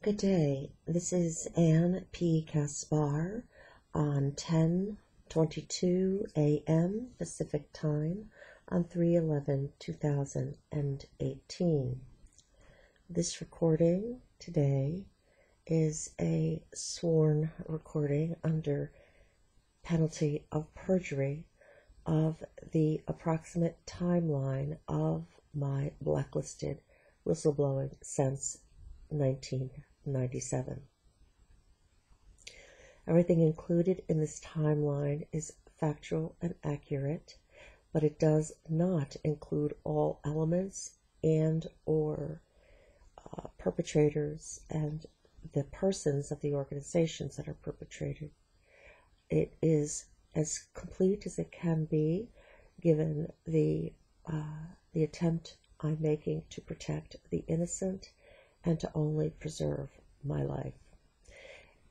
Good day. This is Ann P. Kaspar on 10:22 a.m. Pacific Time on 3/11/2018. This recording today is a sworn recording under penalty of perjury of the approximate timeline of my blacklisted whistleblowing since 1997. Everything included in this timeline is factual and accurate, but it does not include all elements and or perpetrators and the persons of the organizations that are perpetrated. It is as complete as it can be, given the attempt I'm making to protect the innocent and to only preserve my life.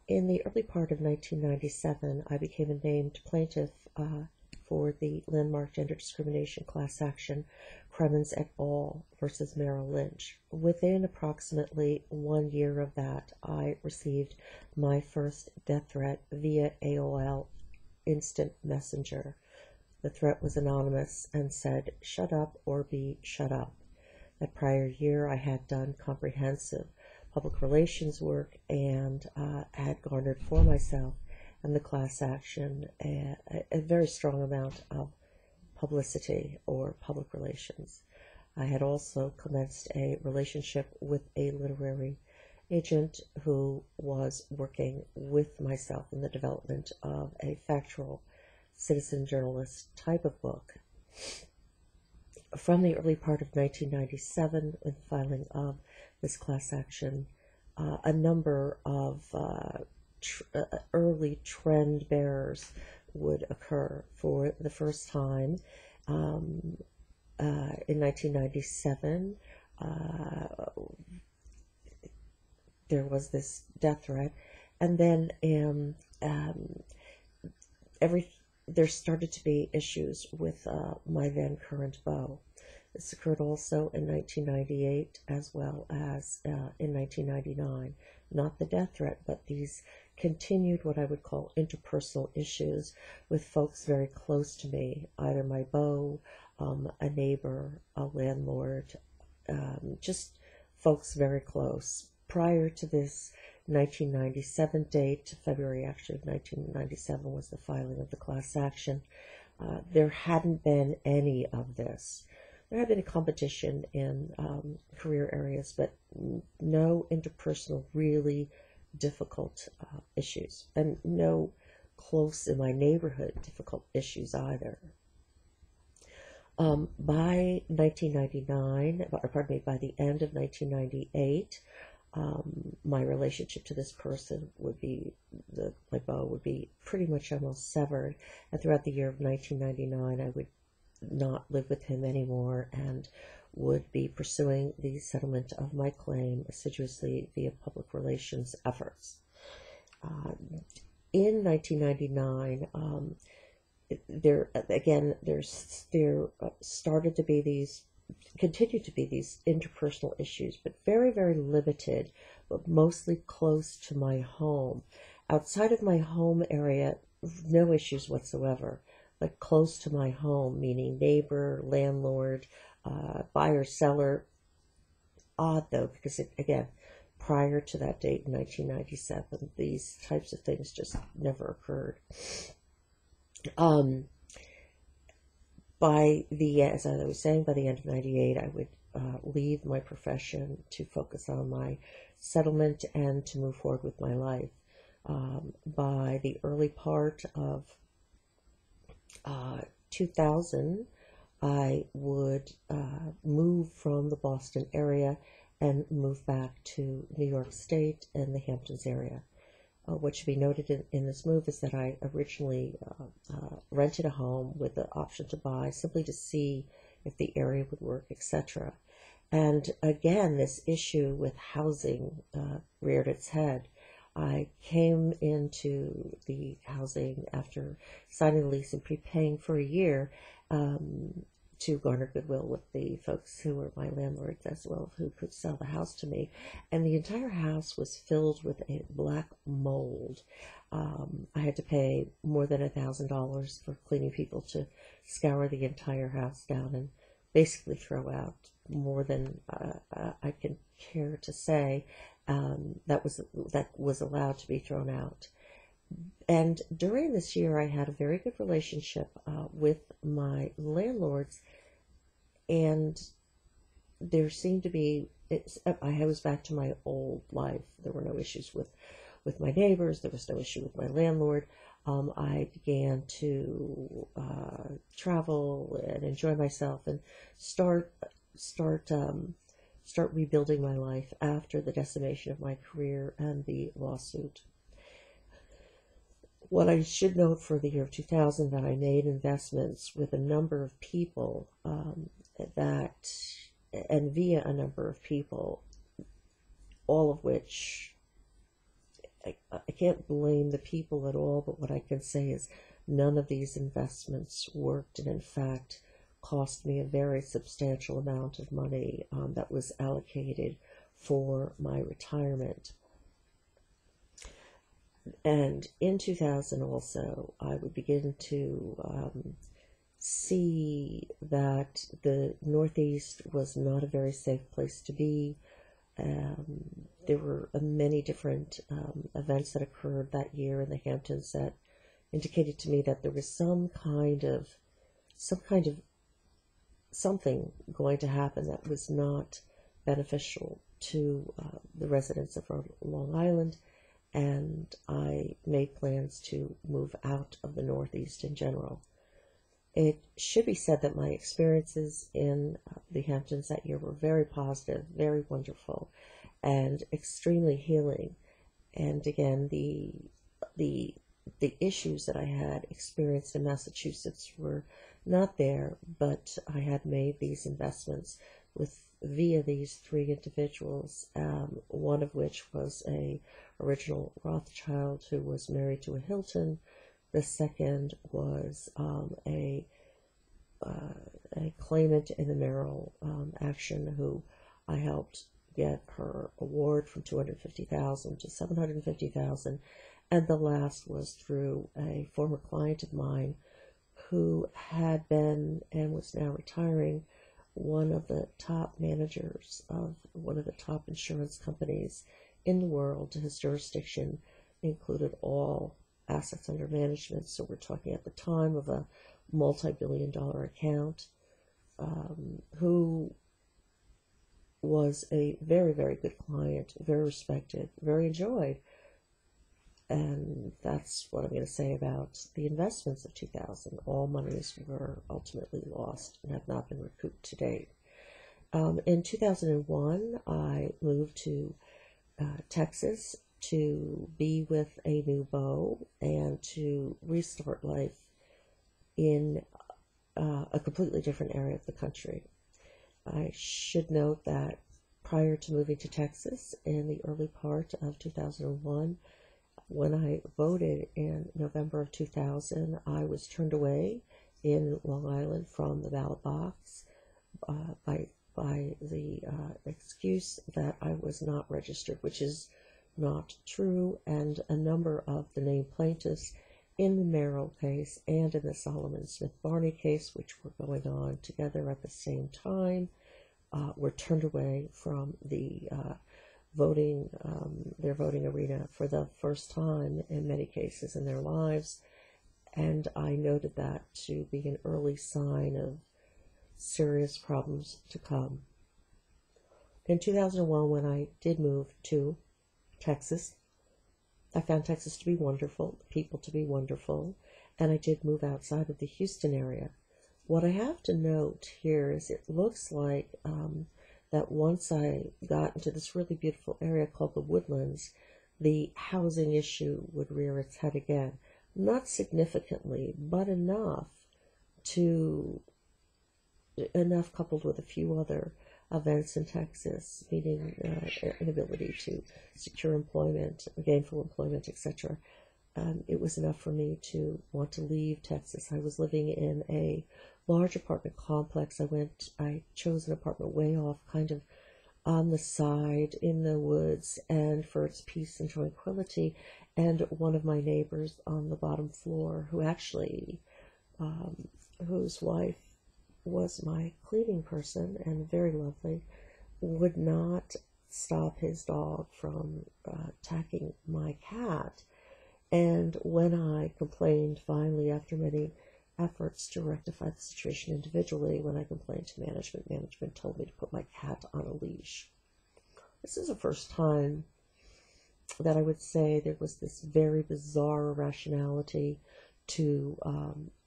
In the early part of 1997, I became a named plaintiff for the landmark gender discrimination class action Cremens et al. Versus Merrill Lynch. Within approximately 1 year of that, I received my first death threat via AOL Instant Messenger. The threat was anonymous and said, "Shut up or be shut up." That prior year, I had done comprehensive public relations work and had garnered for myself and the class action a very strong amount of publicity or public relations. I had also commenced a relationship with a literary agent who was working with myself in the development of a factual citizen journalist type of book. From the early part of 1997, with the filing of this class action, a number of early trend bearers would occur. For the first time in 1997, there was this death threat, and then there started to be issues with my then current beau. This occurred also in 1998 as well as in 1999. Not the death threat, but these continued what I would call interpersonal issues with folks very close to me, either my beau, a neighbor, a landlord, just folks very close. Prior to this 1997 date, February actually of 1997 was the filing of the class action. There hadn't been any of this. There had been a competition in career areas, but no interpersonal, really difficult issues, and no close in my neighborhood difficult issues either. By 1999, by the end of 1998, my relationship to this person would be, my beau would be pretty much almost severed, and throughout the year of 1999, I would not live with him anymore and would be pursuing the settlement of my claim assiduously via public relations efforts. In 1999, there started to be these, continued to be these interpersonal issues, but very, very limited, but mostly close to my home. Outside of my home area, no issues whatsoever, but close to my home, meaning neighbor, landlord, buyer, seller. Odd though, because again, prior to that date in 1997, these types of things just never occurred. As I was saying, by the end of 98, I would leave my profession to focus on my settlement and to move forward with my life. By the early part of 2000, I would move from the Boston area and move back to New York State and the Hamptons area. What should be noted in this move is that I originally rented a home with the option to buy, simply to see if the area would work, etc. And again, this issue with housing reared its head. I came into the housing after signing the lease and prepaying for a year to garner goodwill with the folks who were my landlords as well, who could sell the house to me. And the entire house was filled with a black mold. I had to pay more than $1,000 for cleaning people to scour the entire house down and basically throw out more than I can care to say that was allowed to be thrown out. And during this year, I had a very good relationship with my landlords, and there seemed to be, I was back to my old life. There were no issues with my neighbors. There was no issue with my landlord. I began to travel and enjoy myself and start rebuilding my life after the decimation of my career and the lawsuit. What I should note for the year of 2000, that I made investments with a number of people and via a number of people, all of which I can't blame the people at all, but what I can say is none of these investments worked, and in fact cost me a very substantial amount of money that was allocated for my retirement. And in 2000 also, I would begin to see that the Northeast was not a very safe place to be. There were many different events that occurred that year in the Hamptons that indicated to me that there was something going to happen that was not beneficial to the residents of Long Island. And I made plans to move out of the Northeast in general. It should be said that my experiences in the Hamptons that year were very positive, very wonderful, and extremely healing. And again, the issues that I had experienced in Massachusetts were not there, but I had made these investments via these three individuals, one of which was a original Rothschild who was married to a Hilton. The second was a claimant in the Merrill action who I helped get her award from $250,000 to $750,000, and the last was through a former client of mine who had been and was now retiring, one of the top managers of one of the top insurance companies in the world. His jurisdiction included all assets under management, so we're talking at the time of a multi-billion-dollar account, who was a very, very good client, very respected, very enjoyed. And that's what I'm going to say about the investments of 2000. All monies were ultimately lost and have not been recouped to date. In 2001, I moved to Texas to be with a new beau and to restart life in a completely different area of the country. I should note that prior to moving to Texas in the early part of 2001, when I voted in November of 2000, I was turned away in Long Island from the ballot box by the excuse that I was not registered, which is not true, and a number of the named plaintiffs in the Merrill case and in the Solomon Smith Barney case, which were going on together at the same time, were turned away from the their voting arena for the first time in many cases in their lives. And I noted that to be an early sign of serious problems to come. In 2001, when I did move to Texas, I found Texas to be wonderful, the people to be wonderful, and I did move outside of the Houston area. What I have to note here is it looks like that once I got into this really beautiful area called the Woodlands, the housing issue would rear its head again. Not significantly, but enough coupled with a few other events in Texas, meaning inability to secure employment, gainful employment, etc. It was enough for me to want to leave Texas. I was living in a large apartment complex. I chose an apartment way off, kind of on the side in the woods, and for its peace and tranquility. And one of my neighbors on the bottom floor, who actually, whose wife was my cleaning person and very lovely, would not stop his dog from attacking my cat. And when I complained, finally, after many efforts to rectify the situation individually, when I complained to management, management told me to put my cat on a leash. This is the first time that I would say there was this very bizarre irrationality to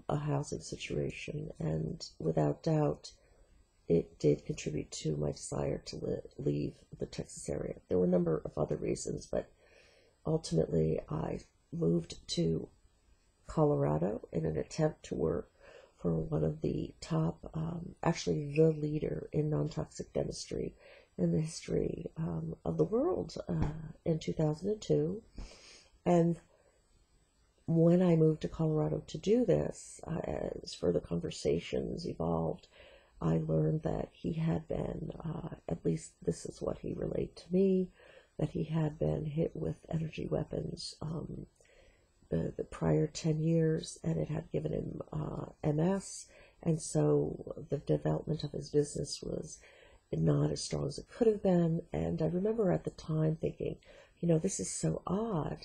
a housing situation, and without doubt, it did contribute to my desire to leave the Texas area. There were a number of other reasons, but ultimately I moved to Colorado in an attempt to work for one of the top, actually the leader in non-toxic dentistry in the history of the world in 2002. And when I moved to Colorado to do this, as further conversations evolved, I learned that he had been, at least this is what he relayed to me, that he had been hit with energy weapons the prior 10 years, and it had given him MS, and so the development of his business was not as strong as it could have been. And I remember at the time thinking, this is so odd,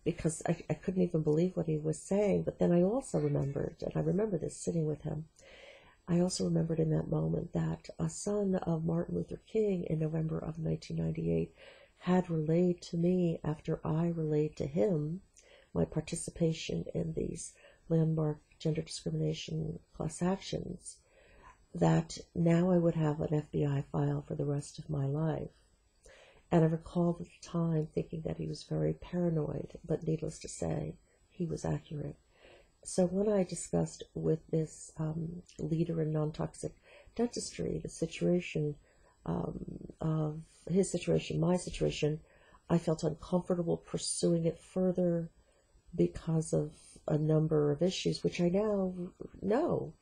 because I couldn't even believe what he was saying. But then I also remembered, and I remember this sitting with him, I also remembered in that moment that a son of Martin Luther King in November of 1998 had relayed to me, after I relayed to him my participation in these landmark gender discrimination class actions, that now I would have an FBI file for the rest of my life. And I recall at the time thinking that he was very paranoid, but needless to say, he was accurate. So when I discussed with this leader in non-toxic dentistry the situation of his situation, my situation, I felt uncomfortable pursuing it further because of a number of issues, which I now know.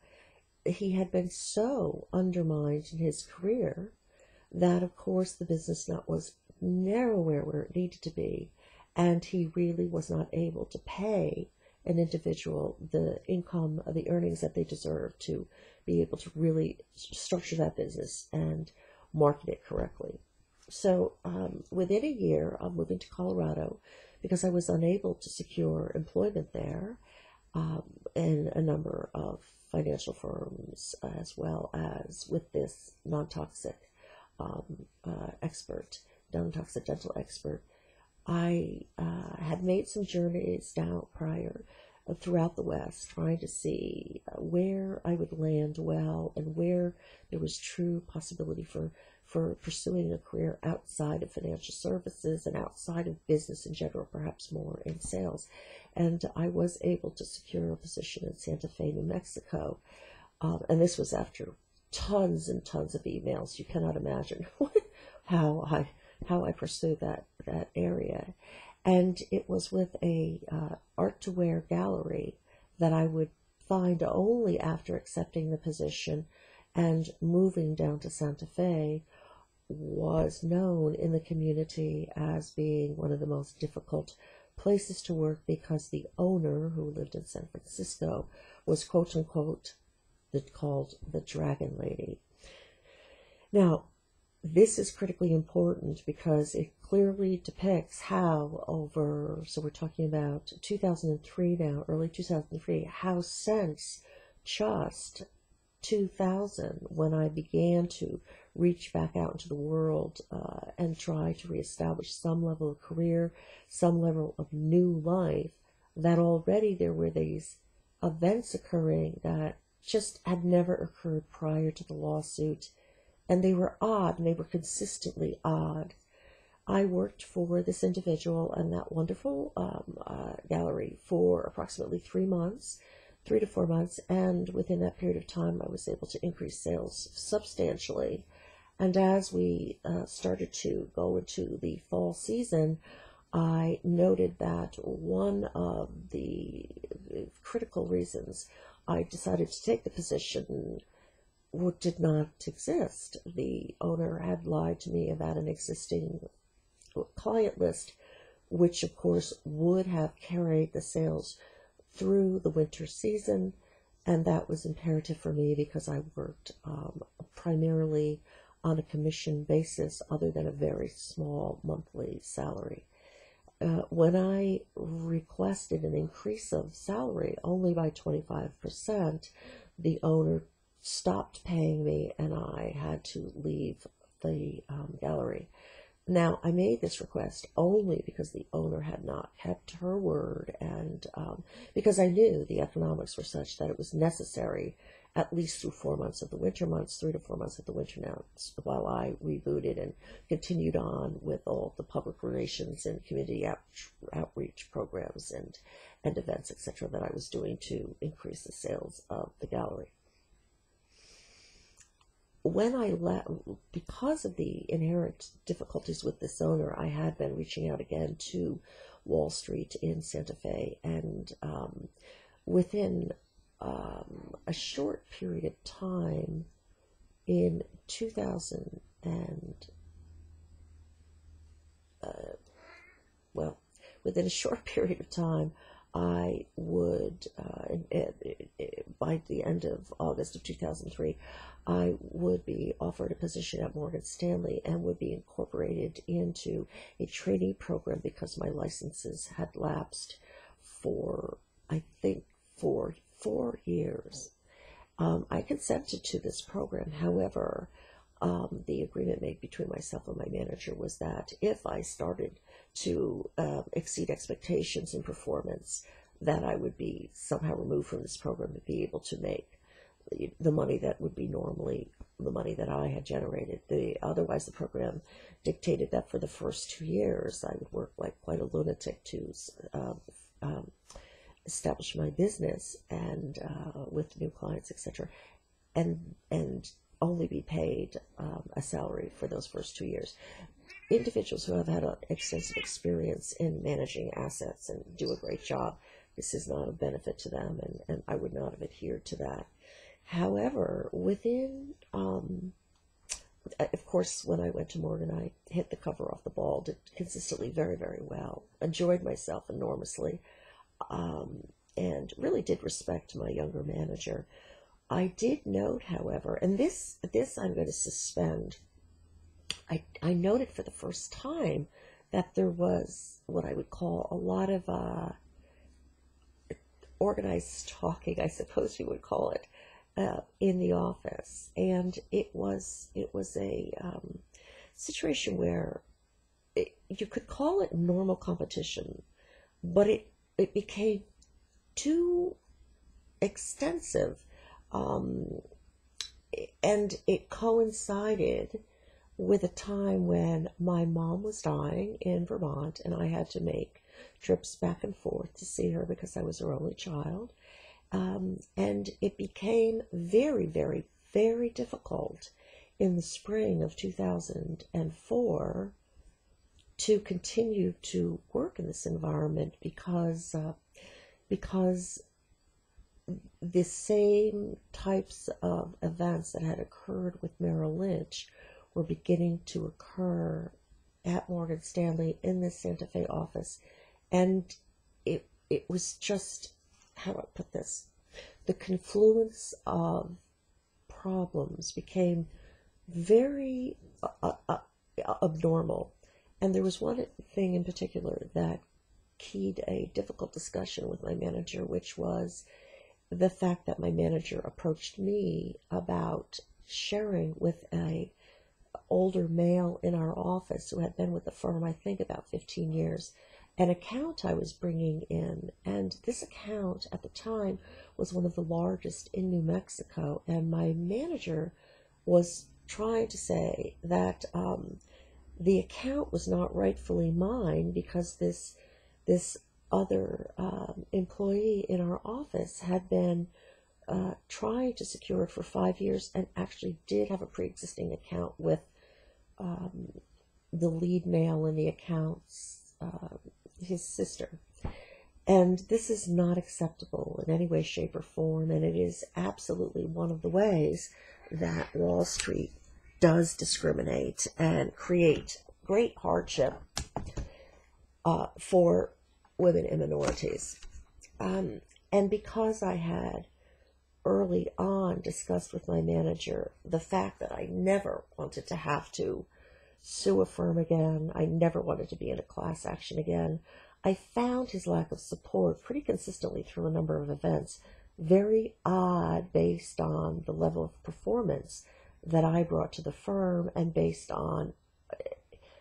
He had been so undermined in his career that, of course, the business net was nowhere where it needed to be, and he really was not able to pay an individual the income, the earnings that they deserve to be able to really structure that business and market it correctly. So within a year of moving to Colorado, because I was unable to secure employment there in a number of financial firms, as well as with this non-toxic non-toxic dental expert, I had made some journeys now prior throughout the West, trying to see where I would land well and where there was true possibility for pursuing a career outside of financial services and outside of business in general, perhaps more in sales. And I was able to secure a position in Santa Fe, New Mexico. And this was after tons and tons of emails. You cannot imagine how I pursued that area. And it was with a art to wear gallery that I would find only after accepting the position and moving down to Santa Fe, was known in the community as being one of the most difficult places to work, because the owner, who lived in San Francisco, was quote unquote called the Dragon Lady. Now, this is critically important because it clearly depicts how so we're talking about 2003 now, early 2003, how since just 2000, when I began to reach back out into the world and try to reestablish some level of career, some level of new life, that already there were these events occurring that just had never occurred prior to the lawsuit. And they were odd, and they were consistently odd. I worked for this individual and that wonderful gallery for approximately 3 to 4 months, and within that period of time I was able to increase sales substantially. And as we started to go into the fall season, I noted that one of the critical reasons I decided to take the position did not exist. The owner had lied to me about an existing client list, which of course would have carried the sales through the winter season, and that was imperative for me because I worked primarily on a commission basis other than a very small monthly salary. When I requested an increase of salary only by 25%, the owner stopped paying me and I had to leave the gallery. Now, I made this request only because the owner had not kept her word, and because I knew the economics were such that it was necessary at least through 4 months of the winter months, 3 to 4 months of the winter months, while I rebooted and continued on with all the public relations and community outreach programs and events, etc., that I was doing to increase the sales of the gallery. When I left, because of the inherent difficulties with this owner, I had been reaching out again to Wall Street in Santa Fe, and within a short period of time in 2000 and within a short period of time, I would, by the end of August of 2003, I would be offered a position at Morgan Stanley and would be incorporated into a trainee program because my licenses had lapsed for, I think, 4 years. I consented to this program. However, the agreement made between myself and my manager was that if I started to exceed expectations in performance, that I would be somehow removed from this program to be able to make the money that would be normally the money that I had generated. Otherwise, the program dictated that for the first 2 years, I would work like quite a lunatic to establish my business and with new clients, etc., and only be paid a salary for those first 2 years. Individuals who have had an extensive experience in managing assets and do a great job, this is not a benefit to them, and I would not have adhered to that. However, within, of course, when I went to Morgan, I hit the cover off the ball, did consistently very, very well, enjoyed myself enormously, and really did respect my younger manager. I did note, however, and this I'm going to suspend, I noted for the first time that there was what I would call a lot of organized talking, I suppose you would call it, in the office, and it was a situation where you could call it normal competition, but it became too extensive, and it coincided with a time when my mom was dying in Vermont, and I had to make trips back and forth to see her because I was her only child. And it became very, very, very difficult in the spring of 2004 to continue to work in this environment because the same types of events that had occurred with Merrill Lynch were beginning to occur at Morgan Stanley in the Santa Fe office. And it was just, how do I put this? The confluence of problems became very abnormal. And there was one thing in particular that keyed a difficult discussion with my manager, which was the fact that my manager approached me about sharing with a older male in our office who had been with the firm, I think, about 15 years, an account I was bringing in. And this account at the time was one of the largest in New Mexico. And my manager was trying to say that the account was not rightfully mine because this other employee in our office had been trying to secure it for 5 years and actually did have a pre-existing account with the lead male in the account's his sister. And this is not acceptable in any way, shape, or form, and it is absolutely one of the ways that Wall Street does discriminate and create great hardship for women and minorities. And because I had early on discussed with my manager the fact that I never wanted to have to sue a firm again, I never wanted to be in a class action again, I found his lack of support pretty consistently through a number of events very odd based on the level of performance that I brought to the firm and based on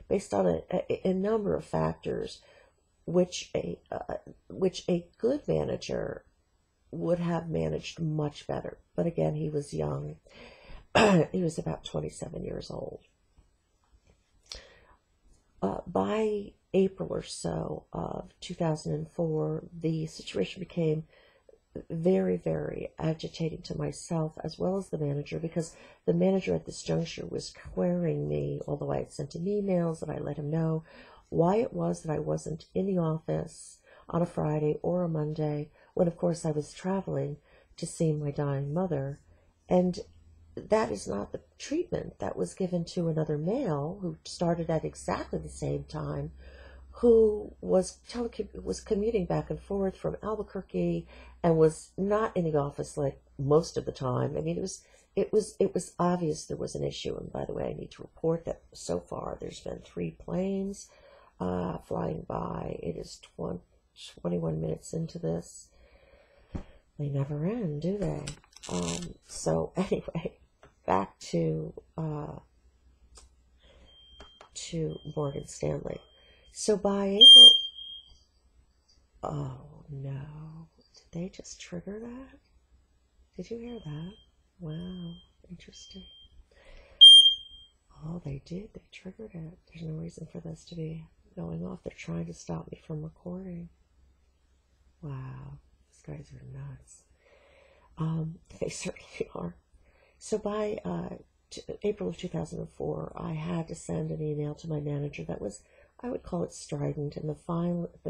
a number of factors which a good manager would have managed much better. But again, he was young. He was about 27 years old. By April or so of 2004, the situation became very, very agitating to myself as well as the manager, because the manager at this juncture was querying me, although I had sent him emails and I let him know why it was that I wasn't in the office on a Friday or a Monday, when of course I was traveling to see my dying mother. And that is not the treatment that was given to another male who started at exactly the same time, who was commuting back and forth from Albuquerque and was not in the office like most of the time. I mean, it was obvious there was an issue. And by the way, I need to report that so far there's been 3 planes flying by. It is 21 minutes into this. They never end, do they? So anyway, back to Morgan Stanley. So by April, oh no, did they just trigger that? Did you hear that? Wow, interesting. Oh, they did. They triggered it. There's no reason for this to be going off. They're trying to stop me from recording. Wow, these guys are nuts. They certainly are. So by April of 2004, I had to send an email to my manager that was, I would call it strident, and the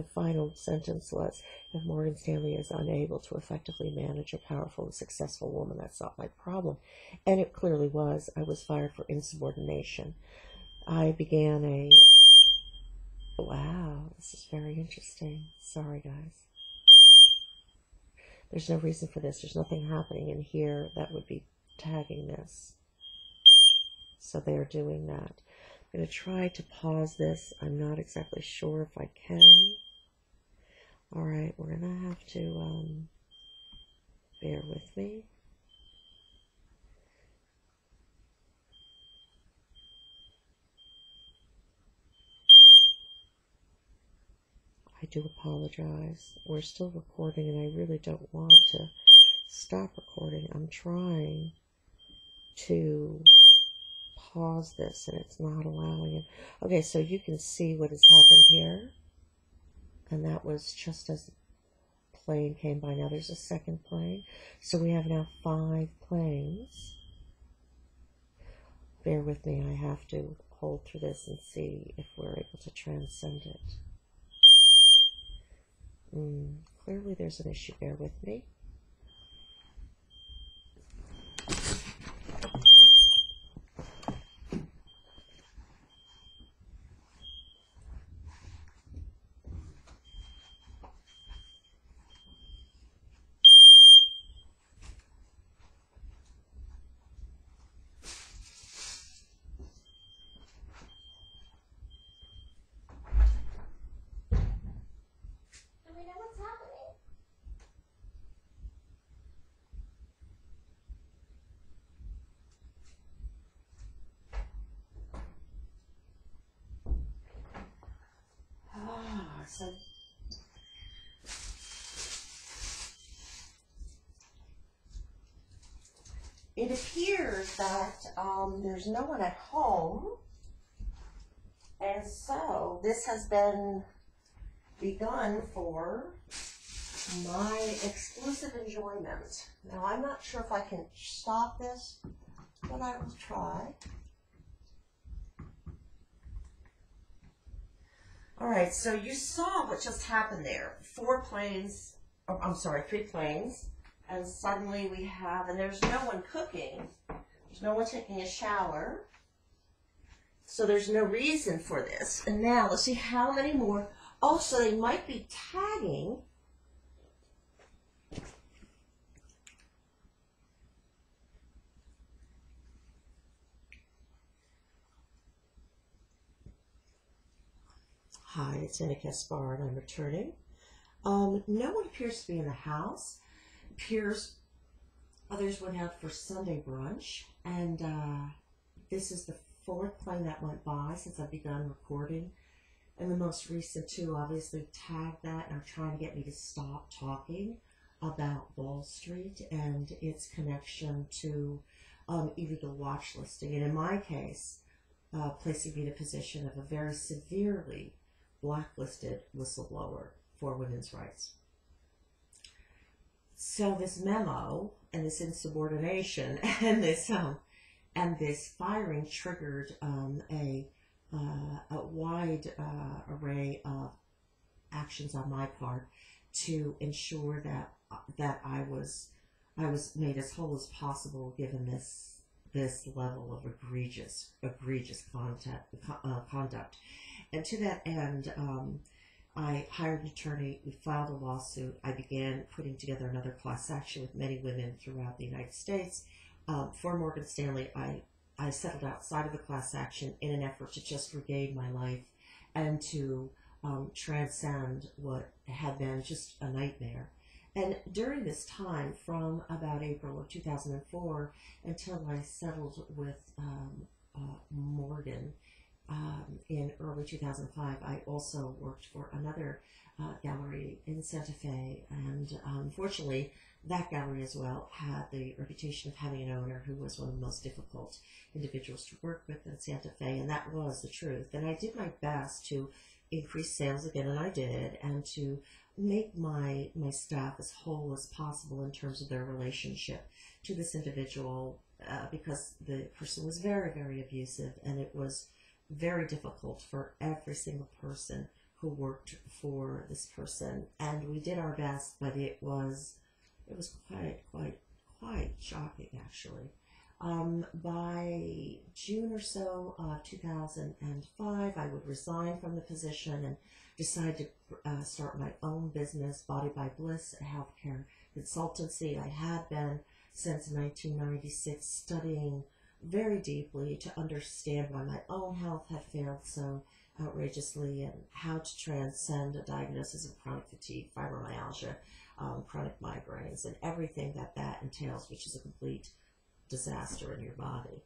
final sentence was, if Morgan Stanley is unable to effectively manage a powerful and successful woman, that's not my problem. And it clearly was. I was fired for insubordination. I began wow, this is very interesting. Sorry, guys. There's no reason for this. There's nothing happening in here that would be tagging this. So they're doing that. I'm going to try to pause this. I'm not exactly sure if I can. All right, we're going to have to bear with me. I do apologize. We're still recording, and I really don't want to stop recording. I'm trying to pause this, and it's not allowing it. Okay, so you can see what has happened here. And that was just as the plane came by. Now there's a second plane. So we have now 5 planes. Bear with me. I have to hold through this and see if we're able to transcend it. Clearly there's an issue. Bear with me. So it appears that there's no one at home, and so this has been begun for my exclusive enjoyment. Now, I'm not sure if I can stop this, but I will try. All right, so you saw what just happened there. 4 planes, oh, I'm sorry, 3 planes, and suddenly we have, and there's no one cooking, there's no one taking a shower, so there's no reason for this. And now let's see how many more. Also, they might be tagging. Hi, it's Kaspar, and I'm returning. No one appears to be in the house. Appears others went out for Sunday brunch, and this is the 4th plane that went by since I've begun recording. And the most recent 2 obviously tagged that and are trying to get me to stop talking about Wall Street and its connection to illegal watch listing. And in my case, placing me in a position of a very severely blacklisted whistleblower for women's rights. So this memo and this insubordination and this firing triggered a wide array of actions on my part to ensure that I was made as whole as possible, given this level of egregious conduct. And to that end, I hired an attorney, we filed a lawsuit, I began putting together another class action with many women throughout the United States. For Morgan Stanley, I settled outside of the class action in an effort to just regain my life and to transcend what had been just a nightmare. And during this time, from about April of 2004 until I settled with Morgan in early 2005, I also worked for another gallery in Santa Fe, and unfortunately, that gallery as well had the reputation of having an owner who was one of the most difficult individuals to work with in Santa Fe, and that was the truth. And I did my best to increase sales again, and I did, and to make my staff as whole as possible in terms of their relationship to this individual, because the person was very, very abusive, and it was very difficult for every single person who worked for this person. And we did our best, but it was quite shocking, actually. By June or so of 2005, I would resign from the position and decide to start my own business, Body by Bliss, a healthcare consultancy. I had been since 1996 studying very deeply to understand why my own health had failed so outrageously and how to transcend a diagnosis of chronic fatigue, fibromyalgia, chronic migraines, and everything that entails, which is a complete disaster in your body.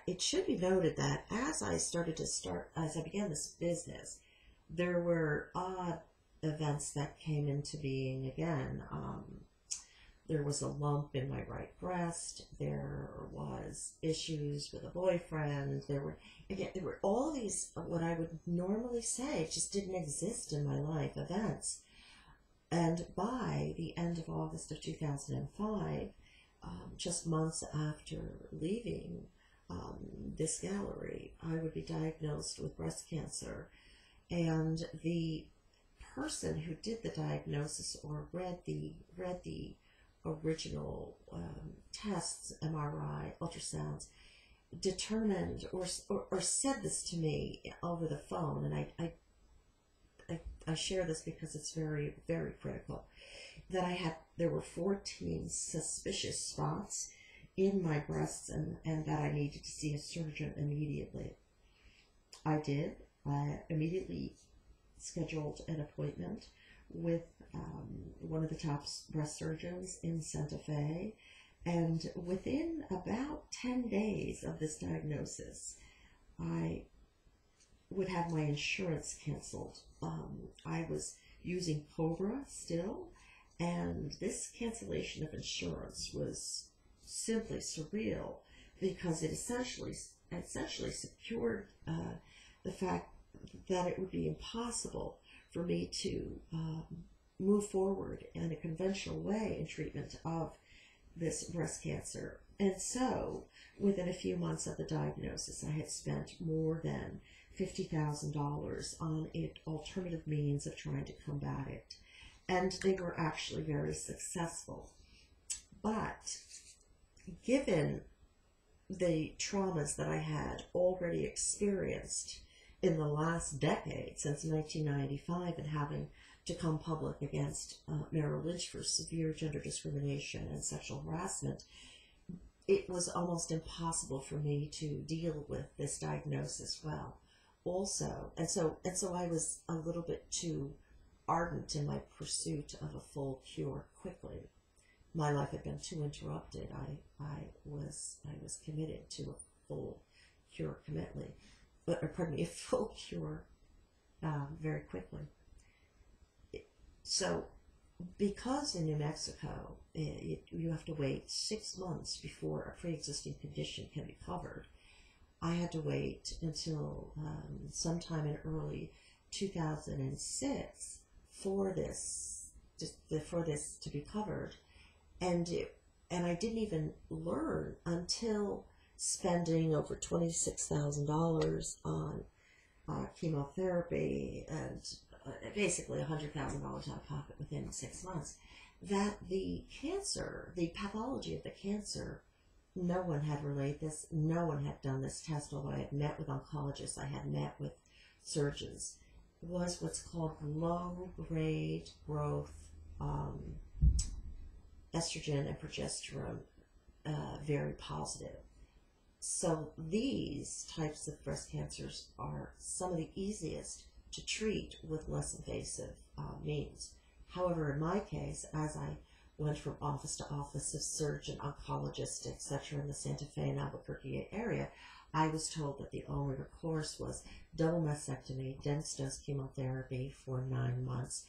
It should be noted that as I began this business, there were odd events that came into being again. There was a lump in my right breast. There was issues with a boyfriend. There were all these, what I would normally say just didn't exist in my life, events. And by the end of August of 2005, just months after leaving this gallery, I would be diagnosed with breast cancer. And the person who did the diagnosis or read the original tests, MRI, ultrasounds, determined or said this to me over the phone, and I share this because it's very, very critical, that there were 14 suspicious spots in my breasts and that I needed to see a surgeon immediately. I did. I immediately scheduled an appointment with one of the top breast surgeons in Santa Fe, and within about 10 days of this diagnosis, I would have my insurance canceled. I was using Cobra still, and this cancellation of insurance was simply surreal because it essentially secured the fact that it would be impossible for me to move forward in a conventional way in treatment of this breast cancer And so, within a few months of the diagnosis, I had spent more than $50,000 on alternative means of trying to combat it. And they were actually very successful. But given the traumas that I had already experienced in the last decade, since 1995, and having to come public against Merrill Lynch for severe gender discrimination and sexual harassment, it was almost impossible for me to deal with this diagnosis well. Also, and so I was a little bit too ardent in my pursuit of a full cure quickly. My life had been too interrupted. I was committed to a full cure commitment, a full cure very quickly. So, because in New Mexico you have to wait 6 months before a pre-existing condition can be covered, I had to wait until sometime in early 2006 for this to be covered, and I didn't even learn until spending over $26,000 on chemotherapy and basically $100,000 out of pocket within 6 months, that the cancer, the pathology of the cancer, no one had relayed this, no one had done this test, although I had met with oncologists, I had met with surgeons, was what's called low-grade growth estrogen and progesterone, very positive. So these types of breast cancers are some of the easiest to treat with less invasive means. However, in my case, as I went from office to office of surgeon, oncologist, etc. in the Santa Fe and Albuquerque area, I was told that the only recourse was double mastectomy, dense dose chemotherapy for 9 months,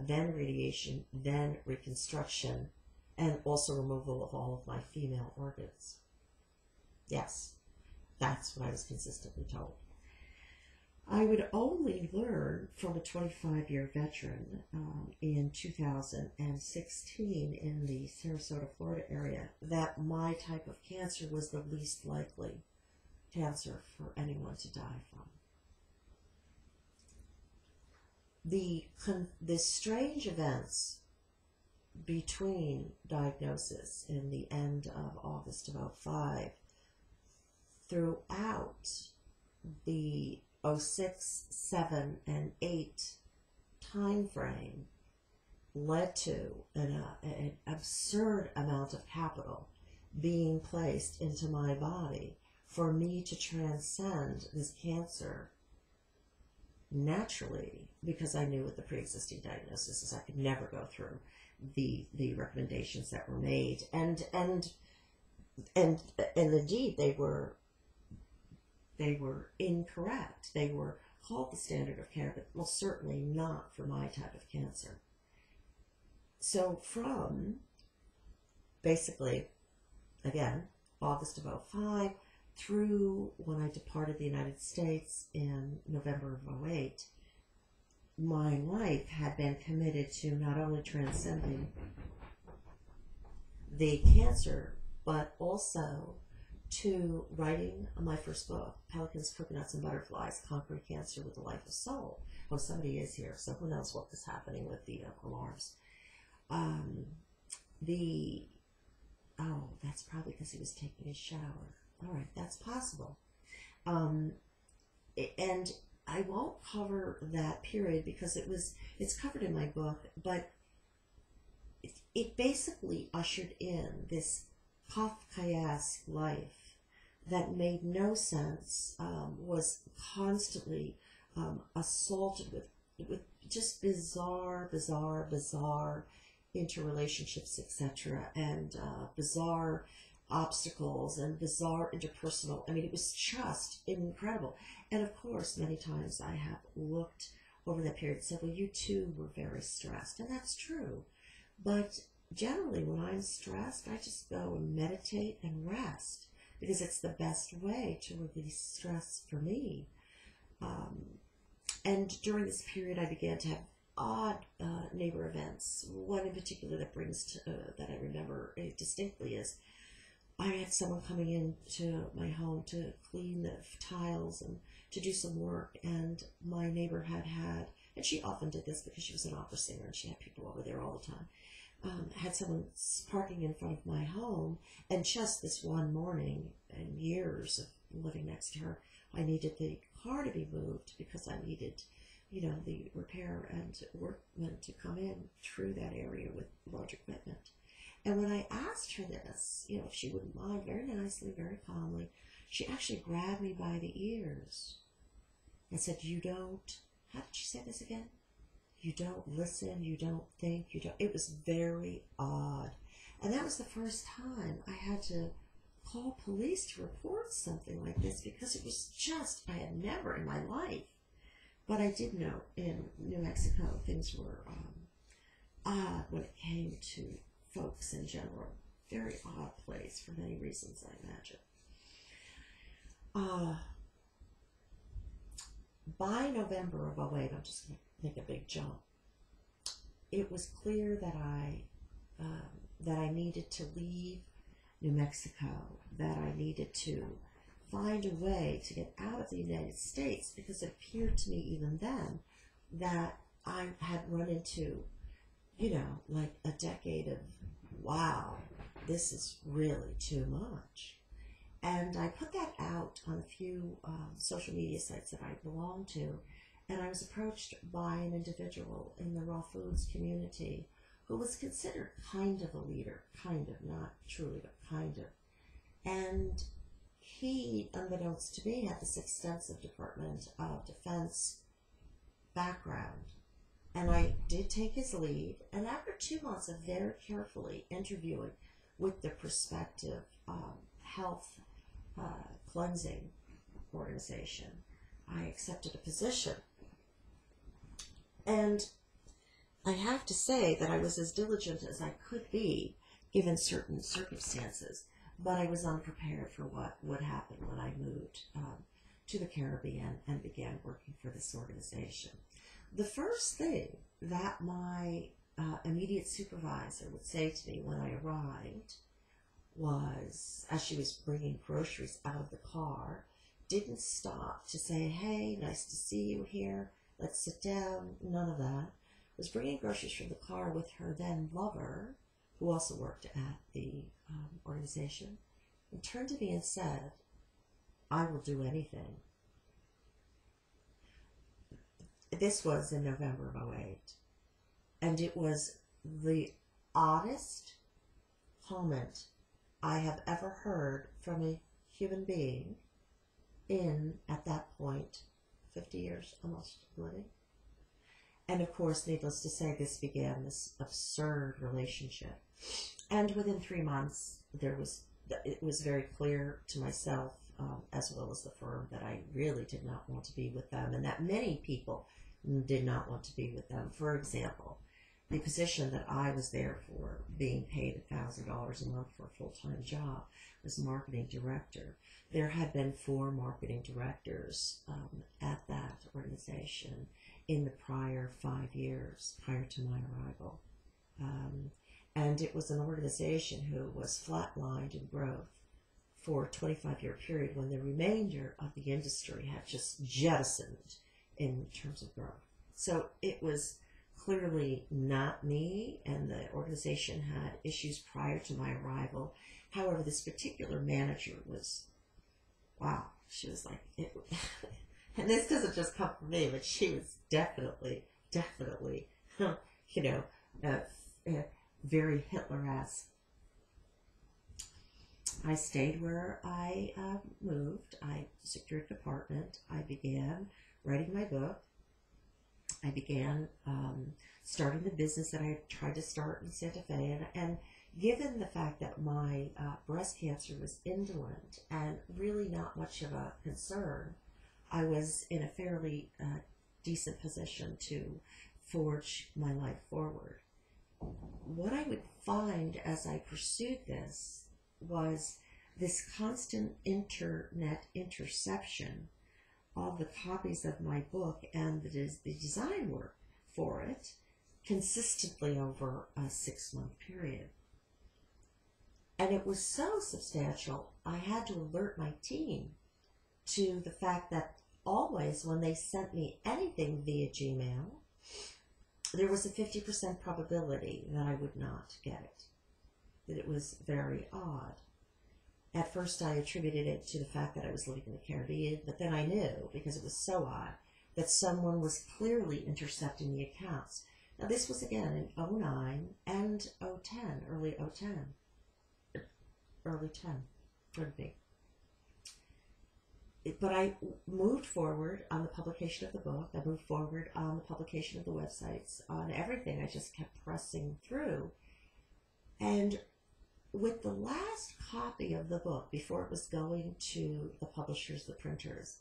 then radiation, then reconstruction, and also removal of all of my female organs. Yes, that's what I was consistently told. I would only learn from a 25-year veteran in 2016 in the Sarasota, Florida area that my type of cancer was the least likely cancer for anyone to die from. The strange events between diagnosis in the end of August of 2005 throughout the 06, 7, and 8 time frame led to an absurd amount of capital being placed into my body for me to transcend this cancer naturally, because I knew with the pre-existing diagnosis is I could never go through the recommendations that were made, and indeed they were incorrect. They were called the standard of care, but most certainly not for my type of cancer. So from basically, again, August of 2005 through when I departed the United States in November of 2008, my life had been committed to not only transcending the cancer, but also to writing my first book, Pelicans, Coconuts, and Butterflies, Conquering Cancer with a Life of Soul. Oh, somebody is here, so who knows what is happening with the alarms. Oh, that's probably because he was taking a shower. All right, that's possible. And I won't cover that period because it's covered in my book, but it basically ushered in this Kafkaesque life that made no sense, was constantly assaulted with just bizarre interrelationships, etc., and bizarre obstacles and bizarre interpersonal. I mean, it was just incredible. And of course, many times I have looked over that period and said, well, you too were very stressed. And that's true. But generally, when I'm stressed, I just go and meditate and rest because it's the best way to release stress for me. And during this period, I began to have odd neighbor events. One in particular that I remember distinctly is I had someone coming into my home to clean the tiles and to do some work, and my neighbor and she often did this because she was an opera singer and she had people over there all the time, had someone parking in front of my home, and just this one morning, and years of living next to her, I needed the car to be moved because I needed, the repair and workmen to come in through that area with large equipment. And when I asked her this, if she wouldn't mind, very nicely, very calmly, she actually grabbed me by the ears and said, "You don't," how did she say this again? "You don't listen, you don't think, you don't." It was very odd. And that was the first time I had to call police to report something like this, because it was just, I had never in my life. But I did know in New Mexico things were odd when it came to folks in general. Very odd place for many reasons, I imagine. By November of 2008, I'm just going to make a big jump, it was clear that I needed to leave New Mexico, that I needed to find a way to get out of the United States, because it appeared to me even then that I had run into, like a decade of, wow, this is really too much. And I put that out on a few social media sites that I belong to, and I was approached by an individual in the raw foods community who was considered kind of a leader, kind of, not truly, but kind of. And he, unbeknownst to me, had this extensive Department of Defense background. And I did take his lead, and after 2 months of very carefully interviewing with the prospective health cleansing organization, I accepted a position. And I have to say that I was as diligent as I could be, given certain circumstances, but I was unprepared for what would happen when I moved to the Caribbean and began working for this organization. The first thing that my immediate supervisor would say to me when I arrived was, as she was bringing groceries out of the car, didn't stop to say, "Hey, nice to see you here, let's sit down," none of that. Was bringing groceries from the car with her then lover, who also worked at the organization, and turned to me and said, "I will do anything." This was in November of 2008, and it was the oddest comment I have ever heard from a human being in, at that point, 50 years almost living. And of course, needless to say, this began this absurd relationship. And within 3 months, it was very clear to myself, as well as the firm, that I really did not want to be with them, and that many people did not want to be with them. For example, the position that I was there for, being paid $1,000 a month for a full-time job, was marketing director. There had been 4 marketing directors at that organization in the prior 5 years prior to my arrival. And it was an organization who was flatlined in growth for a 25-year period, when the remainder of the industry had just jettisoned in terms of growth. So it was clearly not me, and the organization had issues prior to my arrival. However, this particular manager was, wow, she was like, and this doesn't just come from me, but she was definitely, very Hitler-esque. I stayed where I moved. I secured an apartment. I began writing my book. I began starting the business that I tried to start in Santa Fe. And given the fact that my breast cancer was indolent and really not much of a concern, I was in a fairly decent position to forge my life forward. What I would find as I pursued this was this constant internet interception of the copies of my book and the design work for it consistently over a 6-month period. And it was so substantial, I had to alert my team to the fact that always when they sent me anything via Gmail, there was a 50% probability that I would not get it. That it was very odd. At first I attributed it to the fact that I was living in the Caribbean, but then I knew, because it was so odd, that someone was clearly intercepting the accounts. Now this was again in 09 and 010, early 010. Early 10, could be. But I moved forward on the publication of the book. I moved forward on the publication of the websites, on everything. I just kept pressing through. And with the last copy of the book, before it was going to the publishers, the printers,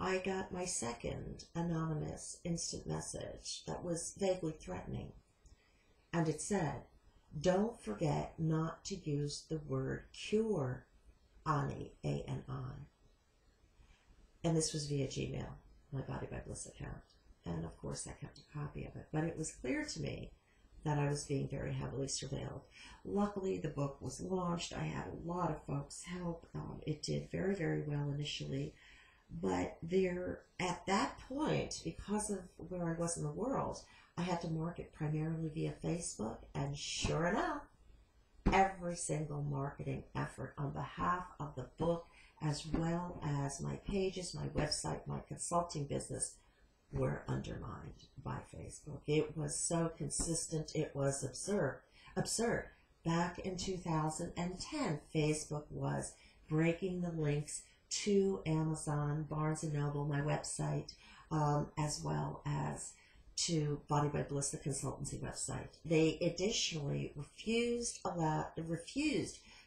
I got my second anonymous instant message that was vaguely threatening. And it said, "Don't forget not to use the word cure, Ani, A-N-I." And this was via Gmail, my Body by Bliss account. And of course I kept a copy of it. But it was clear to me that I was being very heavily surveilled. Luckily, the book was launched. I had a lot of folks help. It did very, very well initially. But at that point, because of where I was in the world, I had to market primarily via Facebook. And sure enough, every single marketing effort on behalf of the book, as well as my pages, my website, my consulting business, were undermined by Facebook. It was so consistent, it was absurd. Back in 2010, Facebook was breaking the links to Amazon, Barnes & Noble, my website, as well as to Body by Bliss, the consultancy website. They additionally refused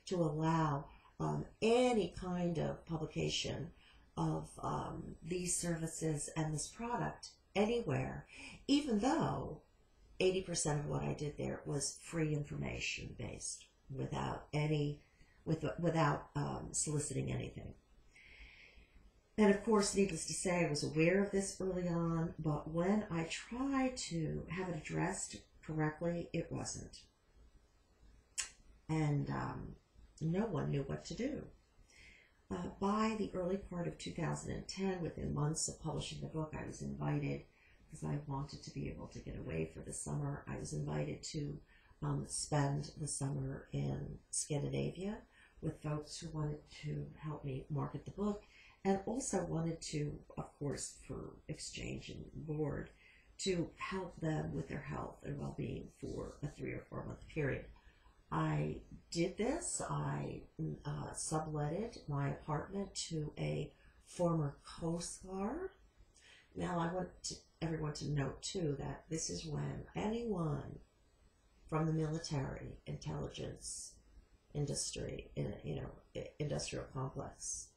to allow any kind of publication of these services and this product anywhere, even though 80% of what I did there was free information based, without soliciting anything. And of course, needless to say, I was aware of this early on, but when I tried to have it addressed correctly, it wasn't. And no one knew what to do. By the early part of 2010, within months of publishing the book, I was invited, because I wanted to be able to get away for the summer, I was invited to spend the summer in Scandinavia with folks who wanted to help me market the book, and also wanted to, of course, for exchange and board, to help them with their health and well-being for a 3 or 4 month period. I did this. I subletted my apartment to a former Coast Guard. Now, I want everyone to note, too, that this is when anyone from the military, intelligence, industry, industrial complex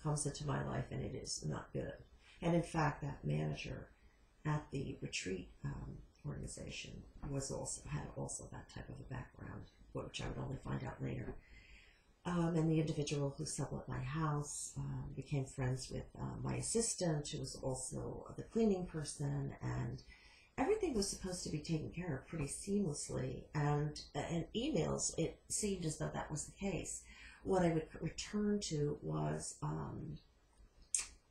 comes into my life, and it is not good. And in fact, that manager at the retreat organization had also that type of a background, which I would only find out later. And the individual who sublet my house became friends with my assistant, who was also the cleaning person, and everything was supposed to be taken care of pretty seamlessly. And emails, it seemed as though that was the case. What I would return to was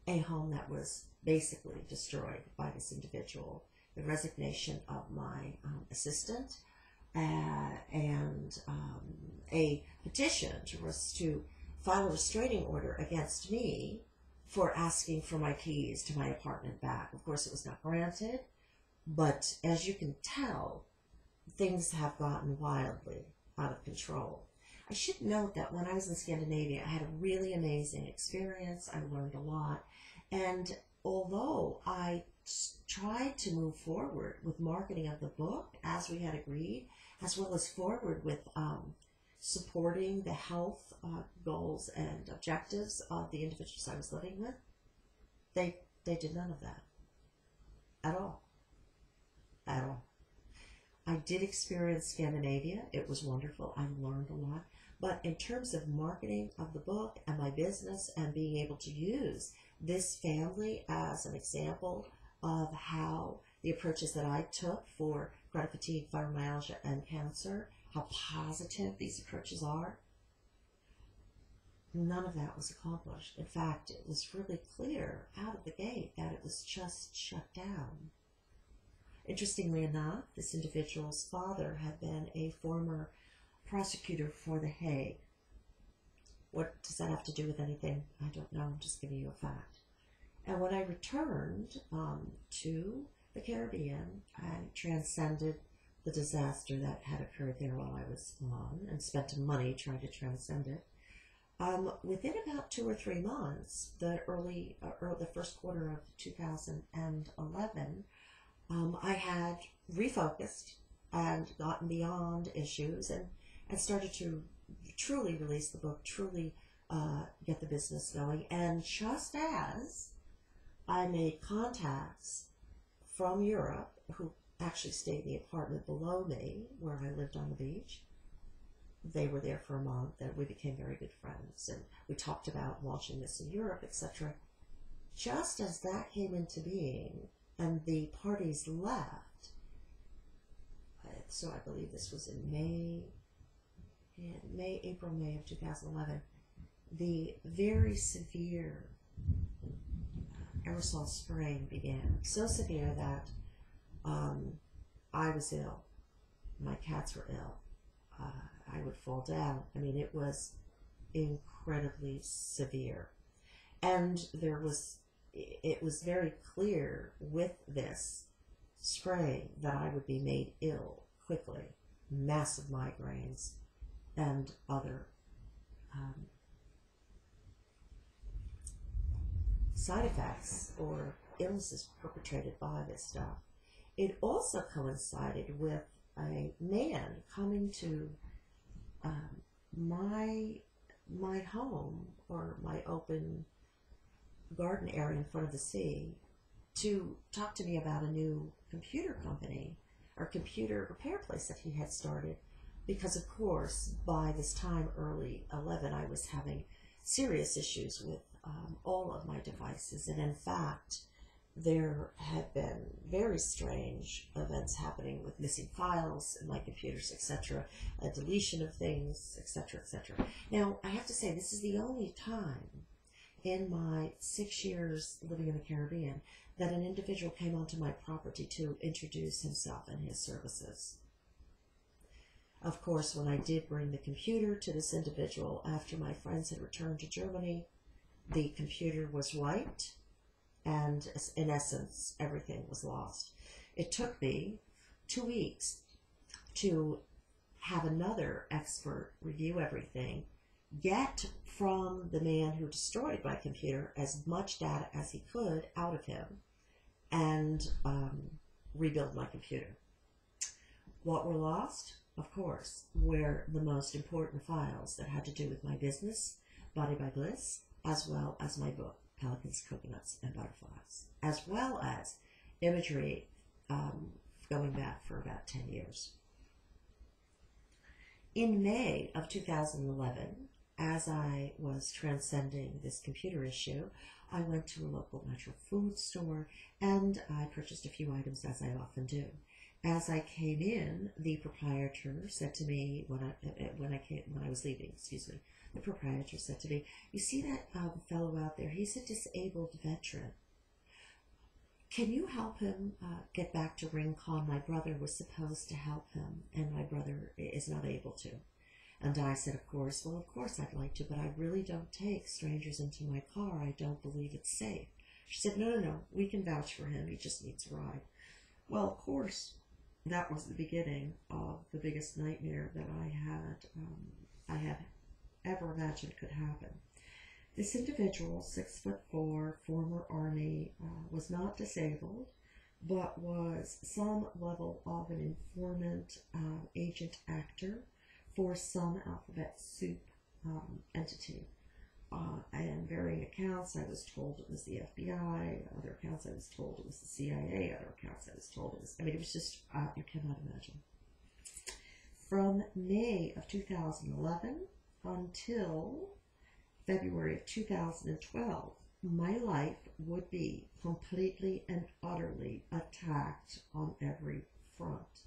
a home that was basically destroyed by this individual. The resignation of my assistant, and a petition to file a restraining order against me for asking for my keys to my apartment back. Of course, it was not granted, but as you can tell, things have gotten wildly out of control. I should note that when I was in Scandinavia, I had a really amazing experience. I learned a lot, and although I tried to move forward with marketing of the book as we had agreed, as well as forward with supporting the health goals and objectives of the individuals I was living with, they did none of that at all. At all. I did experience Scandinavia. It was wonderful. I learned a lot. But in terms of marketing of the book and my business and being able to use this family as an example of how the approaches that I took for chronic fatigue, fibromyalgia, and cancer, how positive these approaches are, none of that was accomplished. In fact, it was really clear out of the gate that it was just shut down. Interestingly enough, this individual's father had been a former prosecutor for The Hague. What does that have to do with anything? I don't know. I'm just giving you a fact. And when I returned to the Caribbean, I transcended the disaster that had occurred there while I was on and spent money trying to transcend it. Within about 2 or 3 months, the first quarter of 2011, I had refocused and gotten beyond issues and started to truly release the book, truly get the business going. And just as I made contacts from Europe, who actually stayed in the apartment below me, where I lived on the beach. They were there for a month, and we became very good friends, and we talked about launching this in Europe, etc. Just as that came into being, and the parties left, so I believe this was in May of 2011, the very severe aerosol spraying began. So severe that I was ill. My cats were ill. I would fall down. I mean, it was incredibly severe. And it was very clear with this spray that I would be made ill quickly. Massive migraines and other side effects or illnesses perpetrated by this stuff. It also coincided with a man coming to my home, or my open garden area in front of the sea, to talk to me about a new computer company or computer repair place that he had started, because of course by this time, early 11, I was having serious issues with all of my devices, and in fact there had been very strange events happening with missing files in my computers, etc., a deletion of things, etc., etc. Now, I have to say, this is the only time in my 6 years living in the Caribbean that an individual came onto my property to introduce himself and his services. Of course, when I did bring the computer to this individual after my friends had returned to Germany, the computer was wiped, and in essence, everything was lost. It took me 2 weeks to have another expert review everything, get from the man who destroyed my computer as much data as he could out of him, and rebuild my computer. What were lost? Of course, were the most important files that had to do with my business, Body by Bliss, as well as my book, Pelicans, Coconuts, and Butterflies, as well as imagery going back for about 10 years. In May of 2011, as I was transcending this computer issue, I went to a local natural food store and I purchased a few items, as I often do. As I came in, the proprietor said to me, when I was leaving, the proprietor said to me, "You see that fellow out there? He's a disabled veteran. Can you help him get back to Rincon? My brother was supposed to help him, and my brother is not able to." And I said, of course I'd like to, but I really don't take strangers into my car. I don't believe it's safe. She said, no, we can vouch for him. He just needs a ride. Well, of course, that was the beginning of the biggest nightmare that I had ever imagined could happen. This individual, 6'4", former Army, was not disabled, but was some level of an informant, agent, actor for some alphabet soup entity. And varying accounts, I was told it was the FBI, other accounts I was told it was the CIA, other accounts I was told it was, it was just, you cannot imagine. From May of 2011 until February of 2012, my life would be completely and utterly attacked on every front.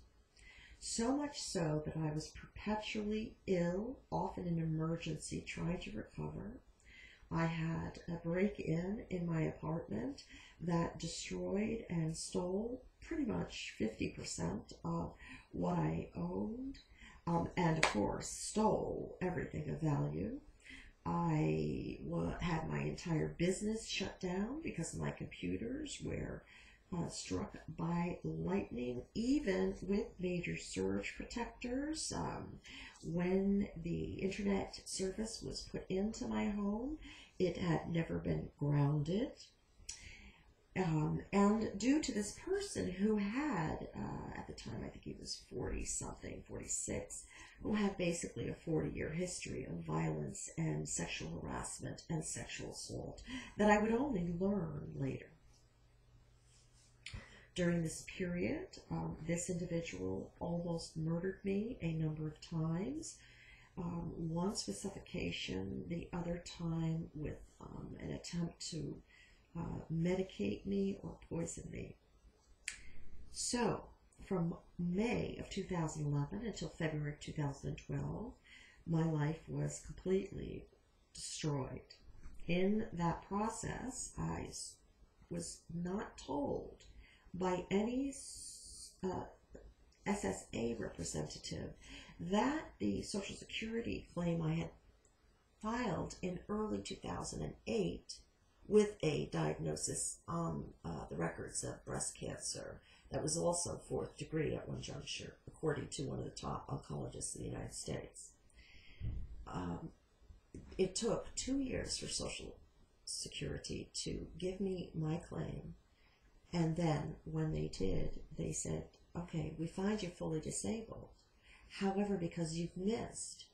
So much so that I was perpetually ill, often in emergency, trying to recover. I had a break-in my apartment that destroyed and stole pretty much 50% of what I owned, and of course stole everything of value. I had my entire business shut down because my computers were struck by lightning, even with major surge protectors. When the internet service was put into my home, it had never been grounded. And due to this person who had, at the time, I think he was 40 something, 46, who had basically a 40-year history of violence and sexual harassment and sexual assault that I would only learn later. During this period, this individual almost murdered me a number of times, once with suffocation, the other time with an attempt to medicate me or poison me. So, from May of 2011 until February of 2012, my life was completely destroyed. In that process, I was not told by any SSA representative that the Social Security claim I had filed in early 2008 with a diagnosis on the records of breast cancer that was also 4th degree at one juncture, according to one of the top oncologists in the United States. It took 2 years for Social Security to give me my claim, and then when they did, they said, okay, we find you fully disabled. However, because you've missed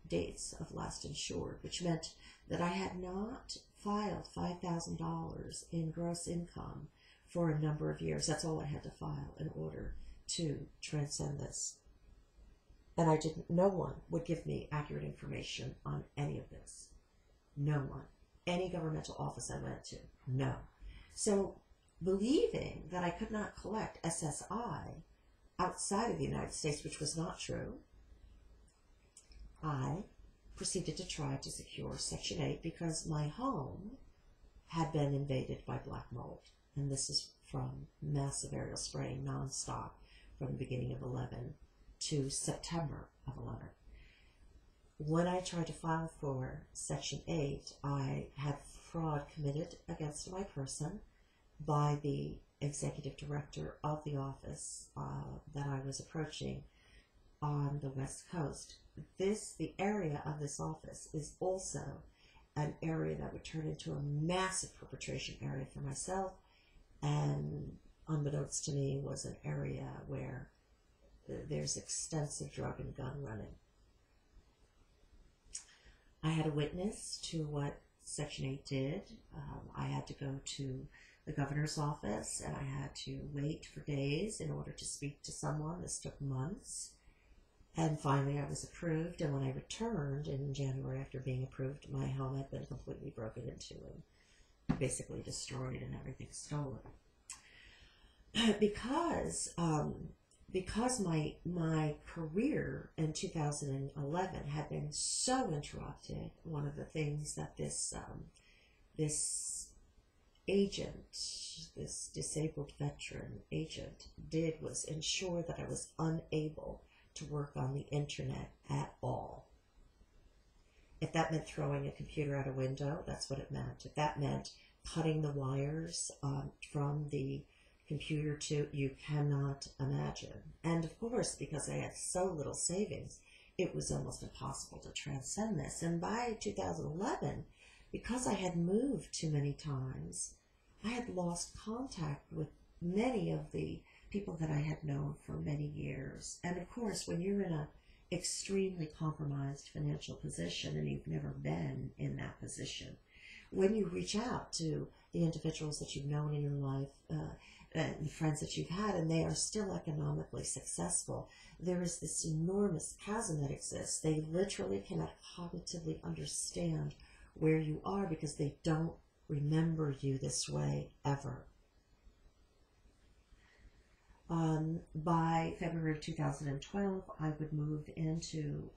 dates of last insured, which meant that I had not filed $5,000 in gross income for a number of years. That's all I had to file in order to transcend this. And no one would give me accurate information on any of this. No one. Any governmental office I went to, no. So, believing that I could not collect SSI outside of the United States, which was not true, I proceeded to try to secure Section 8 because my home had been invaded by black mold. And this is from massive aerial spraying nonstop from the beginning of 11 to September of 11. When I tried to file for Section 8, I had fraud committed against my person by the executive director of the office that I was approaching on the West Coast. The area of this office is also an area that would turn into a massive perpetration area for myself, and unbeknownst to me was an area where there's extensive drug and gun running. I had a witness to what Section 8 did. I had to go to the governor's office, and I had to wait for days in order to speak to someone. This took months. And finally I was approved, and when I returned in January after being approved, my home had been completely broken into and basically destroyed and everything stolen. Because my career in 2011 had been so interrupted, one of the things that this agent, this disabled veteran agent, did was ensure that I was unable to work on the internet at all. If that meant throwing a computer out a window, that's what it meant. If that meant cutting the wires from the computer to, you cannot imagine. And of course, because I had so little savings, it was almost impossible to transcend this. And by 2011, because I had moved too many times, I had lost contact with many of the people that I had known for many years. And of course, when you're in an extremely compromised financial position and you've never been in that position, when you reach out to the individuals that you've known in your life, and the friends that you've had, and they are still economically successful, there is this enormous chasm that exists. They literally cannot cognitively understand where you are because they don't remember you this way ever. By February of 2012, I would move into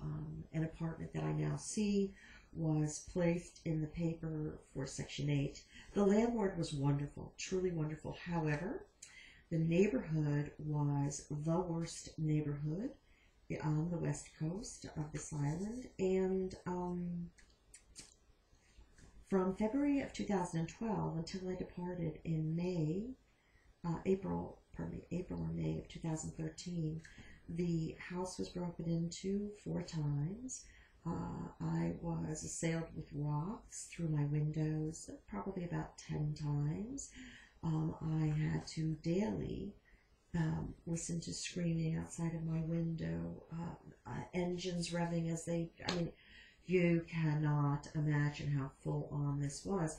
an apartment that I now see was placed in the paper for Section 8. The landlord was wonderful, truly wonderful. However, the neighborhood was the worst neighborhood on the west coast of this island, and from February of 2012 until I departed in April or May of 2013, the house was broken into 4 times. I was assailed with rocks through my windows probably about 10 times. I had to daily listen to screaming outside of my window, engines revving as you cannot imagine how full on this was.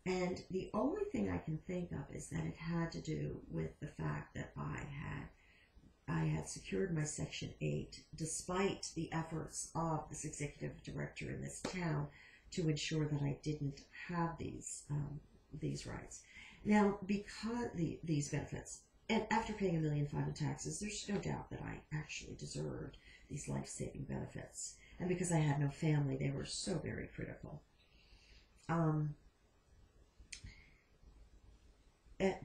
And the only thing I can think of is that it had to do with the fact that I had secured my Section 8 despite the efforts of this executive director in this town to ensure that I didn't have these rights. Now, because these benefits, and after paying $1.5 million in taxes, there's no doubt that I actually deserved these life-saving benefits. And because I had no family, they were so very critical.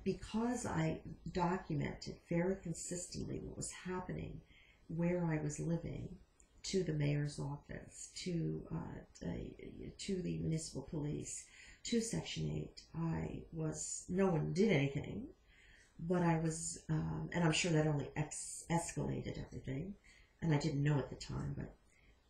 Because I documented very consistently what was happening, where I was living, to the mayor's office, to the municipal police, to Section 8, no one did anything, but I was, and I'm sure that only escalated everything, and I didn't know at the time, but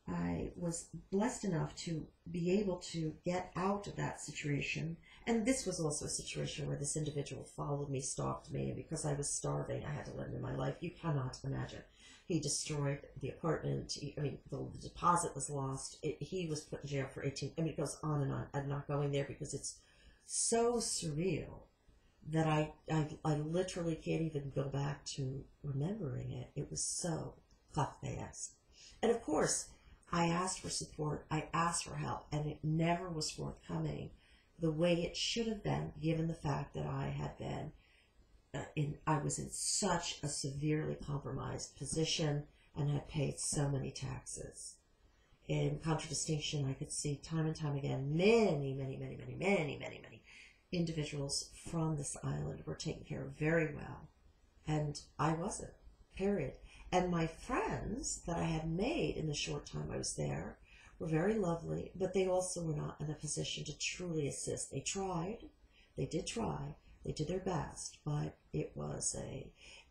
I was blessed enough to be able to get out of that situation. And this was also a situation where this individual followed me, stalked me, and because I was starving, I had to let him in my life. You cannot imagine. He destroyed the apartment. The deposit was lost. He was put in jail for 18. It goes on and on. I'm not going there because it's so surreal that I literally can't even go back to remembering it. It was so Kafkaesque. And of course, I asked for support, I asked for help, and it never was forthcoming the way it should have been, given the fact that I had been I was in such a severely compromised position and had paid so many taxes. In contradistinction, I could see time and time again, many individuals from this island were taken care of very well, and I wasn't, period. And my friends that I had made in the short time I was there were very lovely, but they also were not in a position to truly assist. They tried, they did try, they did their best, but it was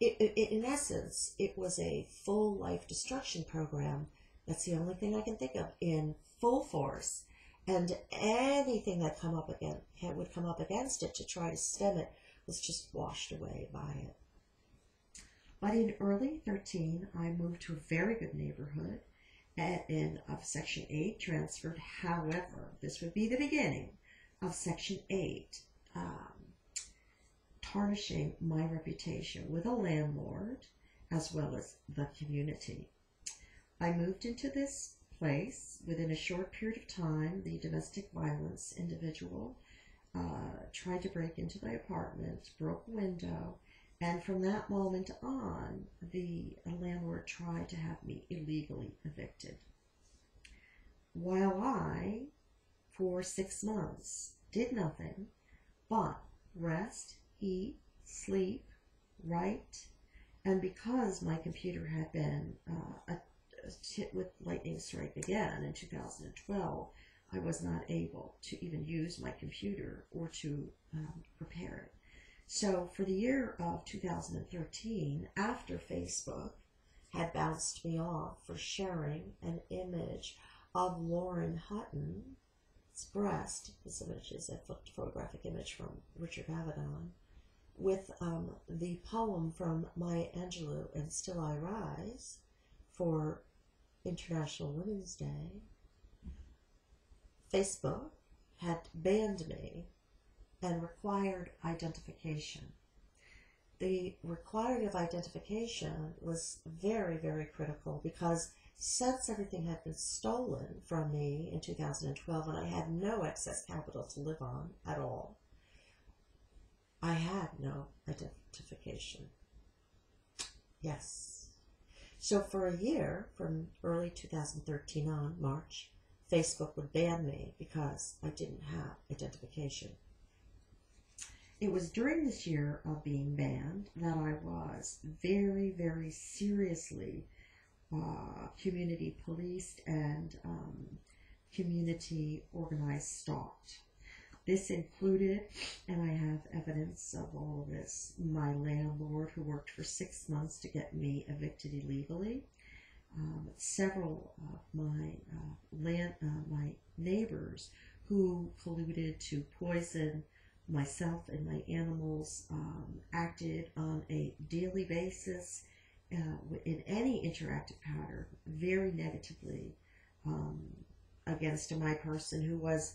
in essence, it was a full life destruction program. That's the only thing I can think of, in full force. And anything that would come up against it to try to stem it was just washed away by it. But in early 13, I moved to a very good neighborhood of Section 8, transferred. However, this would be the beginning of Section 8 tarnishing my reputation with a landlord as well as the community. I moved into this place. Within a short period of time, the domestic violence individual tried to break into my apartment, broke a window, and from that moment on, the landlord tried to have me illegally evicted. While I, for 6 months, did nothing but rest, eat, sleep, write, and because my computer had been hit with lightning strike again in 2012, I was not able to even use my computer or to prepare it. So for the year of 2013, after Facebook had bounced me off for sharing an image of Lauren Hutton's breast, this image is a photographic image from Richard Avedon, with the poem from Maya Angelou and Still I Rise for International Women's Day, Facebook had banned me and required identification. The required of identification was very, very critical because since everything had been stolen from me in 2012 and I had no excess capital to live on at all, I had no identification. Yes. So for a year, from early 2013 on, March, Facebook would ban me because I didn't have identification. It was during this year of being banned that I was very, very seriously community policed and community organized stalked. This included, and I have evidence of all of this, my landlord who worked for 6 months to get me evicted illegally. Several of my neighbors who colluded to poison myself and my animals, acted on a daily basis in any interactive pattern very negatively against my person, who was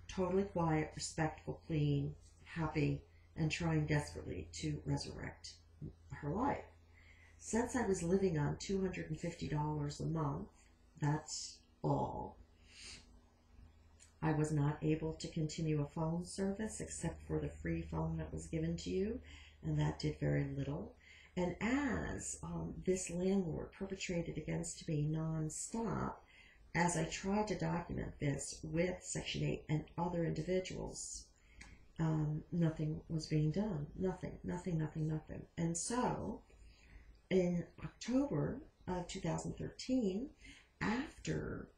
totally quiet, respectful, clean, happy, and trying desperately to resurrect her life. Since I was living on $250 a month, that's all, I was not able to continue a phone service except for the free phone that was given to you, and that did very little. And as this landlord perpetrated against me nonstop, as I tried to document this with Section 8 and other individuals, nothing was being done. Nothing. And so, in October of 2013, after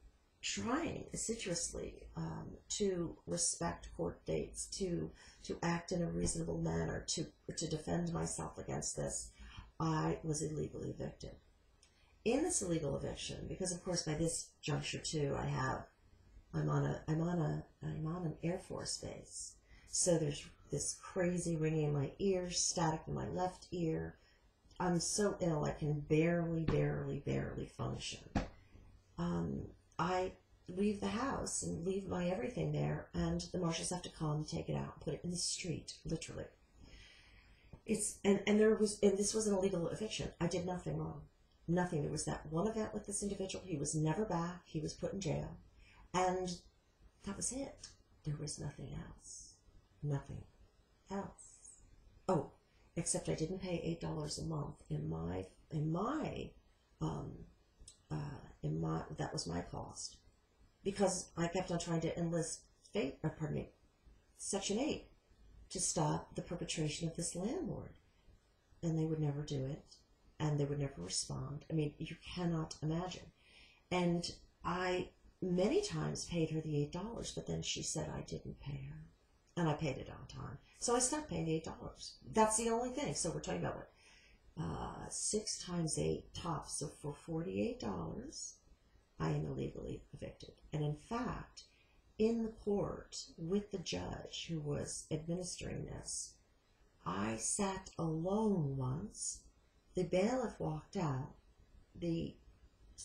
trying assiduously to respect court dates, to act in a reasonable manner, to defend myself against this, I was illegally evicted. In this illegal eviction, because of course by this juncture too, I'm on an Air Force base, so there's this crazy ringing in my ears, static in my left ear. I'm so ill I can barely function. I leave the house and leave my everything there, and the marshals have to come, take it out, and put it in the street, literally. This was an illegal eviction. I did nothing wrong. Nothing. There was that one event with this individual. He was never back. He was put in jail. And that was it. There was nothing else. Nothing else. Oh, except I didn't pay $8 a month that was my cost, because I kept on trying to enlist Section 8 to stop the perpetration of this landlord, and they would never do it, and they would never respond. I mean, you cannot imagine. And I many times paid her the $8, but then she said I didn't pay her, and I paid it on time. So I stopped paying the $8. That's the only thing. So we're talking about what? 6 times 8 tops. So for $48, I am illegally evicted. And in fact, in the court with the judge who was administering this, I sat alone once. The bailiff walked out. The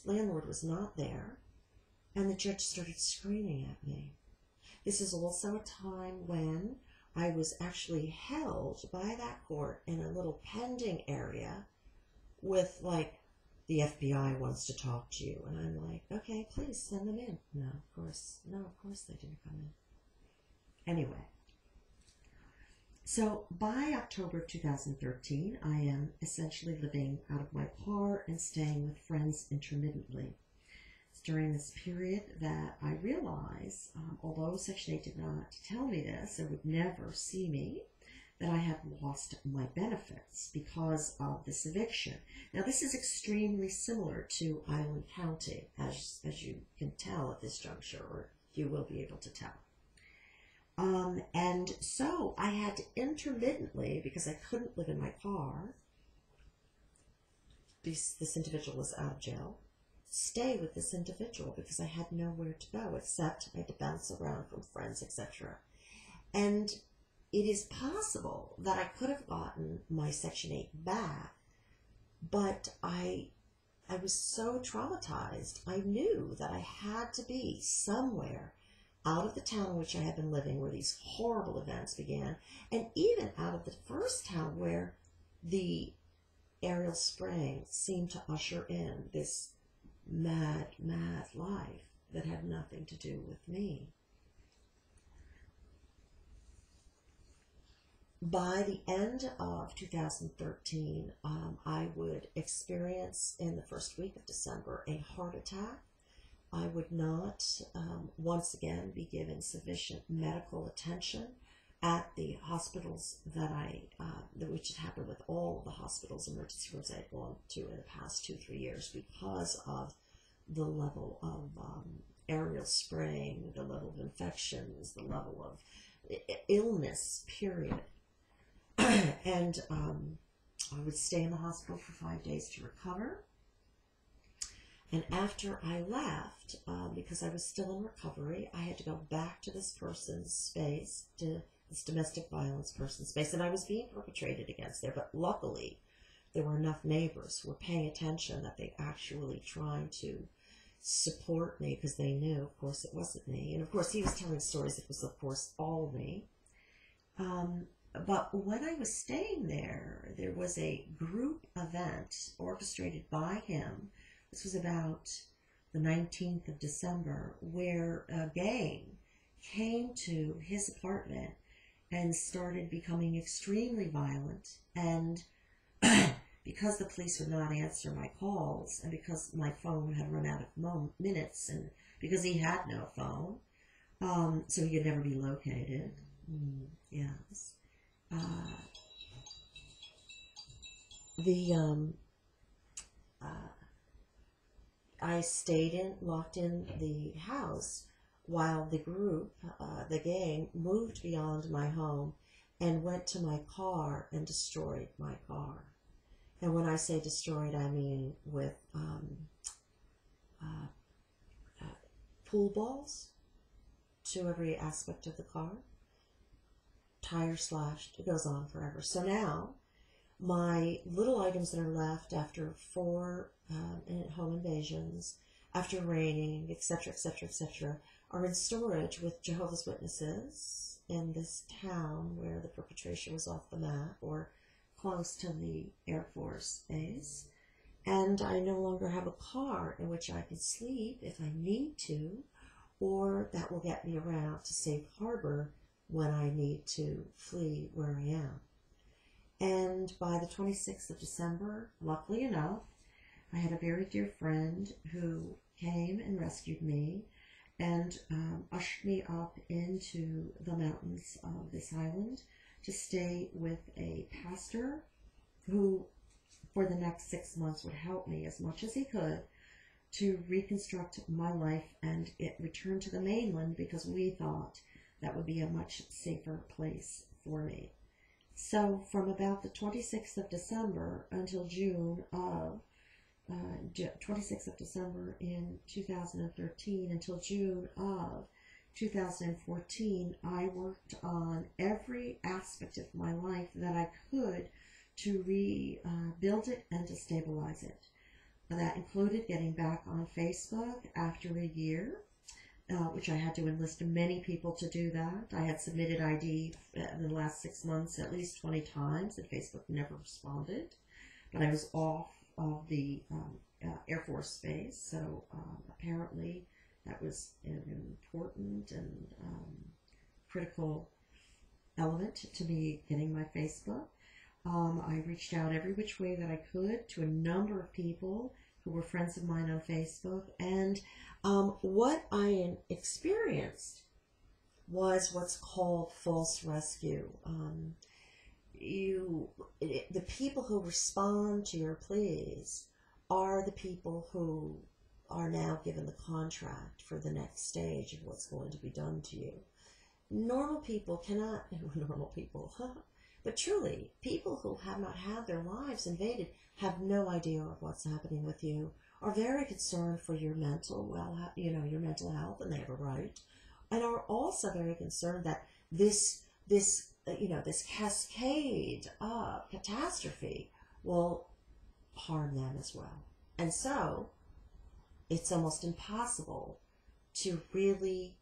landlord was not there. And the judge started screaming at me. This is also a time when I was actually held by that court in a little pending area with, like, the FBI wants to talk to you. And I'm like, okay, please send them in. No, of course they didn't come in. Anyway, so by October of 2013, I am essentially living out of my car and staying with friends intermittently. It's during this period that I realize, although Section 8 did not tell me this, or would never see me, that I have lost my benefits because of this eviction. Now, this is extremely similar to Island County, as you can tell at this juncture, or you will be able to tell. And so I had to intermittently, because I couldn't live in my car, this individual was out of jail, stay with this individual because I had nowhere to go except I had to bounce around from friends, etc. And it is possible that I could have gotten my Section 8 back, but I was so traumatized. I knew that I had to be somewhere out of the town in which I had been living where these horrible events began, and even out of the first town where the aerial spraying seemed to usher in this mad life that had nothing to do with me. By the end of 2013, I would experience in the first week of December a heart attack. I would not once again be given sufficient medical attention at the hospitals which had happened with all the hospitals, emergency rooms I had gone to in the past 2-3 years, because of the level of aerial spraying, the level of infections, the level of illness, period. And I would stay in the hospital for 5 days to recover. And after I left, because I was still in recovery, I had to go back to this person's space, to this domestic violence person's space, and I was being perpetrated against there. But luckily, there were enough neighbors who were paying attention that they actually trying to support me, because they knew, of course, it wasn't me. And of course, he was telling stories. It was, of course, all me. But when I was staying there, there was a group event orchestrated by him. This was about the 19th of December, where a gang came to his apartment and started becoming extremely violent. And because the police would not answer my calls, and because my phone had run out of minutes, and because he had no phone, so he could never be located. Yes. I stayed locked in the house while the group, the gang, moved beyond my home and went to my car and destroyed my car. And when I say destroyed, I mean with pool balls to every aspect of the car. Tire slashed, it goes on forever. So now, my little items that are left after 4 home invasions, after raining, etc., etc., etc., are in storage with Jehovah's Witnesses in this town where the perpetration was off the map, or close to the Air Force Base. And I no longer have a car in which I can sleep if I need to, or that will get me around to safe harbor when I need to flee where I am. And by the 26th of December, luckily enough, I had a very dear friend who came and rescued me and ushered me up into the mountains of this island to stay with a pastor who, for the next 6 months, would help me as much as he could to reconstruct my life and return to the mainland, because we thought that would be a much safer place for me. So from about the 26th of December until June of 26th of December in 2013 until June of 2014, I worked on every aspect of my life that I could to rebuild it and to stabilize it. That included getting back on Facebook after a year, which I had to enlist many people to do that. I had submitted ID in the last 6 months at least 20 times, and Facebook never responded. But I was off of the Air Force Base, so apparently that was an important and critical element to me getting my Facebook. I reached out every which way that I could to a number of people who were friends of mine on Facebook, and what I experienced was what's called false rescue. The people who respond to your pleas are the people who are now given the contract for the next stage of what's going to be done to you. Normal people cannot, normal people, but truly, people who have not had their lives invaded, have no idea of what's happening with you, are very concerned for your mental your mental health, and they have a right, and are also very concerned that this cascade of catastrophe will harm them as well. And so, it's almost impossible to really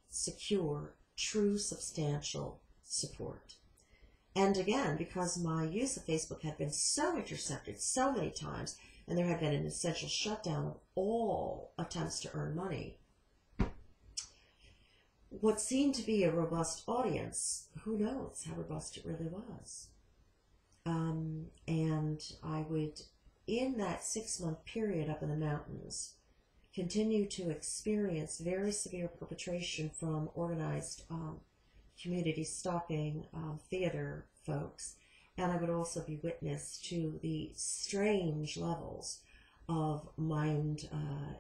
secure true substantial support. And again, because my use of Facebook had been so intercepted so many times, and there had been an essential shutdown of all attempts to earn money, what seemed to be a robust audience, who knows how robust it really was. And I would, in that 6-month period up in the mountains, continue to experience very severe perpetration from organized community stalking theater folks. And I would also be witness to the strange levels of mind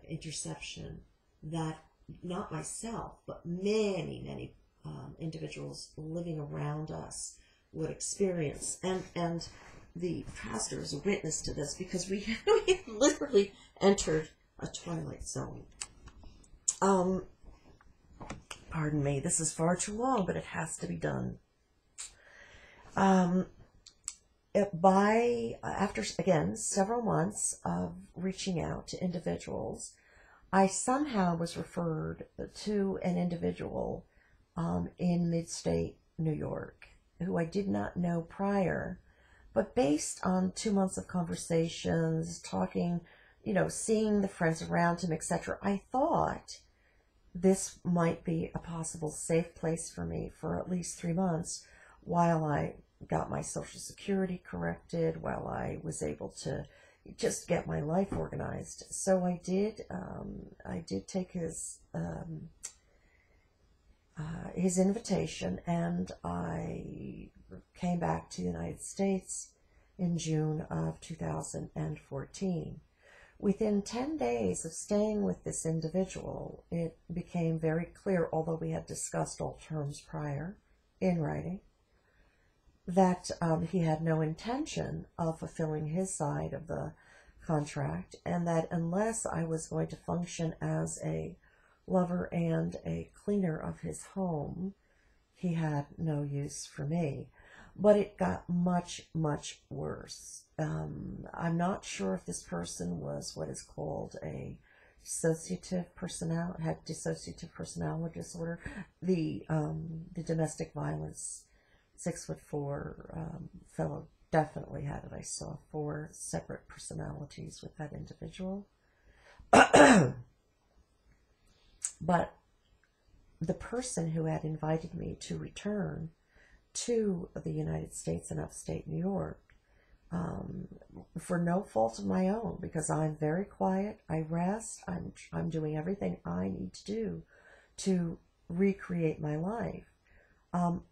interception that not myself, but many individuals living around us would experience. And the pastor is a witness to this, because we literally entered a twilight zone. Pardon me, this is far too long, but it has to be done. After, again, several months of reaching out to individuals, I somehow was referred to an individual in mid-state New York who I did not know prior, but based on 2 months of conversations, talking, seeing the friends around him, etc., I thought this might be a possible safe place for me for at least 3 months while I got my Social Security corrected, while I was able to just get my life organized. So I did take his invitation, and I came back to the United States in June of 2014. Within 10 days of staying with this individual, it became very clear, although we had discussed all terms prior in writing, that he had no intention of fulfilling his side of the contract, and that unless I was going to function as a lover and a cleaner of his home, he had no use for me. But it got much, much worse. I'm not sure if this person was what is called a dissociative personality, had dissociative personality disorder. The domestic violence 6'4" fellow definitely had it. I saw 4 separate personalities with that individual. But the person who had invited me to return to the United States and upstate New York, for no fault of my own, because I'm very quiet, I rest, I'm doing everything I need to do to recreate my life.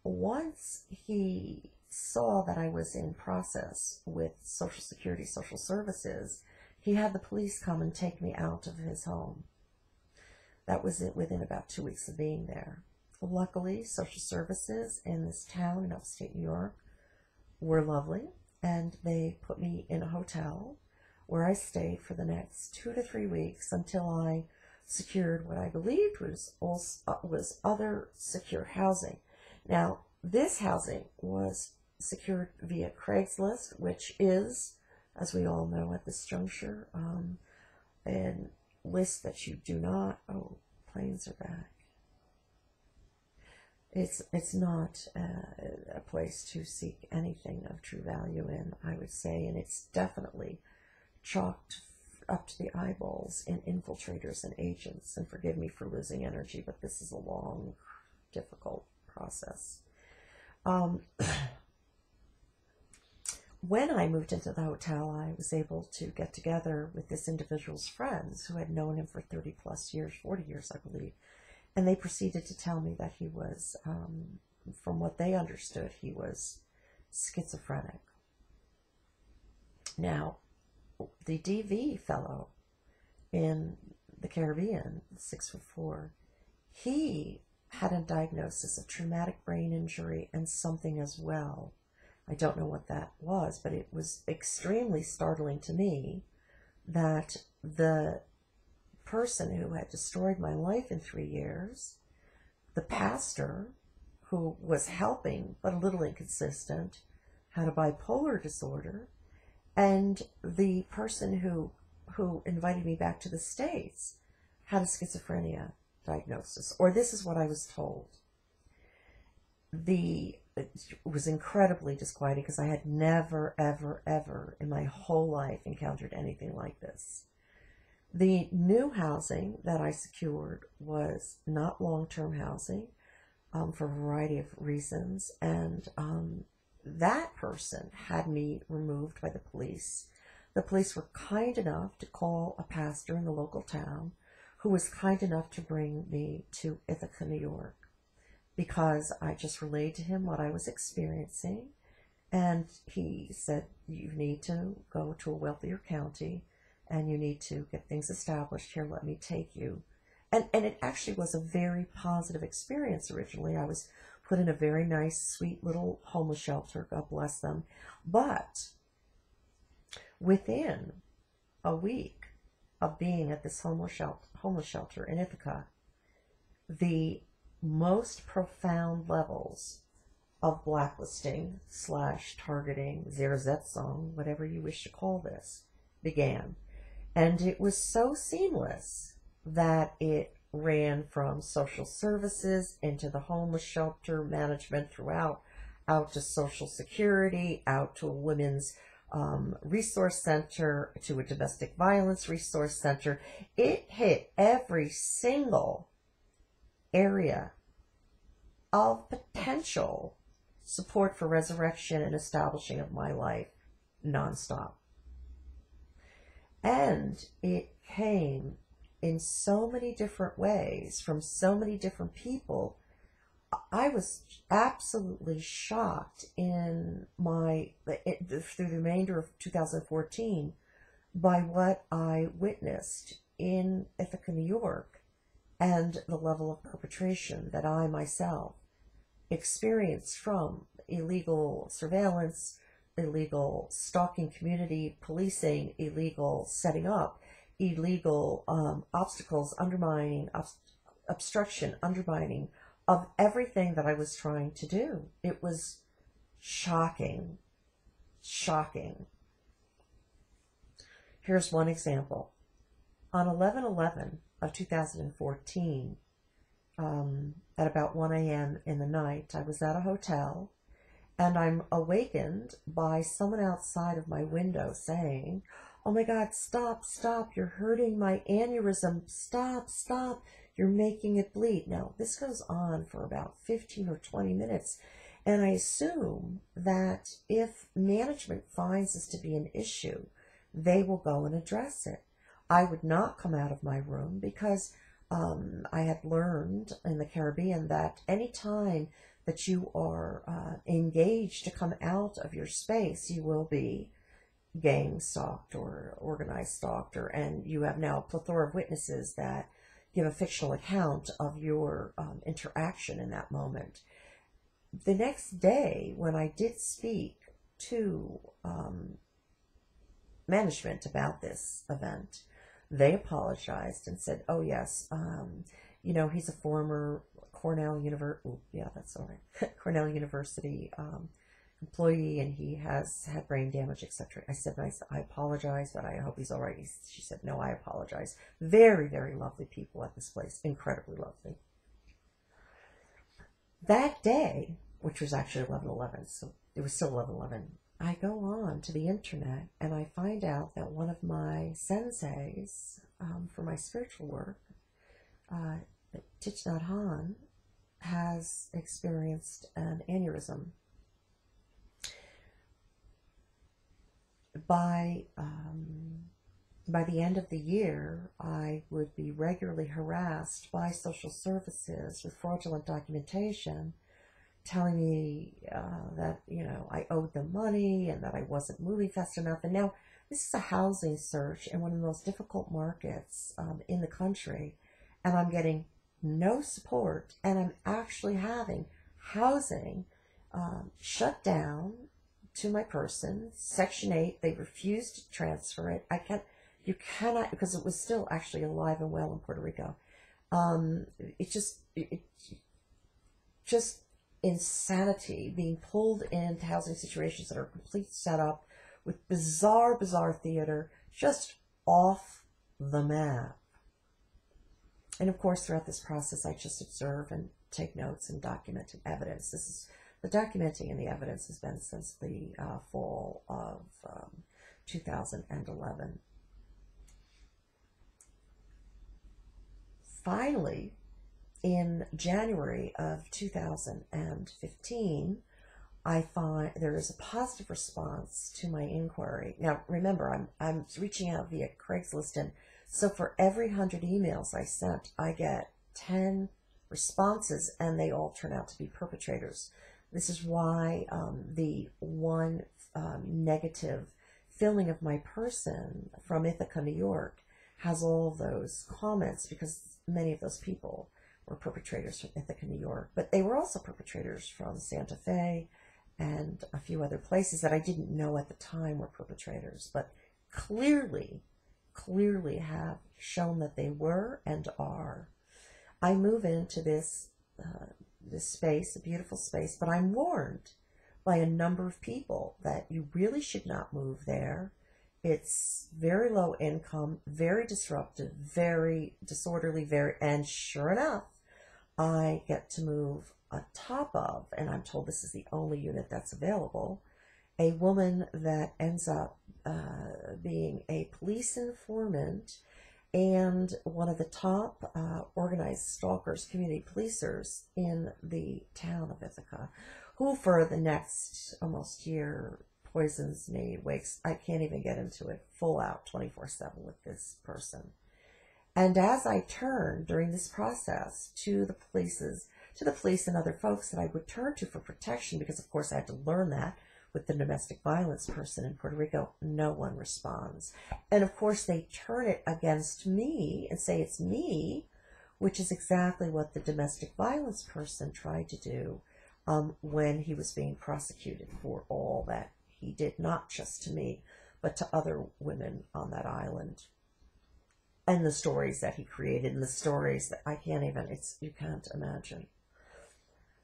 Once he saw that I was in process with Social Security, Social Services, he had the police come and take me out of his home. That was it within about 2 weeks of being there. Luckily, Social Services in this town in upstate New York were lovely, and they put me in a hotel where I stayed for the next 2 to 3 weeks until I secured what I believed was other secure housing. Now, this housing was secured via Craigslist, which is, as we all know at this juncture, a list that you do not, planes are back. It's not a place to seek anything of true value in, I would say, and it's definitely chalked up to the eyeballs in infiltrators and agents, and forgive me for losing energy, but this is a long, difficult process. When I moved into the hotel, I was able to get together with this individual's friends who had known him for 30 plus years, 40 years, I believe. And they proceeded to tell me that he was, from what they understood, he was schizophrenic. Now, the DV fellow in the Caribbean, 6'4", he had a diagnosis of traumatic brain injury and something as well. I don't know what that was, but it was extremely startling to me that the person who had destroyed my life in 3 years, the pastor who was helping but a little inconsistent, had a bipolar disorder, and the person who invited me back to the States had a schizophrenia diagnosis, or this is what I was told. It was incredibly disquieting because I had never, ever, ever in my whole life encountered anything like this. The new housing that I secured was not long-term housing. for a variety of reasons. And that person had me removed by the police. The police were kind enough to call a pastor in the local town who was kind enough to bring me to Ithaca, New York, because I just relayed to him what I was experiencing. And he said, you need to go to a wealthier county and you need to get things established here. Let me take you. And it actually was a very positive experience originally. I was put in a very nice, sweet little homeless shelter. God bless them. But within a week of being at this homeless shelter in Ithaca, the most profound levels of blacklisting / targeting, Zerzetsong, whatever you wish to call this, began. And it was so seamless that it ran from social services into the homeless shelter management throughout, out to Social Security, out to a women's resource center, to a domestic violence resource center. It hit every single area of potential support for resurrection and establishing of my life nonstop. And it came in so many different ways from so many different people. I was absolutely shocked through the remainder of 2014 by what I witnessed in Ithaca, New York, and the level of perpetration that I myself experienced from illegal surveillance, illegal stalking, community policing, illegal setting up, illegal obstacles, undermining, obstruction, undermining of everything that I was trying to do. It was shocking. Shocking. Here's one example. On 11/11 of 2014, at about 1 a.m. in the night, I was at a hotel, and I'm awakened by someone outside of my window saying, "Oh my God, stop, stop, you're hurting my aneurysm, stop, stop, you're making it bleed." Now, this goes on for about 15 or 20 minutes, and I assume that if management finds this to be an issue, they will go and address it. I would not come out of my room because I had learned in the Caribbean that any time that you are engaged to come out of your space, you will be gang stalked or organized stalked, and you have now a plethora of witnesses that give a fictional account of your interaction in that moment. The next day, when I did speak to management about this event, they apologized and said, "Oh yes, he's a former Cornell University employee, and he has had brain damage, etc." I said, I apologize, but I hope he's all right." She said, "No, I apologize." Very, very lovely people at this place, incredibly lovely. That day, which was actually 11/11, so it was still 11/11, I go on to the internet and I find out that one of my senseis for my spiritual work, Thich Nhat Hanh, has experienced an aneurysm. By the end of the year, I would be regularly harassed by social services with fraudulent documentation, telling me that, I owed them money and that I wasn't moving fast enough. And now this is a housing search in one of the most difficult markets in the country, and I'm getting no support, and I'm actually having housing shut down to my person. Section 8, they refused to transfer it. You cannot, because it was still actually alive and well in Puerto Rico. It's just insanity, being pulled into housing situations that are a complete setup with bizarre theater, just off the map. And of course, throughout this process, I just observe and take notes and document evidence. The documenting and the evidence has been since the fall of 2011. Finally, in January of 2015, I find there is a positive response to my inquiry. Now, remember, I'm reaching out via Craigslist, and so for every 100 emails I sent, I get 10 responses, and they all turn out to be perpetrators. This is why the one negative filming of my person from Ithaca, New York, has all those comments, because many of those people were perpetrators from Ithaca, New York, but they were also perpetrators from Santa Fe and a few other places that I didn't know at the time were perpetrators, but clearly have shown that they were and are. I move into this space, a beautiful space, but I'm warned by a number of people that you really should not move there. It's very low income, very disruptive, very disorderly, and sure enough, I get to move on top of, and I'm told this is the only unit that's available, a woman that ends up being a police informant and one of the top organized stalkers, community policers in the town of Ithaca, who for the next almost year poisons me, I can't even get into it, full out 24/7 with this person. And as I turned during this process to the police and other folks that I would turn to for protection, because of course I had to learn that with the domestic violence person in Puerto Rico, no one responds. And of course they turn it against me and say it's me, which is exactly what the domestic violence person tried to do when he was being prosecuted for all that he did, not just to me, but to other women on that island. And the stories that he created, and the stories that I can't even, you can't imagine.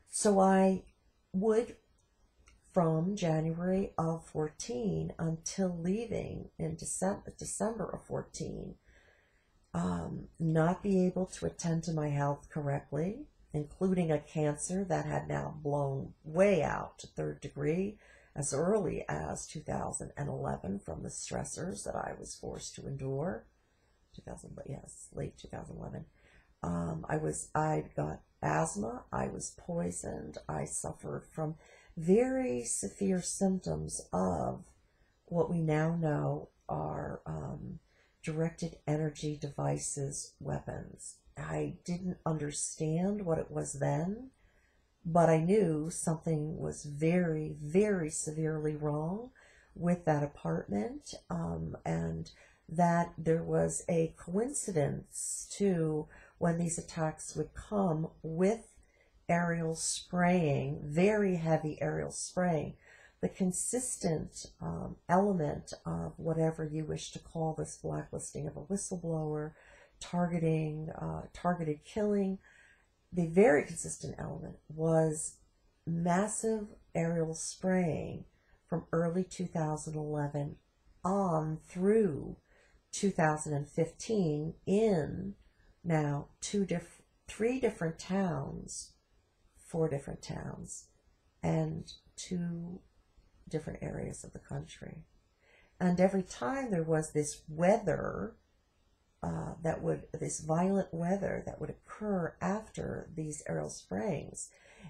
So I would, from January of 14 until leaving in December of 14, not be able to attend to my health correctly, including a cancer that had now blown way out to 3rd degree as early as 2011 from the stressors that I was forced to endure. Late 2011. I got asthma. I was poisoned. I suffered from very severe symptoms of what we now know are directed energy devices, weapons. I didn't understand what it was then, but I knew something was very, very severely wrong with that apartment, and that there was a coincidence to when these attacks would come with aerial spraying, very heavy aerial spraying, the consistent element of whatever you wish to call this blacklisting of a whistleblower, targeted killing, the very consistent element was massive aerial spraying from early 2011 on through 2015 in now 3 different towns, 4 different towns, and 2 different areas of the country. And every time there was this weather this violent weather that would occur after these aerial sprayings,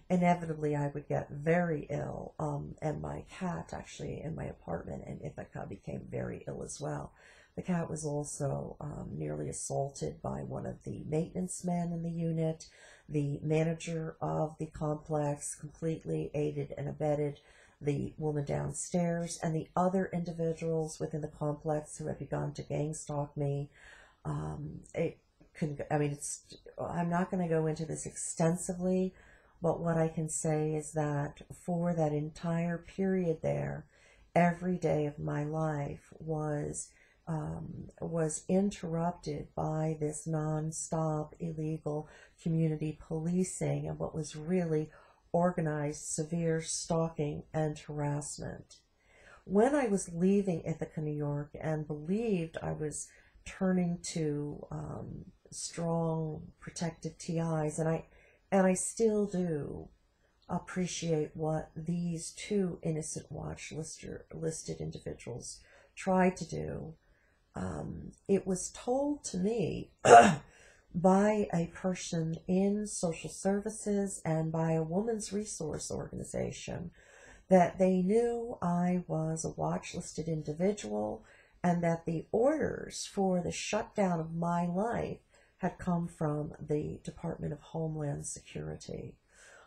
inevitably I would get very ill, and my cat actually in my apartment in Ithaca became very ill as well. The cat was also nearly assaulted by one of the maintenance men in the unit. The manager of the complex completely aided and abetted the woman downstairs and the other individuals within the complex who had begun to gang stalk me. I'm not going to go into this extensively, but what I can say is that for that entire period there, every day of my life was interrupted by this non-stop illegal community policing and what was really organized severe stalking and harassment. When I was leaving Ithaca, New York, and believed I was turning to strong protective TIs, and I still do appreciate what these 2 innocent watch listed individuals tried to do. It was told to me by a person in social services and by a women's resource organization, that they knew I was a watch-listed individual and that the orders for the shutdown of my life had come from the Department of Homeland Security.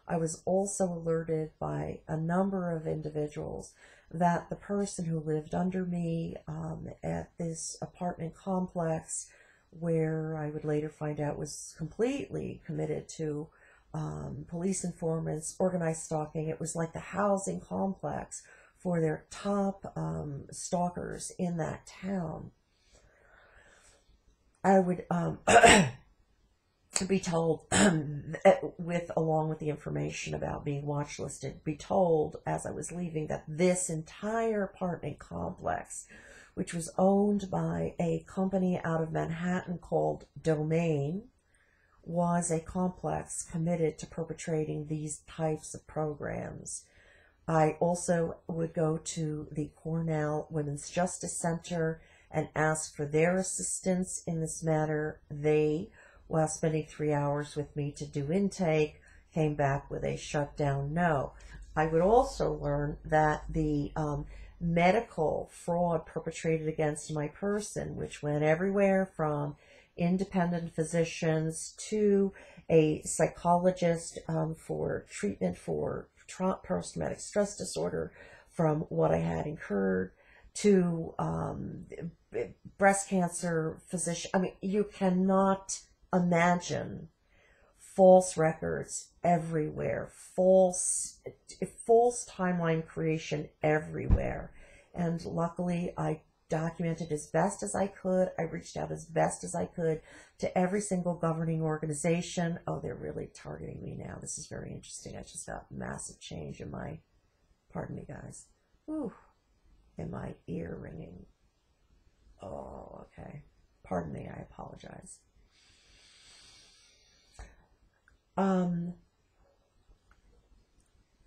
I was also alerted by a number of individuals that the person who lived under me at this apartment complex, where I would later find out was completely committed to police informants, organized stalking. It was like the housing complex for their top stalkers in that town. I would be told, along with the information about being watch listed, be told as I was leaving that this entire apartment complex, which was owned by a company out of Manhattan called Domain, was a complex committed to perpetrating these types of programs. I also would go to the Cornell Women's Justice Center and ask for their assistance in this matter. They, while spending 3 hours with me to do intake, came back with a shutdown no. I would also learn that the medical fraud perpetrated against my person, which went everywhere from independent physicians to a psychologist for treatment for post-traumatic stress disorder from what I had incurred, to breast cancer physician. I mean, you cannot imagine false records everywhere, false timeline creation everywhere. And luckily, I documented as best as I could. I reached out as best as I could to every single governing organization. Oh, they're really targeting me now. This is very interesting. I just got massive change in my, pardon me guys, whew, in my ear ringing. Oh, okay. Pardon me, I apologize.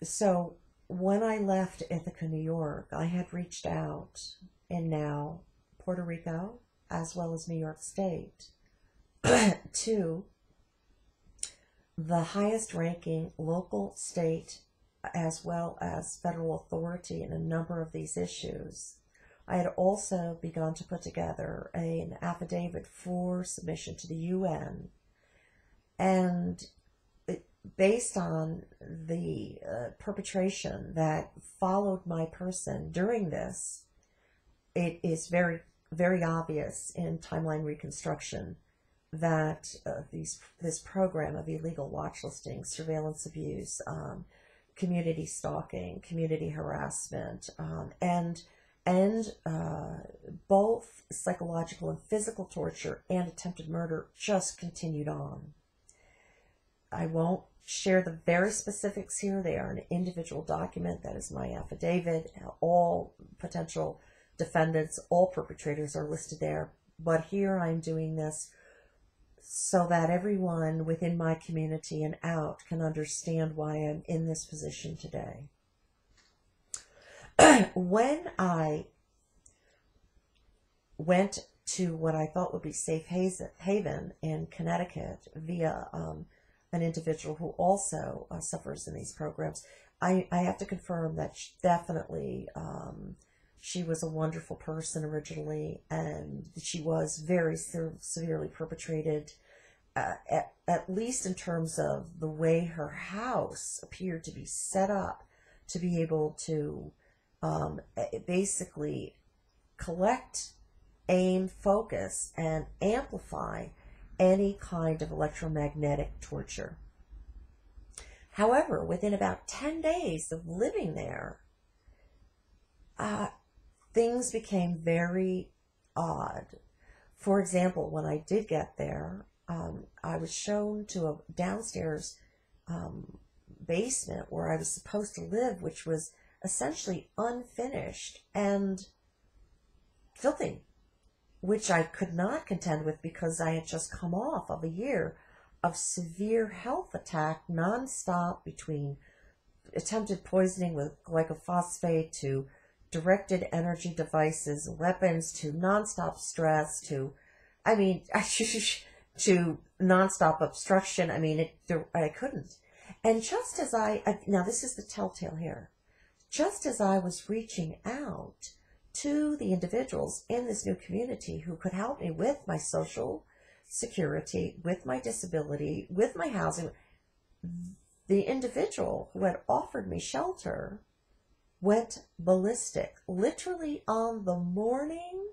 So when I left Ithaca, New York, I had reached out in now Puerto Rico, as well as New York State, to the highest ranking local, state, as well as federal authority in a number of these issues. I had also begun to put together an affidavit for submission to the UN, and based on the perpetration that followed my person during this, it is very, very obvious in timeline reconstruction that this program of illegal watch listing, surveillance abuse, community stalking, community harassment, and both psychological and physical torture and attempted murder just continued on. I won't share the very specifics here. They are an individual document. That is my affidavit. All potential defendants, all perpetrators are listed there. But here I'm doing this so that everyone within my community and out can understand why I'm in this position today. When I went to what I thought would be safe haven in Connecticut via an individual who also suffers in these programs, I have to confirm that definitely she was a wonderful person originally, and she was very severely perpetrated, at least in terms of the way her house appeared to be set up to be able to basically collect, aim, focus, and amplify any kind of electromagnetic torture. However, within about 10 days of living there, things became very odd. For example, when I did get there, I was shown to a downstairs basement where I was supposed to live, which was essentially unfinished and filthy, which I could not contend with because I had just come off of a year of severe health attack nonstop, between attempted poisoning with glyphosate to directed energy devices, weapons, to nonstop stress, to, I mean, to nonstop obstruction. I mean, I couldn't. And just as now this is the telltale here, just as I was reaching out to the individuals in this new community who could help me with my social security, with my disability, with my housing, the individual who had offered me shelter went ballistic. Literally on the morning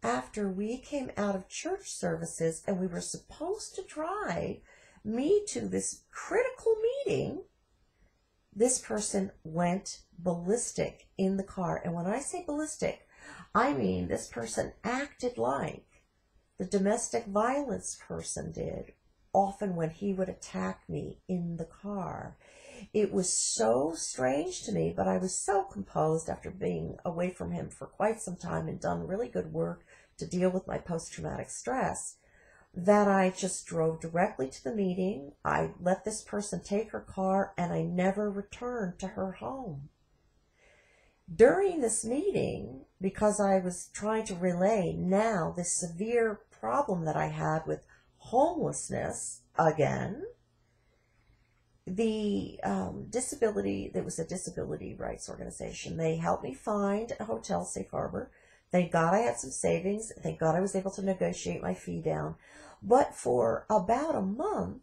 after we came out of church services and we were supposed to drive me to this critical meeting, this person went ballistic in the car. And when I say ballistic, I mean this person acted like the domestic violence person did often when he would attack me in the car. It was so strange to me, but I was so composed after being away from him for quite some time and done really good work to deal with my post-traumatic stress that I just drove directly to the meeting. I let this person take her car and I never returned to her home. During this meeting, because I was trying to relay now this severe problem that I had with homelessness again, the disability, there was a disability rights organization. They helped me find a hotel, Safe Harbor. Thank God I had some savings. Thank God I was able to negotiate my fee down. But for about a month,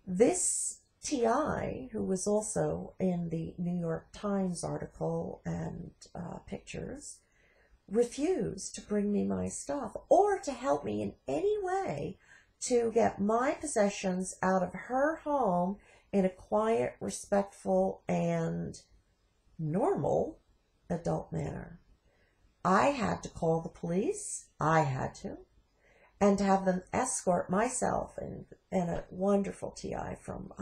this TI, who was also in the New York Times article and pictures, refused to bring me my stuff or to help me in any way to get my possessions out of her home in a quiet, respectful, and normal adult manner. I had to call the police. I had to. And to have them escort myself and a wonderful TI from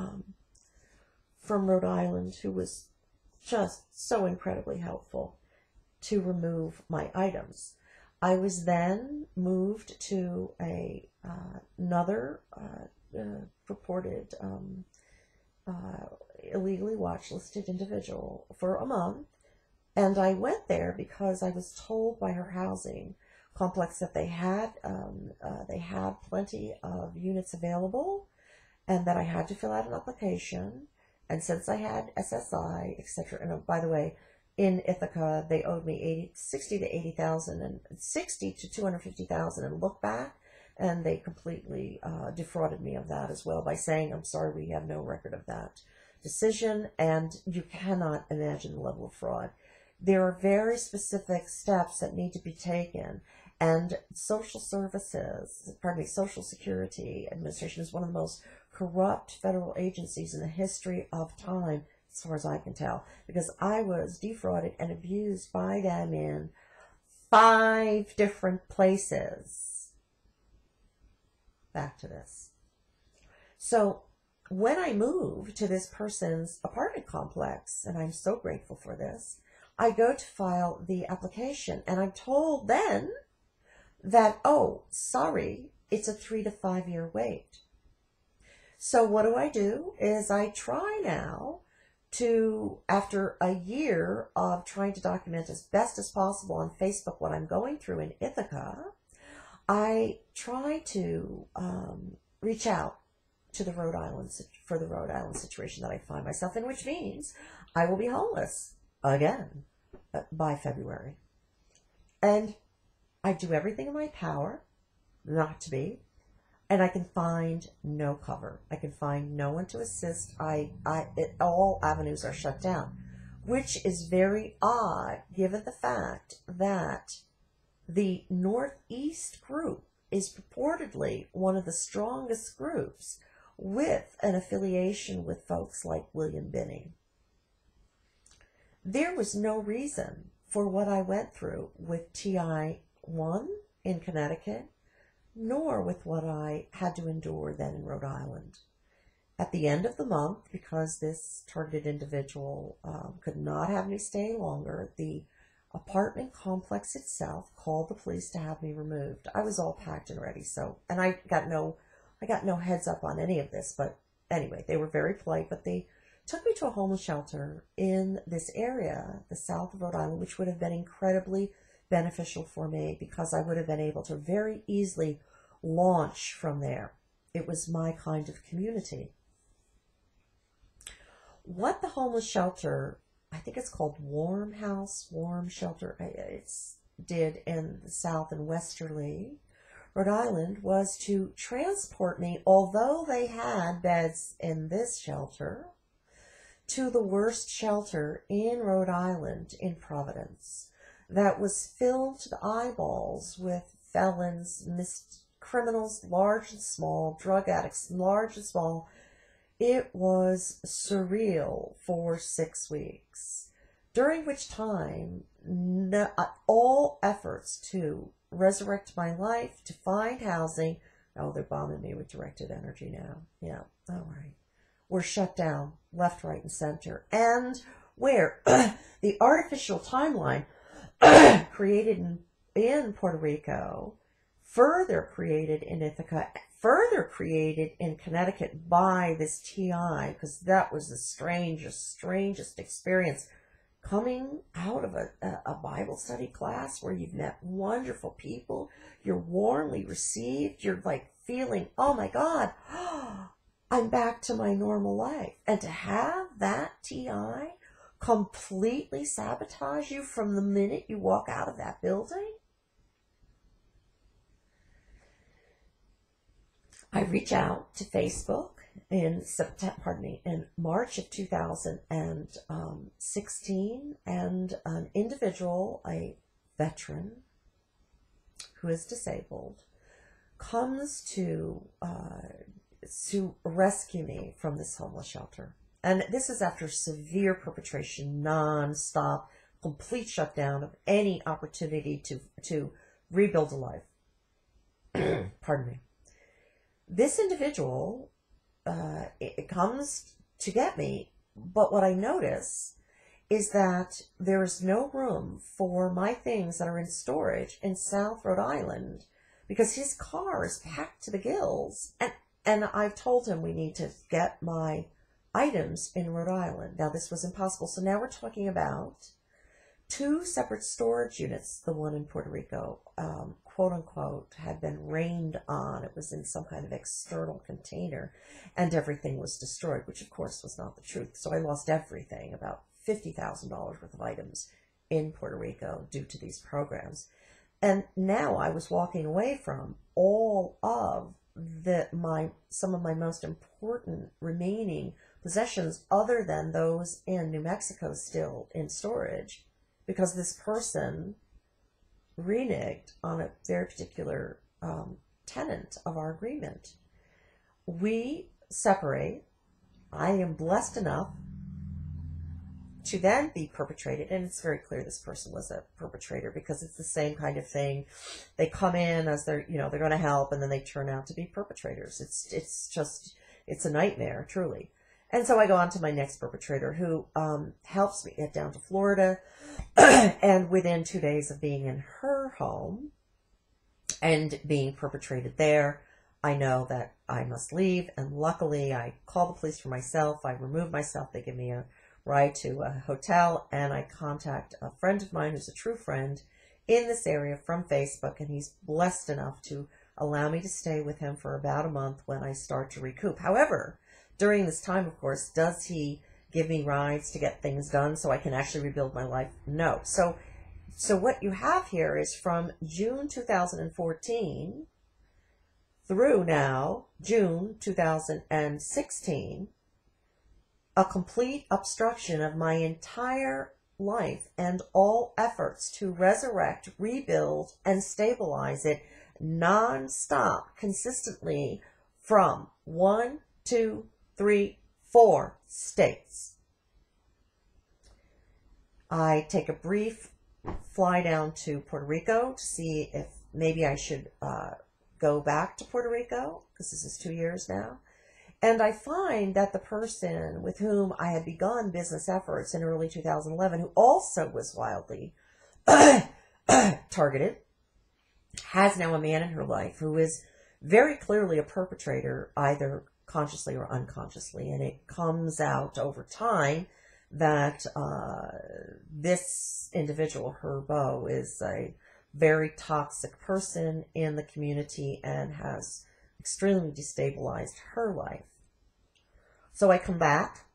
Rhode Island, who was just so incredibly helpful to remove my items. I was then moved to another purported illegally watch-listed individual for a month, and I went there because I was told by her housing complex that they had plenty of units available, and that I had to fill out an application. And since I had SSI, etc., and by the way, in Ithaca they owed me $60,000 to $80,000 and $60,000 to $250,000 and look back, and they completely defrauded me of that as well by saying, "I'm sorry, we have no record of that decision," and you cannot imagine the level of fraud. There are very specific steps that need to be taken, and Social Security Administration is one of the most corrupt federal agencies in the history of time, as far as I can tell, because I was defrauded and abused by them in 5 different places. Back to this. So when I moved to this person's apartment complex, and I'm so grateful for this, I go to file the application, and I'm told then that, oh, sorry, it's a 3 to 5 year wait. So what do? Is I try now to, after a year of trying to document as best as possible on Facebook what I'm going through in Ithaca, I try to reach out to the Rhode Island situation that I find myself in, which means I will be homeless again by February. And I do everything in my power not to be, and I can find no cover. I can find no one to assist. All avenues are shut down, which is very odd given the fact that the Northeast group is purportedly one of the strongest groups with an affiliation with folks like William Binney. There was no reason for what I went through with TI-1 in Connecticut, nor with what I had to endure then in Rhode Island. At the end of the month, because this targeted individual could not have me stay longer, the apartment complex itself called the police to have me removed. I was all packed and ready, and I got no heads up on any of this, but anyway, they were very polite, but they took me to a homeless shelter in this area, the south of Rhode Island, which would have been incredibly beneficial for me because I would have been able to very easily launch from there. It was my kind of community. What the homeless shelter, I think it's called Warm House, Warm Shelter, did in the South and Westerly, Rhode Island, was to transport me, although they had beds in this shelter, to the worst shelter in Rhode Island, in Providence, that was filled to the eyeballs with felons, criminals, large and small, drug addicts, large and small. It was surreal for 6 weeks, during which time all efforts to resurrect my life, to find housing, oh, they're bombing me with directed energy now. Yeah, all right. Were shut down left, right, and center. And where the artificial timeline created in Puerto Rico, further created in Ithaca, further created in Connecticut by this TI, because that was the strangest experience. Coming out of a Bible study class where you've met wonderful people, you're warmly received, you're like feeling, oh my God, I'm back to my normal life. And to have that TI completely sabotage you from the minute you walk out of that building, I reach out to Facebook in March of 2016, and an individual, a veteran who is disabled, comes to rescue me from this homeless shelter. And this is after severe perpetration, non-stop, complete shutdown of any opportunity to rebuild a life. Pardon me. This individual, it comes to get me, but what I notice is that there is no room for my things that are in storage in South Rhode Island, because his car is packed to the gills, and I've told him we need to get my items in Rhode Island. Now, this was impossible, so now we're talking about 2 separate storage units. The one in Puerto Rico, quote unquote, had been rained on. It was in some kind of external container, and everything was destroyed, which of course was not the truth. So I lost everything, about $50,000 worth of items in Puerto Rico due to these programs. And now I was walking away from all of some of my most important remaining possessions, other than those in New Mexico still in storage, because this person reneged on a very particular tenet of our agreement. We separate. I am blessed enough to then be perpetrated, and it's very clear this person was a perpetrator, because it's the same kind of thing. They come in as they're going to help, and then they turn out to be perpetrators. It's a nightmare, truly. And so I go on to my next perpetrator, who helps me get down to Florida. And within 2 days of being in her home and being perpetrated there, I know that I must leave. And luckily, I call the police for myself. I remove myself. They give me a ride to a hotel, and I contact a friend of mine who's a true friend in this area from Facebook, and he's blessed enough to allow me to stay with him for about a month when I start to recoup. However, during this time, of course, does he give me rides to get things done so I can actually rebuild my life? No. So what you have here is from June 2014 through now, June 2016, a complete obstruction of my entire life and all efforts to resurrect, rebuild, and stabilize it non-stop, consistently, from 1, 2, 3, 4 states. I take a brief fly down to Puerto Rico to see if maybe I should go back to Puerto Rico, because this is 2 years now. And I find that the person with whom I had begun business efforts in early 2011, who also was wildly targeted, has now a man in her life who is very clearly a perpetrator, either consciously or unconsciously. And it comes out over time that this individual, Herbo, is a very toxic person in the community and has extremely destabilized her life. So I come back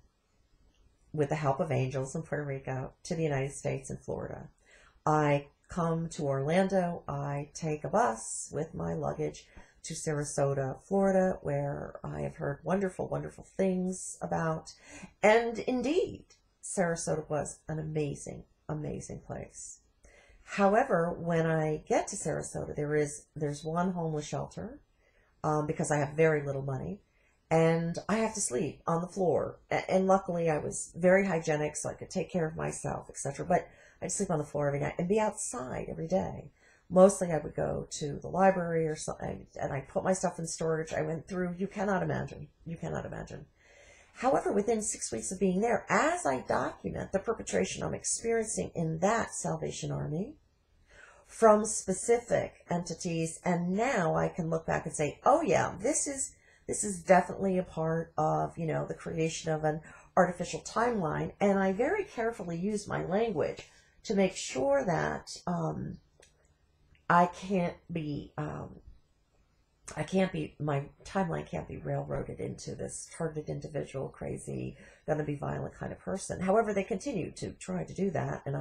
with the help of angels in Puerto Rico to the United States and Florida. I come to Orlando. I take a bus with my luggage to Sarasota, Florida, where I have heard wonderful, wonderful things about. And indeed, Sarasota was an amazing, amazing place. However, when I get to Sarasota, there's one homeless shelter because I have very little money, and I have to sleep on the floor. And luckily, I was very hygienic, so I could take care of myself, etc. But I'd sleep on the floor every night and be outside every day. Mostly, I would go to the library or something, and I put my stuff in storage. I went through. You cannot imagine. You cannot imagine. However, within 6 weeks of being there, as I document the perpetration I'm experiencing in that Salvation Army from specific entities, and now I can look back and say, oh yeah, this is definitely a part of, the creation of an artificial timeline. And I very carefully use my language to make sure that my timeline can't be railroaded into this targeted individual, crazy, gonna be violent kind of person. However, they continue to try to do that, and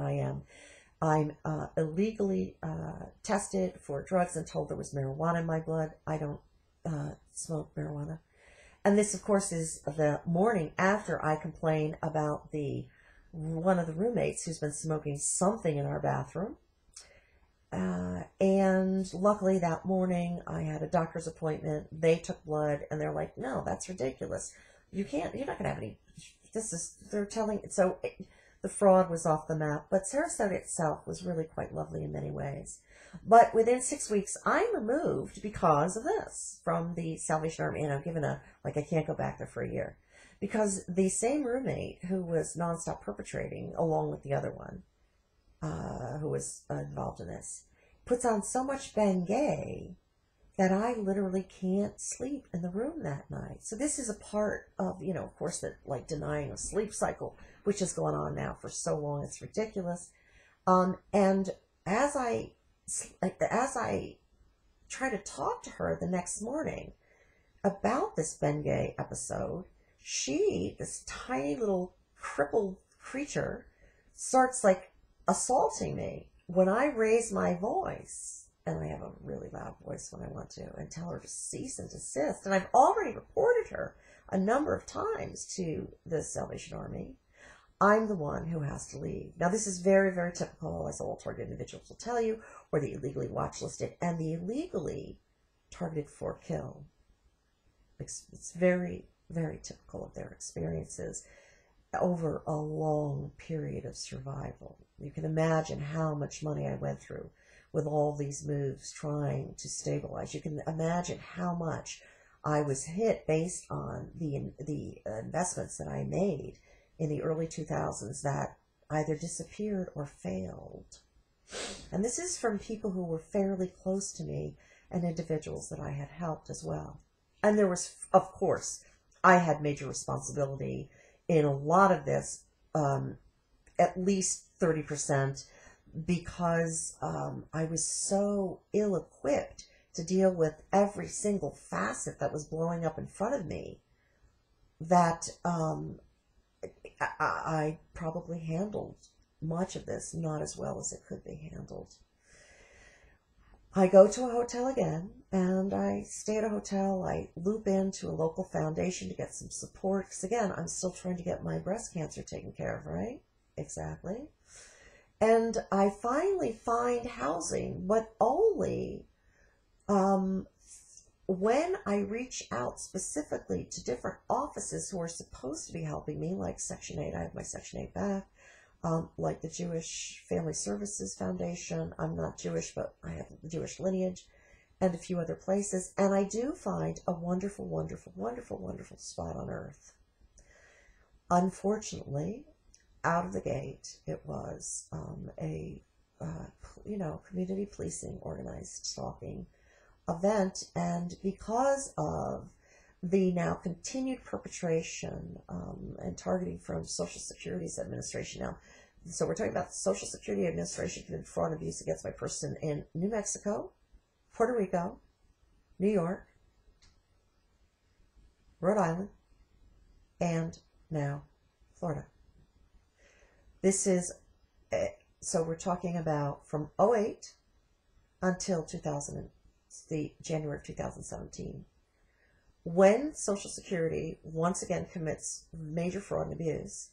I'm illegally tested for drugs and told there was marijuana in my blood. I don't smoke marijuana. And this, of course, is the morning after I complain about one of the roommates who's been smoking something in our bathroom. And luckily that morning I had a doctor's appointment. They took blood and they're like, no, that's ridiculous. You're not going to have any, they're telling, so the fraud was off the map. But Sarasota itself was really quite lovely in many ways. But within 6 weeks, I'm removed because of this from the Salvation Army, and I'm given I can't go back there for a year. Because the same roommate who was nonstop perpetrating, along with the other one, who was involved in this, puts on so much Bengay that I literally can't sleep in the room that night. So this is a part of, of course, that denying a sleep cycle, which has gone on now for so long, it's ridiculous. And as I try to talk to her the next morning about this Bengay episode, this tiny little crippled creature, starts assaulting me when I raise my voice. And I have a really loud voice when I want to, and tell her to cease and desist. And I've already reported her a number of times to the Salvation Army. I'm the one who has to leave. Now, this is very, very typical, as all targeted individuals will tell you, or the illegally watch-listed and the illegally targeted for kill. It's very, very typical of their experiences over a long period of survival. You can imagine how much money I went through with all these moves trying to stabilize. You can imagine how much I was hit based on the investments that I made in the early 2000s that either disappeared or failed. And this is from people who were fairly close to me and individuals that I had helped as well. And there was, of course, I had major responsibility in a lot of this, at least 30%, because I was so ill-equipped to deal with every single facet that was blowing up in front of me that I probably handled much of this not as well as it could be handled. I go to a hotel again, and I stay at a hotel. I loop into a local foundation to get some support, because again, I'm still trying to get my breast cancer taken care of, right? Exactly. And I finally find housing, but only when I reach out specifically to different offices who are supposed to be helping me, like Section 8, I have my Section 8 back, like the Jewish Family Services Foundation. I'm not Jewish, but I have the Jewish lineage, and a few other places. And I do find a wonderful, wonderful, wonderful, wonderful spot on earth. Unfortunately, out of the gate, it was a community policing organized stalking event, and because of the now continued perpetration and targeting from Social Security's administration, now So we're talking about the Social Security Administration committed fraud and abuse against my person in New Mexico, Puerto Rico, New York, Rhode Island, and now Florida. This is, so we're talking about from 2008 until the January of 2017. When Social Security once again commits major fraud and abuse,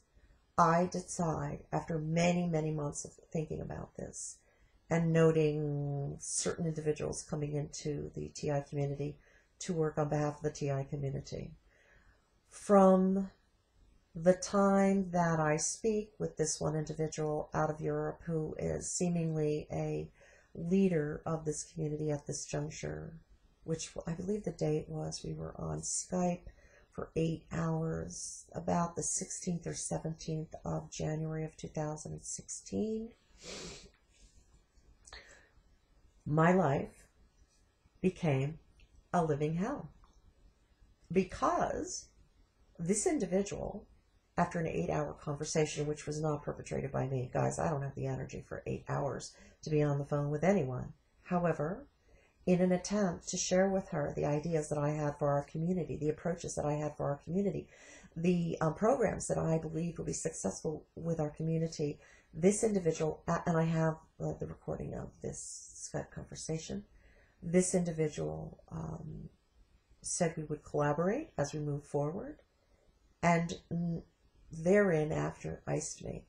I decide, after many, many months of thinking about this and noting certain individuals coming into the TI community to work on behalf of the TI community, from the time that I speak with this one individual out of Europe who is seemingly a leader of this community at this juncture, which I believe the date was, we were on Skype for 8 hours, about the 16th or 17th of January of 2016. My life became a living hell because this individual, after an 8-hour conversation, which was not perpetrated by me, guys, I don't have the energy for 8 hours to be on the phone with anyone. However, in an attempt to share with her the ideas that I had for our community, the approaches that I had for our community, the programs that I believe will be successful with our community, this individual, and I have the recording of this Skype conversation, this individual said we would collaborate as we move forward, and therein after iced me.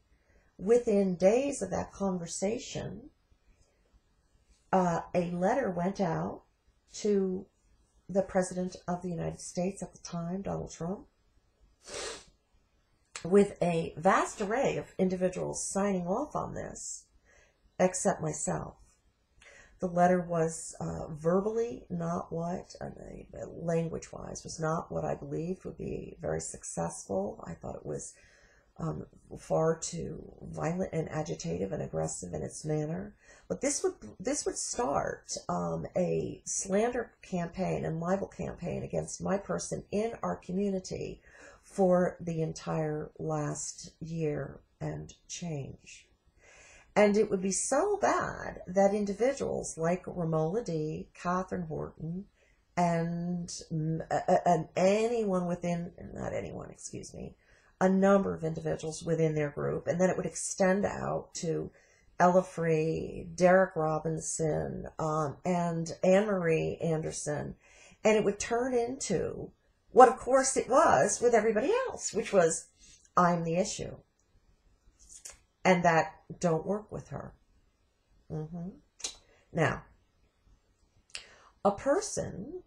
Within days of that conversation, a letter went out to the President of the United States at the time, Donald Trump, with a vast array of individuals signing off on this, except myself. The letter was verbally not what, language-wise, was not what I believed would be very successful. I thought it was far too violent and agitative and aggressive in its manner. But this would start a slander campaign and libel campaign against my person in our community for the entire last year and change. And it would be so bad that individuals like Romola D, Catherine Horton, and anyone within, not anyone, excuse me, a number of individuals within their group, and then it would extend out to Ella Free, Derek Robinson, and Anne-Marie Anderson, and it would turn into what, of course, it was with everybody else, which was, I'm the issue, and that don't work with her. Now, a person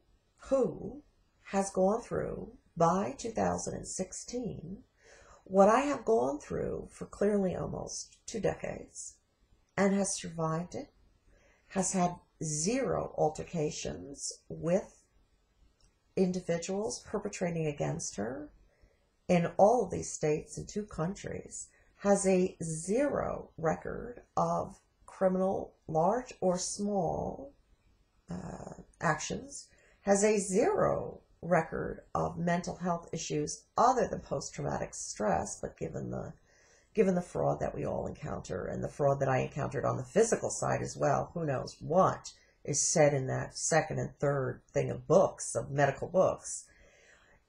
who has gone through, by 2016, what I have gone through for clearly almost 2 decades, and has survived it, has had 0 altercations with individuals perpetrating against her in all of these states and 2 countries, has a 0 record of criminal, large or small, actions, has a 0 record of mental health issues other than post-traumatic stress, but given the fraud that we all encounter and the fraud that I encountered on the physical side as well, who knows what is said in that second and third thing of books, of medical books.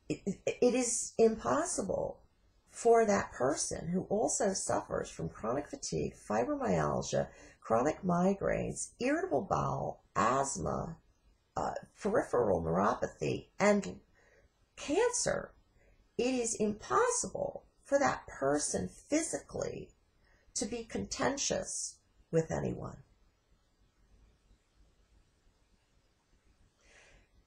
It is impossible for that person who also suffers from chronic fatigue, fibromyalgia, chronic migraines, irritable bowel, asthma, peripheral neuropathy, and cancer. It is impossible for that person physically to be contentious with anyone.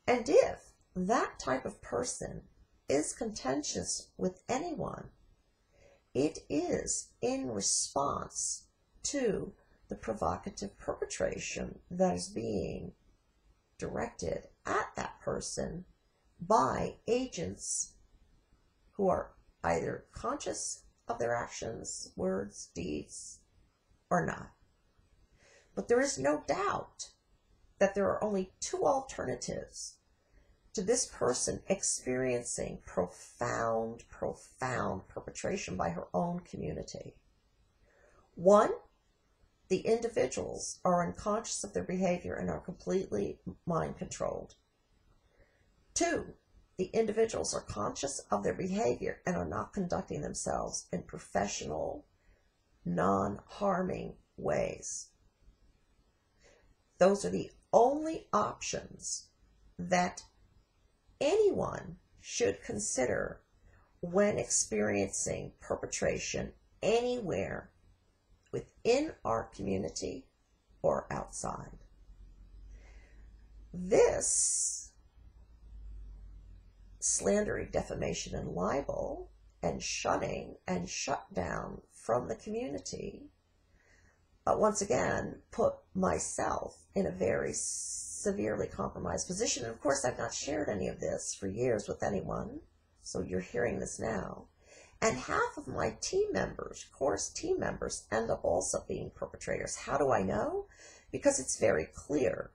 And if that type of person is contentious with anyone, it is in response to the provocative perpetration that is being directed at that person by agents who are either conscious of their actions, words, deeds, or not. But there is no doubt that there are only 2 alternatives to this person experiencing profound perpetration by her own community. One, the individuals are unconscious of their behavior and are completely mind controlled. Two, the individuals are conscious of their behavior and are not conducting themselves in professional, non-harming ways. Those are the only options that anyone should consider when experiencing perpetration anywhere within our community or outside. This slandering, defamation, and libel, and shunning and shut down from the community, once again, put myself in a very severely compromised position. And of course, I've not shared any of this for years with anyone, so you're hearing this now. And half of my team members, course team members, end up also being perpetrators. How do I know? Because it's very clear.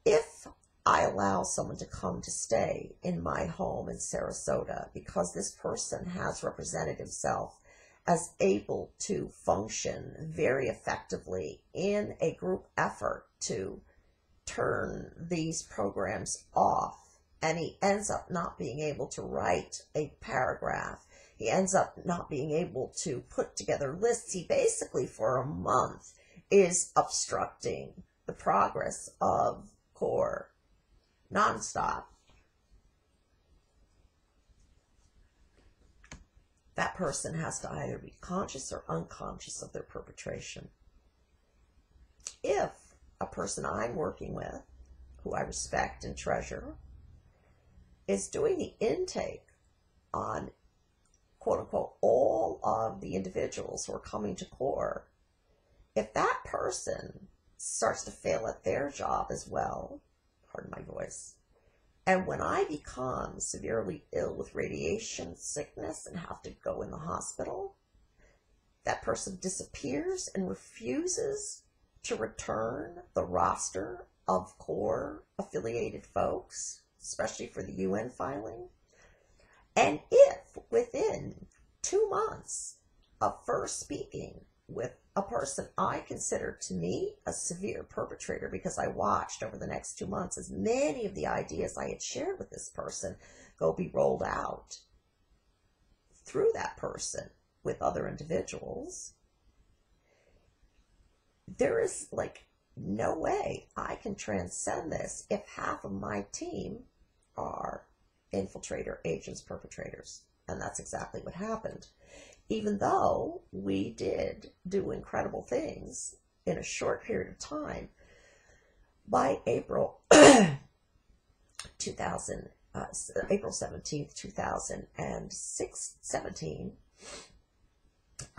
If I allow someone to come to stay in my home in Sarasota because this person has represented himself as able to function very effectively in a group effort to turn these programs off, and he ends up not being able to write a paragraph, he ends up not being able to put together lists, he basically for a month is obstructing the progress of CORE nonstop. That person has to either be conscious or unconscious of their perpetration. If a person I'm working with, who I respect and treasure, is doing the intake on, quote unquote, all of the individuals who are coming to CORE, if that person starts to fail at their job as well, pardon my voice, and when I become severely ill with radiation sickness and have to go in the hospital, that person disappears and refuses to return the roster of CORE affiliated folks, especially for the UN filing. And if within 2 months of first speaking with a person I consider to me a severe perpetrator, because I watched over the next 2 months as many of the ideas I had shared with this person be rolled out through that person with other individuals, there is like no way I can transcend this if half of my team are infiltrator agents, perpetrators. And that's exactly what happened. Even though we did do incredible things in a short period of time, by April 17th, 2017,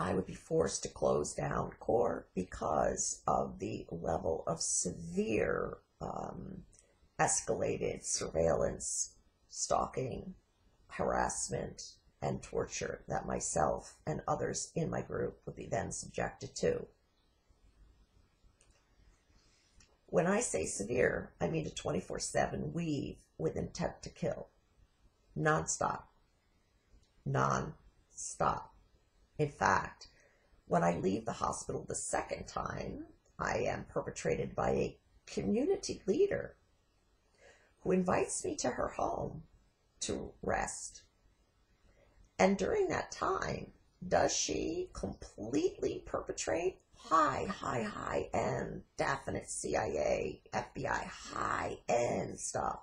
I would be forced to close down CORE because of the level of severe escalated surveillance, stalking, harassment, and torture that myself and others in my group would be then subjected to. When I say severe, I mean a 24/7 weave with intent to kill. Non-stop. Non-stop. In fact, when I leave the hospital the second time, I am perpetrated by a community leader who invites me to her home to rest. And during that time, does she completely perpetrate high-end, definite CIA, FBI, high-end stuff?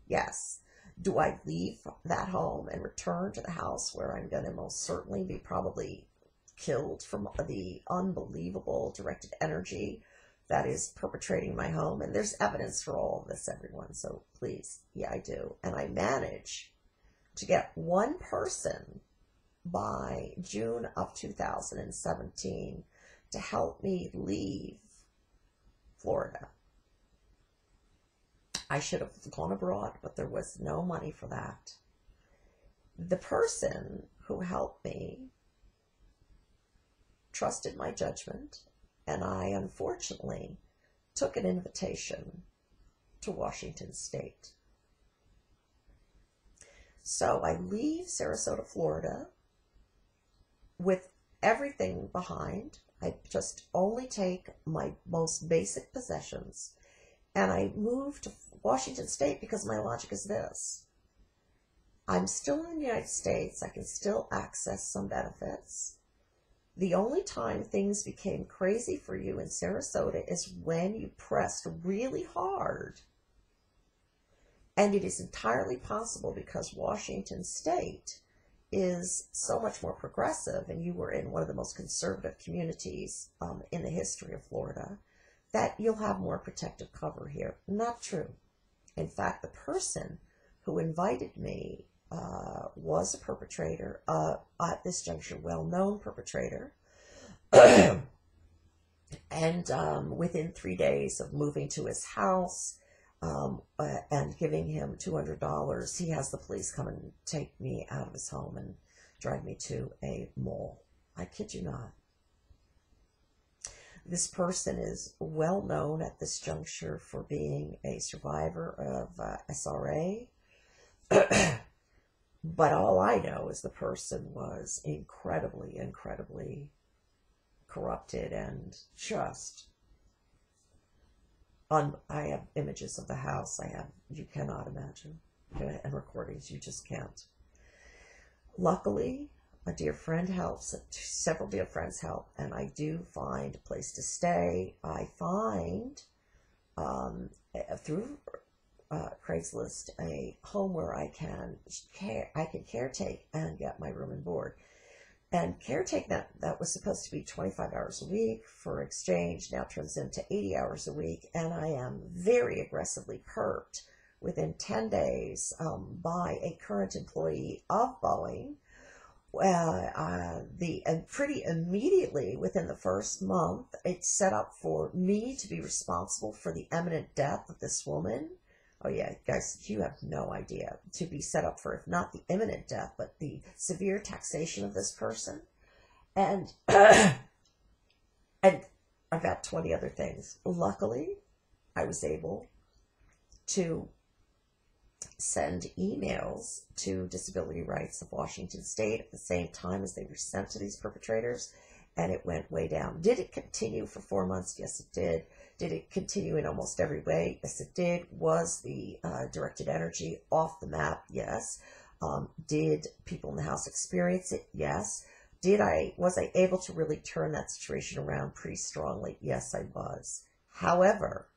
Yes. Do I leave that home and return to the house where I'm going to most certainly be probably killed from the unbelievable directed energy that is perpetrating my home? And there's evidence for all of this, everyone, so please, yeah, I do. And I manage to get one person by June of 2017 to help me leave Florida. I should have gone abroad, but there was no money for that. The person who helped me trusted my judgment, and I unfortunately took an invitation to Washington State. So I leave Sarasota, Florida with everything behind. I just only take my most basic possessions, and I moved to Washington State because my logic is this. I'm still in the United States. I can still access some benefits. The only time things became crazy for you in Sarasota is when you pressed really hard. And it is entirely possible, because Washington State is so much more progressive, and you were in one of the most conservative communities in the history of Florida, that you'll have more protective cover here. Not true. In fact, the person who invited me was a perpetrator, at this juncture, well-known perpetrator. And within 3 days of moving to his house and giving him $200, he has the police come and take me out of his home and drive me to a mall. I kid you not. This person is well known at this juncture for being a survivor of SRA. But all I know is the person was incredibly, incredibly corrupted, and just I have images of the house. You cannot imagine, and recordings, you just can't. Luckily, a dear friend helps, several dear friends help, and I do find a place to stay. I find through Craigslist a home where I can caretake and get my room and board. And caretake, that was supposed to be 25 hours a week for exchange, now turns into 80 hours a week, and I am very aggressively perked within 10 days by a current employee of Boeing. And pretty immediately within the first month, it's set up for me to be responsible for the imminent death of this woman. Oh yeah, guys, you have no idea. To be set up for, if not the imminent death, but the severe taxation of this person. And and I've got 20 other things. Luckily, I was able to send emails to Disability Rights of Washington State at the same time as they were sent to these perpetrators, and it went way down. Did it continue for 4 months? Yes, it did. Did it continue in almost every way? Yes, it did. Was the directed energy off the map? Yes. Did people in the house experience it? Yes. Was I able to really turn that situation around pretty strongly? Yes, I was. However,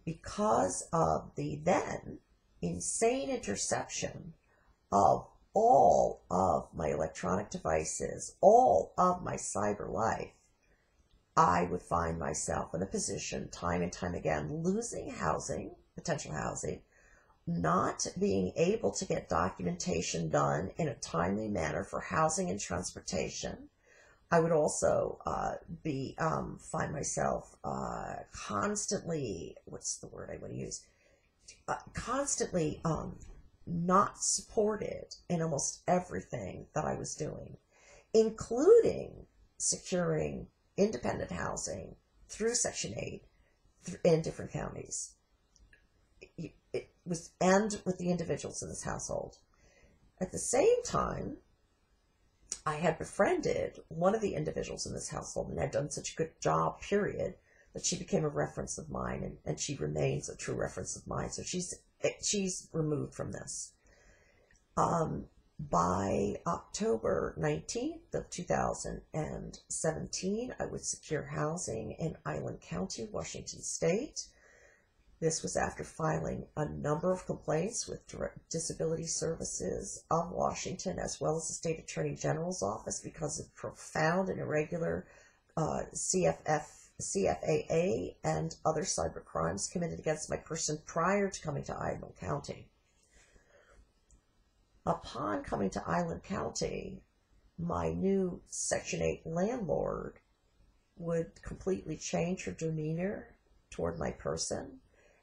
because of the then insane interception of all of my electronic devices, all of my cyber life, I would find myself in a position time and time again, losing housing, potential housing, not being able to get documentation done in a timely manner for housing and transportation. I would also find myself constantly, what's the word I want to use? Constantly not supported in almost everything that I was doing, including securing independent housing through Section 8 in different counties. It was, and with the individuals in this household. At the same time, I had befriended one of the individuals in this household, and had done such a good job, period, that she became a reference of mine, and she remains a true reference of mine. So she's removed from this. By October 19th of 2017, I would secure housing in Island County, Washington State. This was after filing a number of complaints with Disability Services of Washington, as well as the State Attorney General's Office, because of profound and irregular CFAA and other cyber crimes committed against my person prior to coming to Island County. Upon coming to Island County, my new Section 8 landlord would completely change her demeanor toward my person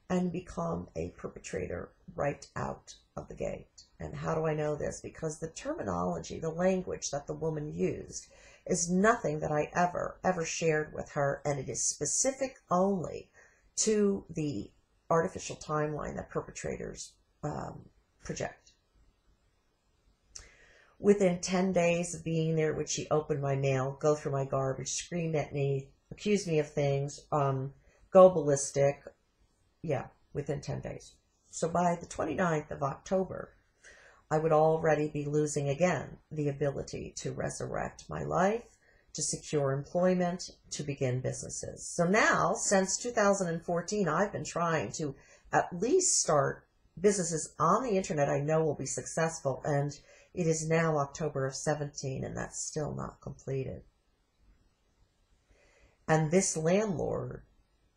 and become a perpetrator right out of the gate. And how do I know this? Because the terminology, the language that the woman used is nothing that I ever shared with her, and it is specific only to the artificial timeline that perpetrators project. Within 10 days of being there, would she open my mail, go through my garbage, scream at me, accuse me of things, go ballistic. Yeah, within 10 days. So by the 29th of October, I would already be losing again the ability to resurrect my life, to secure employment, to begin businesses. So now, since 2014, I've been trying to at least start businesses on the internet I know will be successful, and it is now October of 17, and that's still not completed. And this landlord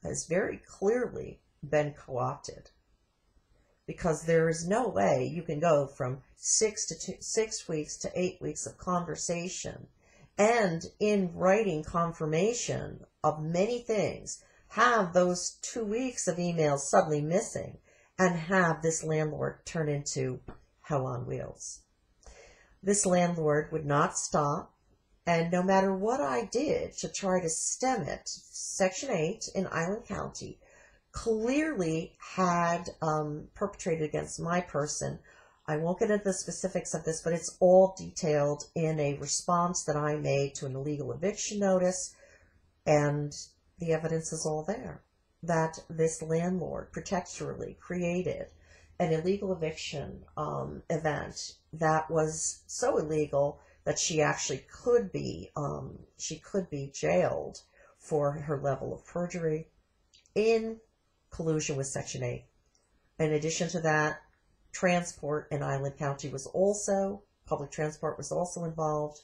has very clearly been co-opted, because there is no way you can go from 6 weeks to 8 weeks of conversation and in writing confirmation of many things, have those 2 weeks of emails suddenly missing, and have this landlord turn into hell on wheels. This landlord would not stop, and no matter what I did to try to stem it, Section 8 in Island County clearly had perpetrated against my person. I won't get into the specifics of this, but it's all detailed in a response that I made to an illegal eviction notice, and the evidence is all there, that this landlord protectorally created an illegal eviction event that was so illegal that she actually could be jailed for her level of perjury in collusion with Section 8. In addition to that, transport in Island County was also, public transport was also involved,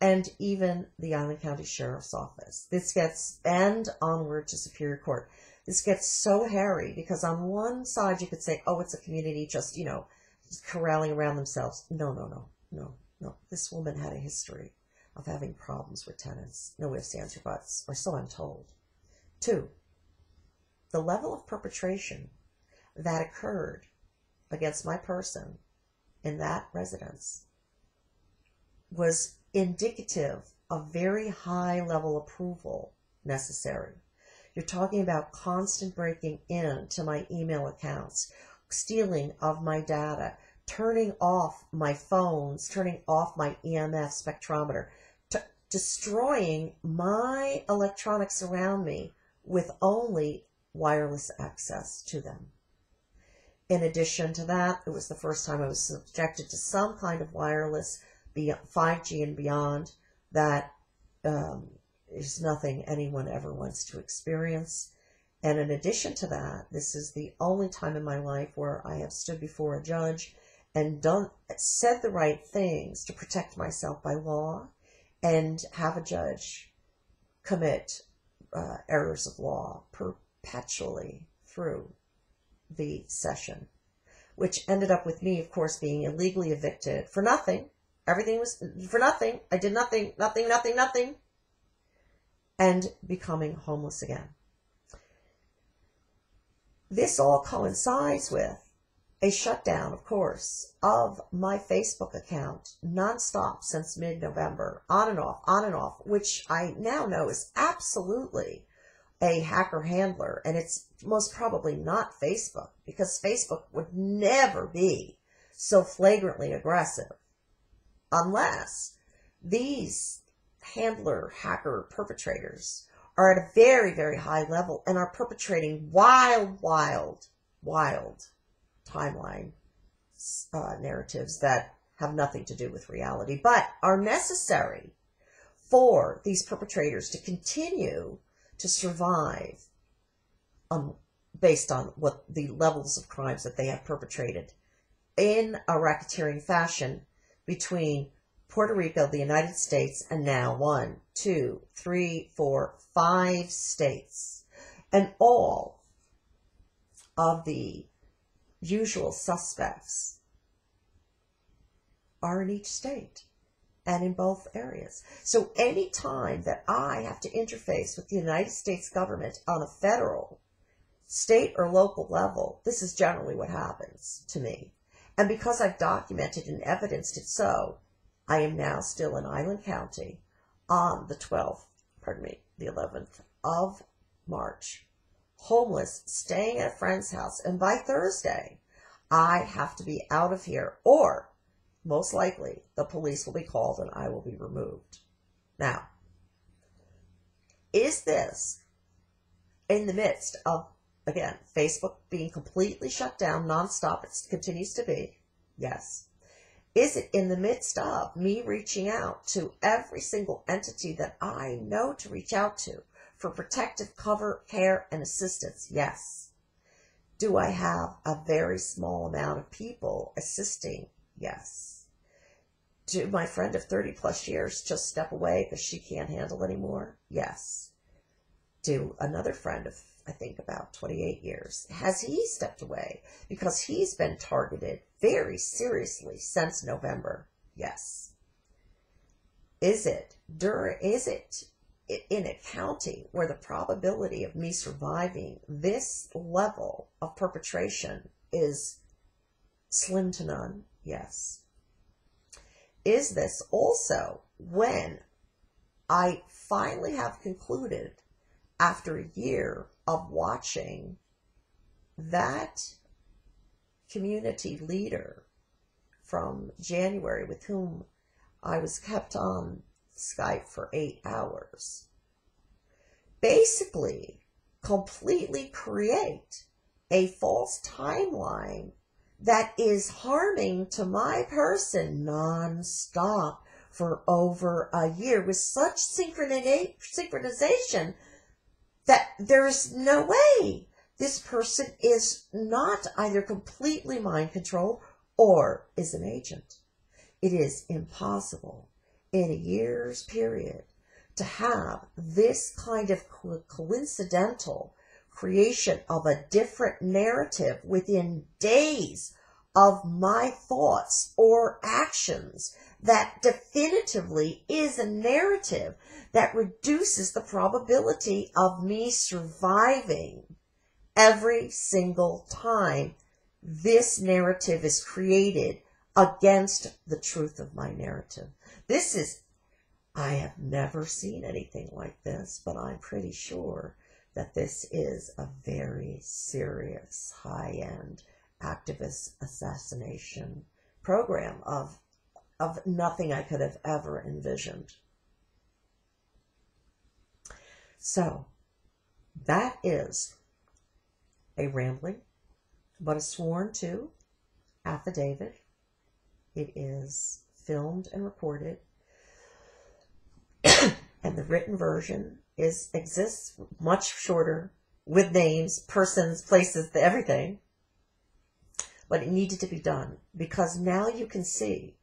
and even the Island County Sheriff's Office. This gets, and onward to Superior Court. This gets so hairy because on one side you could say, oh, it's a community just, just corralling around themselves. No. This woman had a history of having problems with tenants. No ifs, ands, or buts, or so I'm told. 2, the level of perpetration that occurred against my person in that residence was indicative of very high level approval necessary. You're talking about constant breaking into my email accounts, stealing of my data, turning off my phones, turning off my EMF spectrometer, destroying my electronics around me with only wireless access to them. In addition to that, it was the first time I was subjected to some kind of wireless, 5G and beyond, that is nothing anyone ever wants to experience. And in addition to that, this is the only time in my life where I have stood before a judge and said the right things to protect myself by law, and have a judge commit errors of law perpetually through the session, which ended up with me, of course, being illegally evicted for nothing. Everything was for nothing. I did nothing, and becoming homeless again. This all coincides with a shutdown, of course, of my Facebook account nonstop since mid-November, on and off, which I now know is absolutely a hacker handler, and it's most probably not Facebook, because Facebook would never be so flagrantly aggressive unless these handler, hacker perpetrators are at a very, very high level and are perpetrating wild timeline narratives that have nothing to do with reality, but are necessary for these perpetrators to continue to survive based on what the levels of crimes that they have perpetrated in a racketeering fashion between Puerto Rico, the United States, and now 1, 2, 3, 4, 5 states. And all of the usual suspects are in each state and in both areas. So any time that I have to interface with the United States government on a federal, state, or local level, this is generally what happens to me. And because I've documented and evidenced it so, I am now still in Island County on the 11th of March, homeless, staying at a friend's house. And by Thursday, I have to be out of here, or most likely the police will be called and I will be removed. Now, is this in the midst of, again, Facebook being completely shut down nonstop? It continues to be. Yes. Is it in the midst of me reaching out to every single entity that I know to reach out to for protective cover, care, and assistance? Yes. Do I have a very small amount of people assisting? Yes. Do my friend of 30 plus years just step away because she can't handle anymore? Yes. Do another friend of, I think, about 28 years, has he stepped away because he's been targeted very seriously since November? Yes. Is it in a county where the probability of me surviving this level of perpetration is slim to none? Yes. Is this also when I finally have concluded, after a year of watching that community leader from January with whom I was kept on Skype for 8 hours, basically completely create a false timeline that is harming to my person nonstop for over a year with such synchronization that there's no way this person is not either completely mind controlled or is an agent. It is impossible in a year's period to have this kind of coincidental creation of a different narrative within days of my thoughts or actions that definitively is a narrative that reduces the probability of me surviving every single time this narrative is created against the truth of my narrative. I have never seen anything like this, but I'm pretty sure that this is a very serious, high-end activist assassination program of nothing I could have ever envisioned. So, that is a rambling, but a sworn to affidavit. It is filmed and recorded, and the written version exists much shorter, with names, persons, places, everything. But it needed to be done because now you can see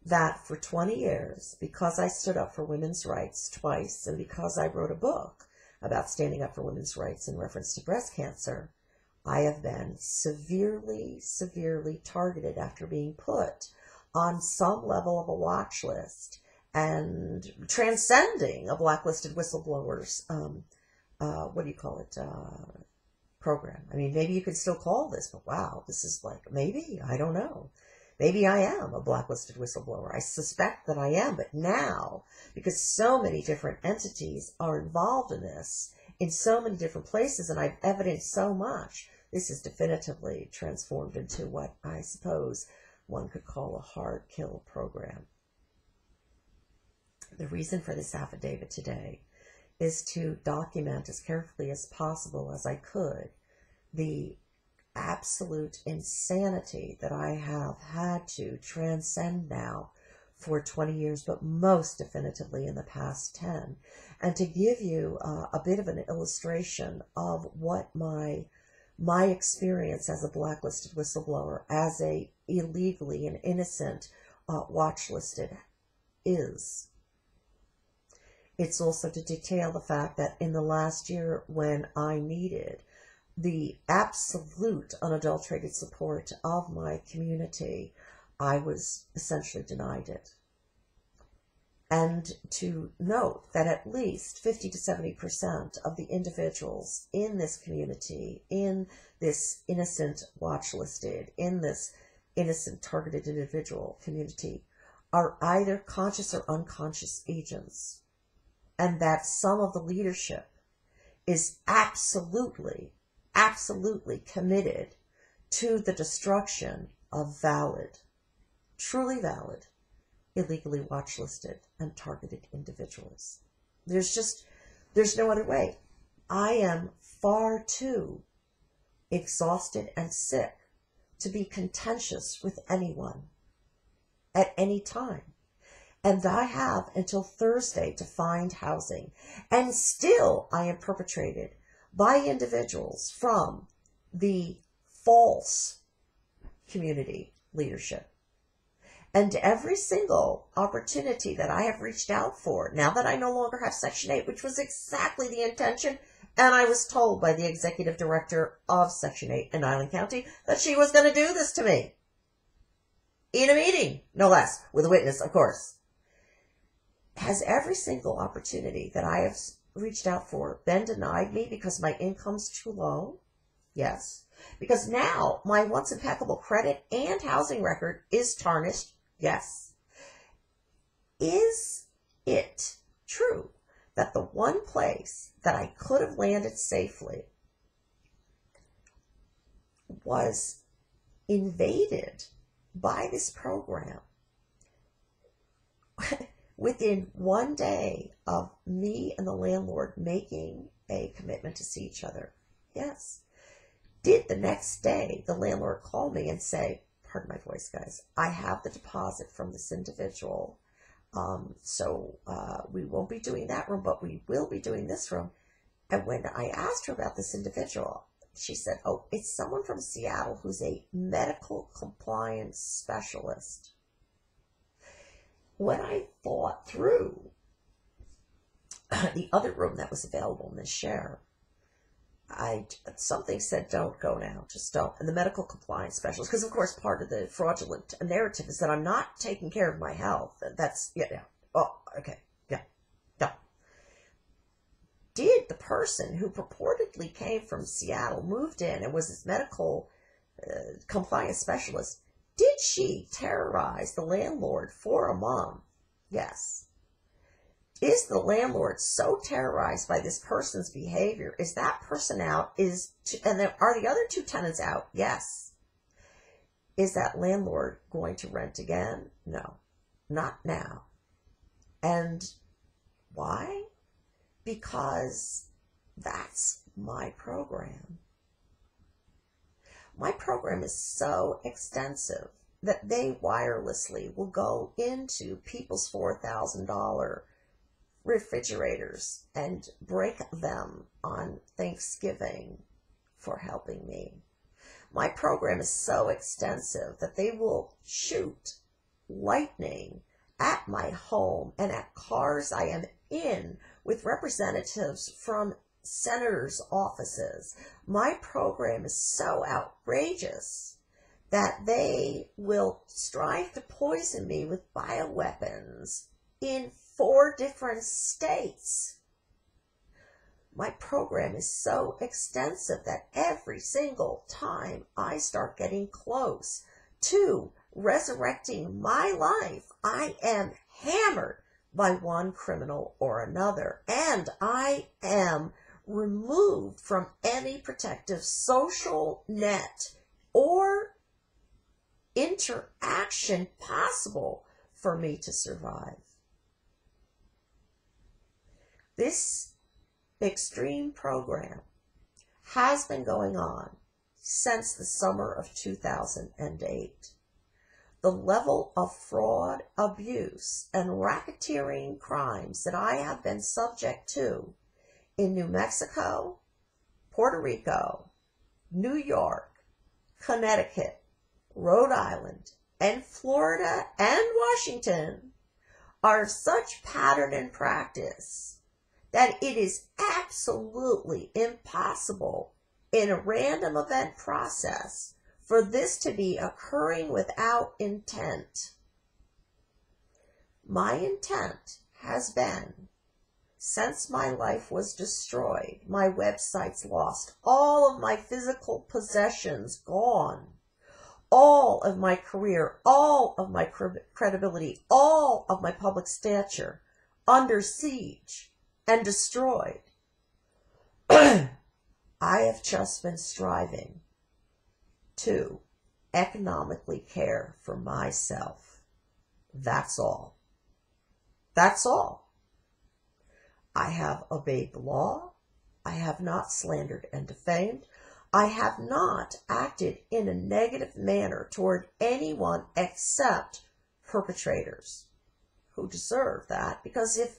that for 20 years, because I stood up for women's rights twice, and because I wrote a book about standing up for women's rights in reference to breast cancer, I have been severely, severely targeted after being put on some level of a watch list and transcending a blacklisted whistleblowers, program. I mean, maybe you could still call this, but wow, this is like, maybe, I don't know. Maybe I am a blacklisted whistleblower. I suspect that I am, but now, because so many different entities are involved in this, in so many different places, and I've evidenced so much, this is definitively transformed into what I suppose one could call a hard kill program. The reason for this affidavit today is to document as carefully as possible as I could the absolute insanity that I have had to transcend now for 20 years, but most definitively in the past 10, and to give you a bit of an illustration of what my experience as a blacklisted whistleblower, as a illegally and innocent watch-listed is. It's also to detail the fact that in the last year, when I needed the absolute unadulterated support of my community, I was essentially denied it. And to note that at least 50 to 70% of the individuals in this community, in this innocent watch-listed, in this innocent targeted individual community, are either conscious or unconscious agents. And that some of the leadership is absolutely committed to the destruction of valid truly valid, illegally watch-listed and targeted individuals. There's no other way. I am far too exhausted and sick to be contentious with anyone at any time. And I have until Thursday to find housing. And still I am perpetrated by individuals from the false community leadership. And every single opportunity that I have reached out for, now that I no longer have Section 8, which was exactly the intention, and I was told by the executive director of Section 8 in Island County that she was going to do this to me. In a meeting, no less, with a witness, of course. Has every single opportunity that I have reached out for been denied me because my income's too low? Yes. Because now my once impeccable credit and housing record is tarnished? Yes. Is it true that the one place that I could have landed safely was invaded by this program within one day of me and the landlord making a commitment to see each other? Yes. Did the next day the landlord call me and say, pardon my voice, guys, I have the deposit from this individual, so we won't be doing that room, but we will be doing this room. And when I asked her about this individual, she said, oh, it's someone from Seattle who's a medical compliance specialist. When I thought through the other room that was available in this share, something said, don't go now, just don't. And the medical compliance specialist, because of course part of the fraudulent narrative is that I'm not taking care of my health. That's, yeah. Oh, okay, yeah. Did the person who purportedly came from Seattle, moved in, and was this medical compliance specialist, did she terrorize the landlord for a month? Yes. Is the landlord so terrorized by this person's behavior? Is that person out? And are the other two tenants out? Yes. Is that landlord going to rent again? No, not now. And why? Because that's my program. My program is so extensive that they wirelessly will go into people's $4,000 refrigerators and break them on Thanksgiving for helping me. My program is so extensive that they will shoot lightning at my home and at cars I am in with representatives from senators' offices. My program is so outrageous that they will strive to poison me with bioweapons in 4 different states. My program is so extensive that every single time I start getting close to resurrecting my life, I am hammered by one criminal or another, and I am removed from any protective social net or interaction possible for me to survive. This extreme program has been going on since the summer of 2008. The level of fraud, abuse, and racketeering crimes that I have been subject to in New Mexico, Puerto Rico, New York, Connecticut, Rhode Island, and Florida and Washington are of such pattern and practice that it is absolutely impossible in a random event process for this to be occurring without intent. My intent has been, since my life was destroyed, my websites lost, all of my physical possessions gone, all of my career, all of my credibility, all of my public stature under siege and destroyed. I have just been striving to economically care for myself. That's all. That's all. I have obeyed the law. I have not slandered and defamed. I have not acted in a negative manner toward anyone except perpetrators who deserve that, because if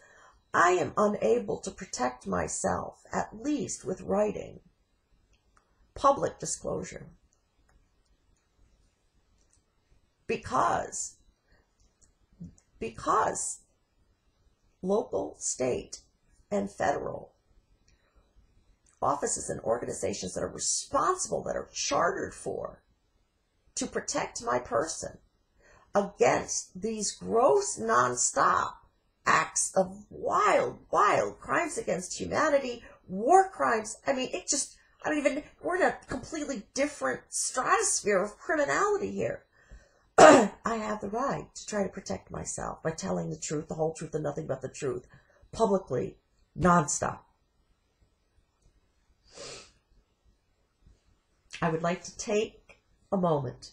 I am unable to protect myself, at least with writing, public disclosure, because local, state, and federal offices and organizations that are responsible, that are chartered to protect my person against these gross, nonstop acts of wild crimes against humanity, war crimes. I mean, we're in a completely different stratosphere of criminality here. I have the right to try to protect myself by telling the truth, the whole truth, and nothing but the truth, publicly, nonstop. I would like to take a moment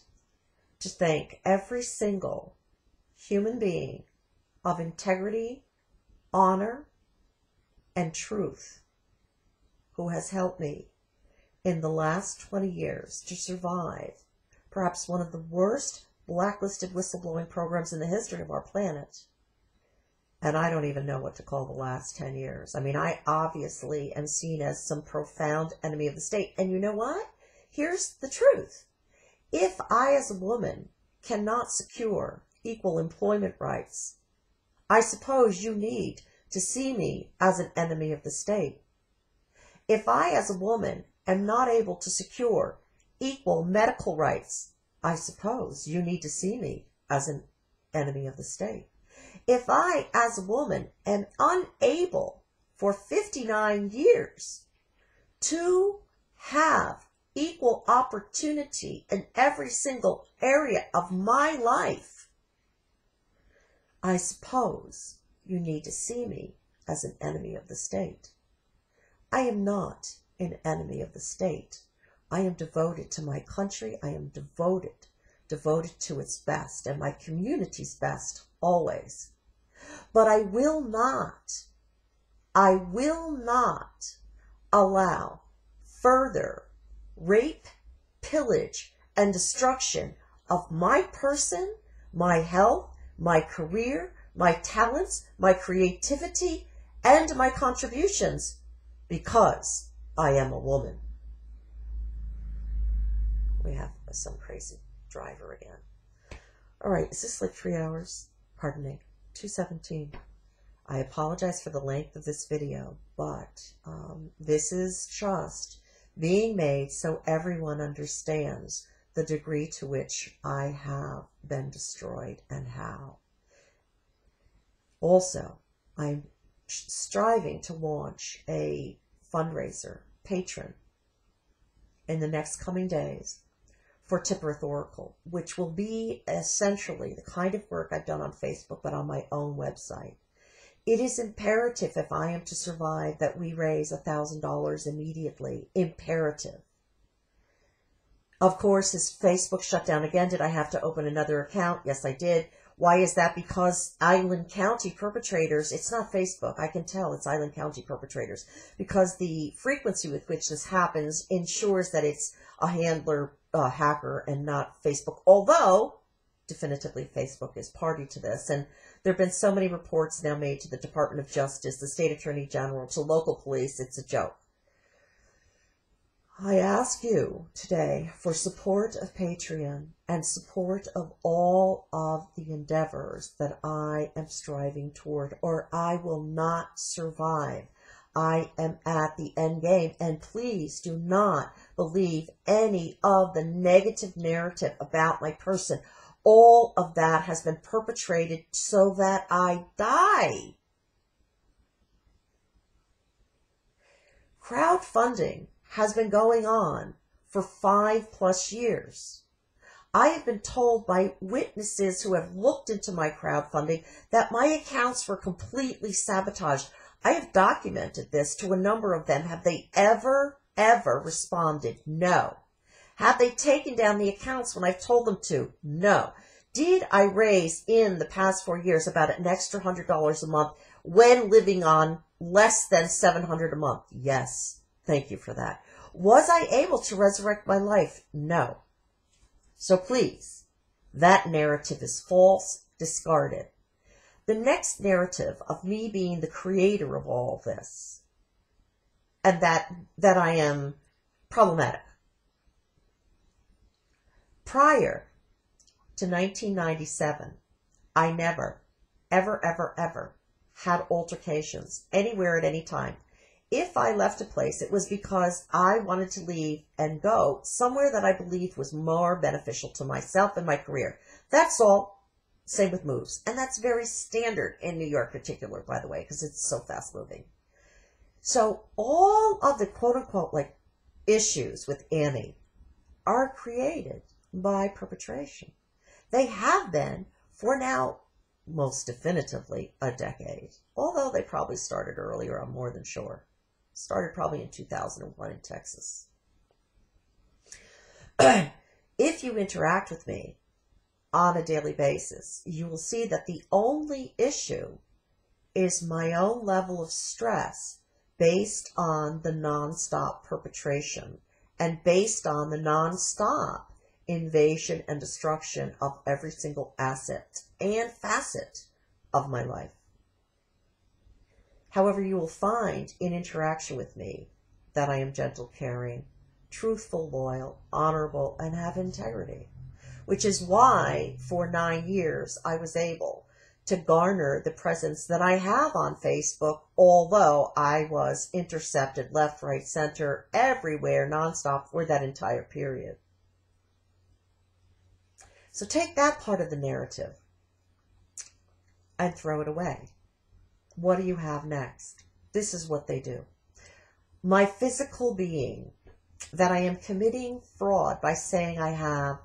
to thank every single human being of integrity, honor, and truth who has helped me in the last 20 years to survive perhaps one of the worst blacklisted whistleblowing programs in the history of our planet. And I don't even know what to call the last 10 years. I mean, I obviously am seen as some profound enemy of the state. And you know what? Here's the truth. If I, as a woman, cannot secure equal employment rights, I suppose you need to see me as an enemy of the state. If I, as a woman, am not able to secure equal medical rights, I suppose you need to see me as an enemy of the state. If I, as a woman, am unable for 59 years to have equal opportunity in every single area of my life, I suppose you need to see me as an enemy of the state. I am not an enemy of the state. I am devoted to my country. I am devoted to its best and my community's best always. But I will not allow further rape, pillage, and destruction of my person, my health, my career, my talents, my creativity, and my contributions because I am a woman. We have some crazy driver again. All right, is this like 3 hours? Pardon me, 2:17. I apologize for the length of this video, but this is just being made so everyone understands the degree to which I have been destroyed and how. Also, I'm striving to launch a fundraiser, Patreon, in the next coming days for Tipperith Oracle, which will be essentially the kind of work I've done on Facebook, but on my own website. It is imperative, if I am to survive, that we raise $1,000 immediately. Imperative. Of course, is Facebook shut down again? Did I have to open another account? Yes, I did. Why is that? Because Island County perpetrators, it's not Facebook, I can tell it's Island County perpetrators, because the frequency with which this happens ensures that it's a handler, hacker, and not Facebook, although definitively Facebook is party to this. And there have been so many reports now made to the Department of Justice, the State Attorney General, to local police, it's a joke. I ask you today for support of Patreon and support of all of the endeavors that I am striving toward, or I will not survive. I am at the end game, and please do not believe any of the negative narrative about my person. All of that has been perpetrated so that I die. Crowdfunding has been going on for 5+ years. I have been told by witnesses who have looked into my crowdfunding that my accounts were completely sabotaged. I have documented this to a number of them. Have they ever responded? No. Have they taken down the accounts when I've told them to? No. Did I raise in the past 4 years about an extra $100 a month when living on less than $700 a month? Yes. Thank you for that. Was I able to resurrect my life? No. So please, that narrative is false, discard it. The next narrative of me being the creator of all this, and that I am problematic. Prior to 1997, I never, ever had altercations anywhere at any time. If I left a place, it was because I wanted to leave and go somewhere that I believed was more beneficial to myself and my career. That's all. Same with moves. And that's very standard in New York particular, by the way, because it's so fast moving. So all of the quote-unquote like issues with Annie are created by perpetration. They have been for now most definitively a decade, although they probably started earlier, I'm more than sure. Started probably in 2001 in Texas. If you interact with me on a daily basis, you will see that the only issue is my own level of stress based on the nonstop perpetration and based on the nonstop invasion and destruction of every single asset and facet of my life. However, you will find in interaction with me that I am gentle, caring, truthful, loyal, honorable, and have integrity, which is why for 9 years I was able to garner the presence that I have on Facebook, although I was intercepted left, right, center, everywhere, nonstop for that entire period. So take that part of the narrative and throw it away. What do you have next? This is what they do. My physical being, that I am committing fraud by saying I have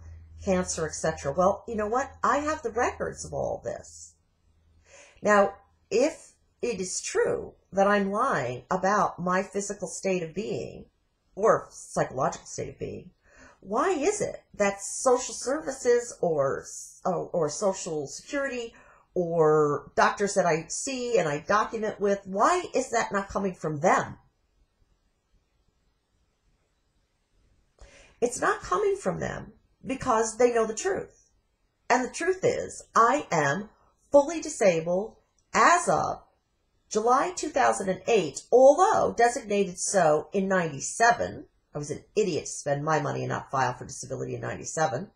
cancer, etc. Well, you know what? I have the records of all this. Now, if it is true that I'm lying about my physical state of being or psychological state of being, why is it that social services or social security or doctors that I see and I document with, why is that not coming from them? It's not coming from them because they know the truth. And the truth is, I am fully disabled as of July 2008, although designated so in 97. I was an idiot to spend my money and not file for disability in 97.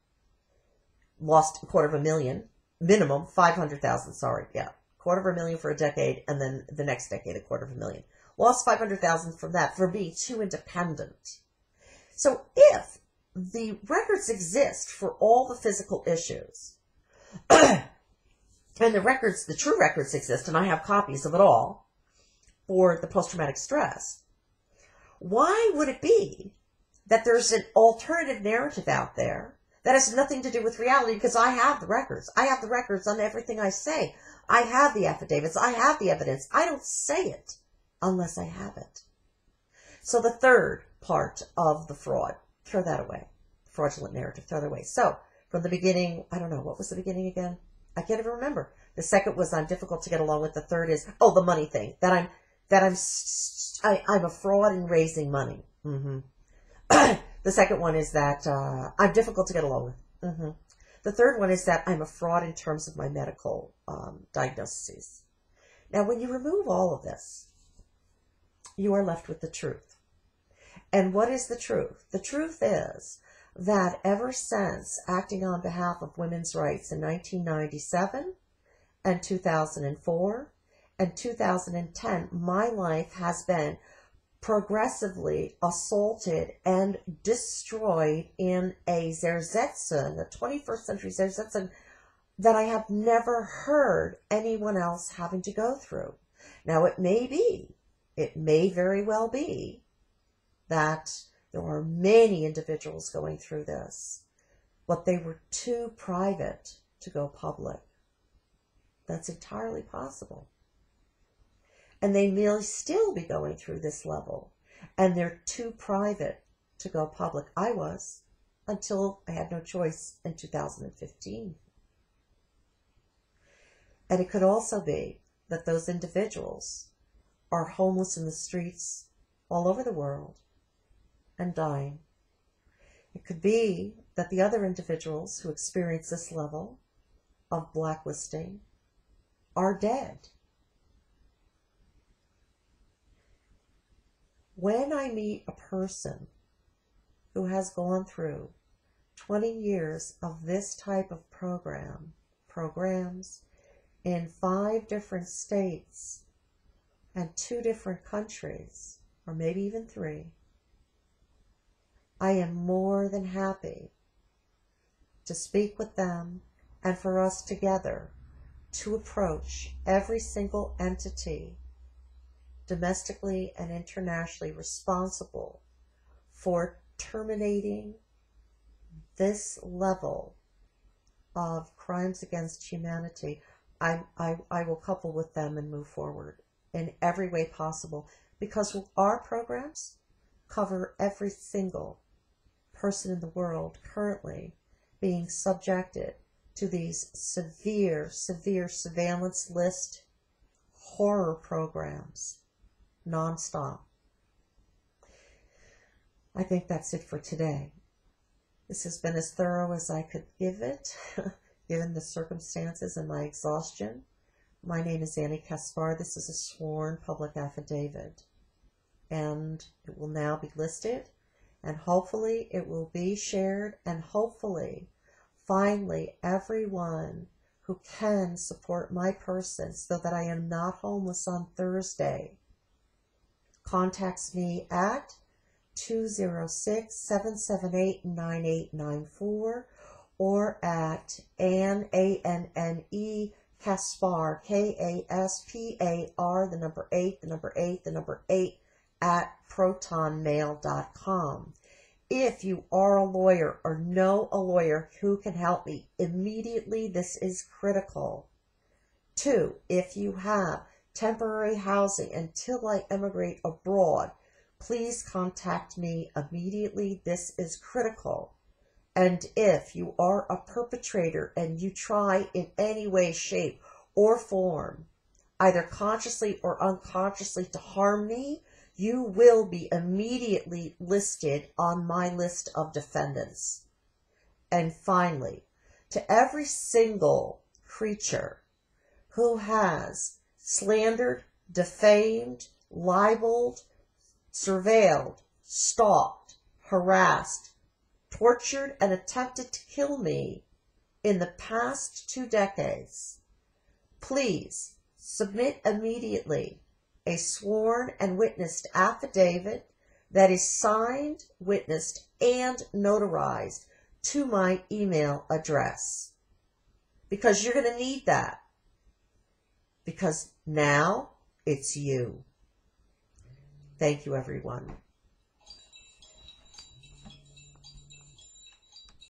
Lost $250,000. Minimum, 500,000, sorry, yeah. $250,000 for a decade, and then the next decade, $250,000. Lost 500,000 from that for being too independent. So if the records exist for all the physical issues, and the true records exist, and I have copies of it all, for the post-traumatic stress, why would it be that there's an alternative narrative out there that has nothing to do with reality? Because I have the records. I have the records on everything I say. I have the affidavits. I have the evidence. I don't say it unless I have it. So the third part of the fraud, throw that away. Fraudulent narrative, throw that away. So from the beginning, I don't know, what was the beginning again? I can't even remember. The second was I'm difficult to get along with. The third is, the money thing. I'm a fraud in raising money. The second one is that I'm difficult to get along with. The third one is that I'm a fraud in terms of my medical diagnoses. Now, when you remove all of this, you are left with the truth. And what is the truth? The truth is that ever since acting on behalf of women's rights in 1997 and 2004 and 2010, my life has been progressively assaulted and destroyed in a Zersetzen, a 21st century Zersetzen, that I have never heard anyone else having to go through. Now, it may very well be that there are many individuals going through this, but they were too private to go public. That's entirely possible. And they may still be going through this level, and they're too private to go public. I was, until I had no choice in 2015. And it could also be that those individuals are homeless in the streets all over the world and dying. It could be that the other individuals who experience this level of blacklisting are dead. When I meet a person who has gone through 20 years of this type of programs in 5 different states and 2 different countries, or maybe even 3, I am more than happy to speak with them and for us together to approach every single entity domestically and internationally responsible for terminating this level of crimes against humanity. I will couple with them and move forward in every way possible, because our programs cover every single person in the world currently being subjected to these severe surveillance list horror programs nonstop. I think that's it for today. This has been as thorough as I could give it, given the circumstances and my exhaustion. My name is Kaspar. This is a sworn public affidavit, and it will now be listed, and hopefully it will be shared, and hopefully, finally, everyone who can support my person so that I am not homeless on Thursday contacts me at 206-778-9894 or at Anne, A-N-N-E, Kaspar, K-A-S-P-A-R, the number 8, at protonmail.com. If you are a lawyer or know a lawyer who can help me immediately, this is critical. 2, if you have temporary housing until I emigrate abroad, please contact me immediately. This is critical. And if you are a perpetrator and you try in any way, shape, or form, either consciously or unconsciously, to harm me, you will be immediately listed on my list of defendants. And finally, to every single creature who has slandered, defamed, libeled, surveilled, stalked, harassed, tortured, and attempted to kill me in the past 2 decades, please submit immediately a sworn and witnessed affidavit that is signed, witnessed, and notarized to my email address. Because you're going to need that. Because now it's you. Thank you, everyone.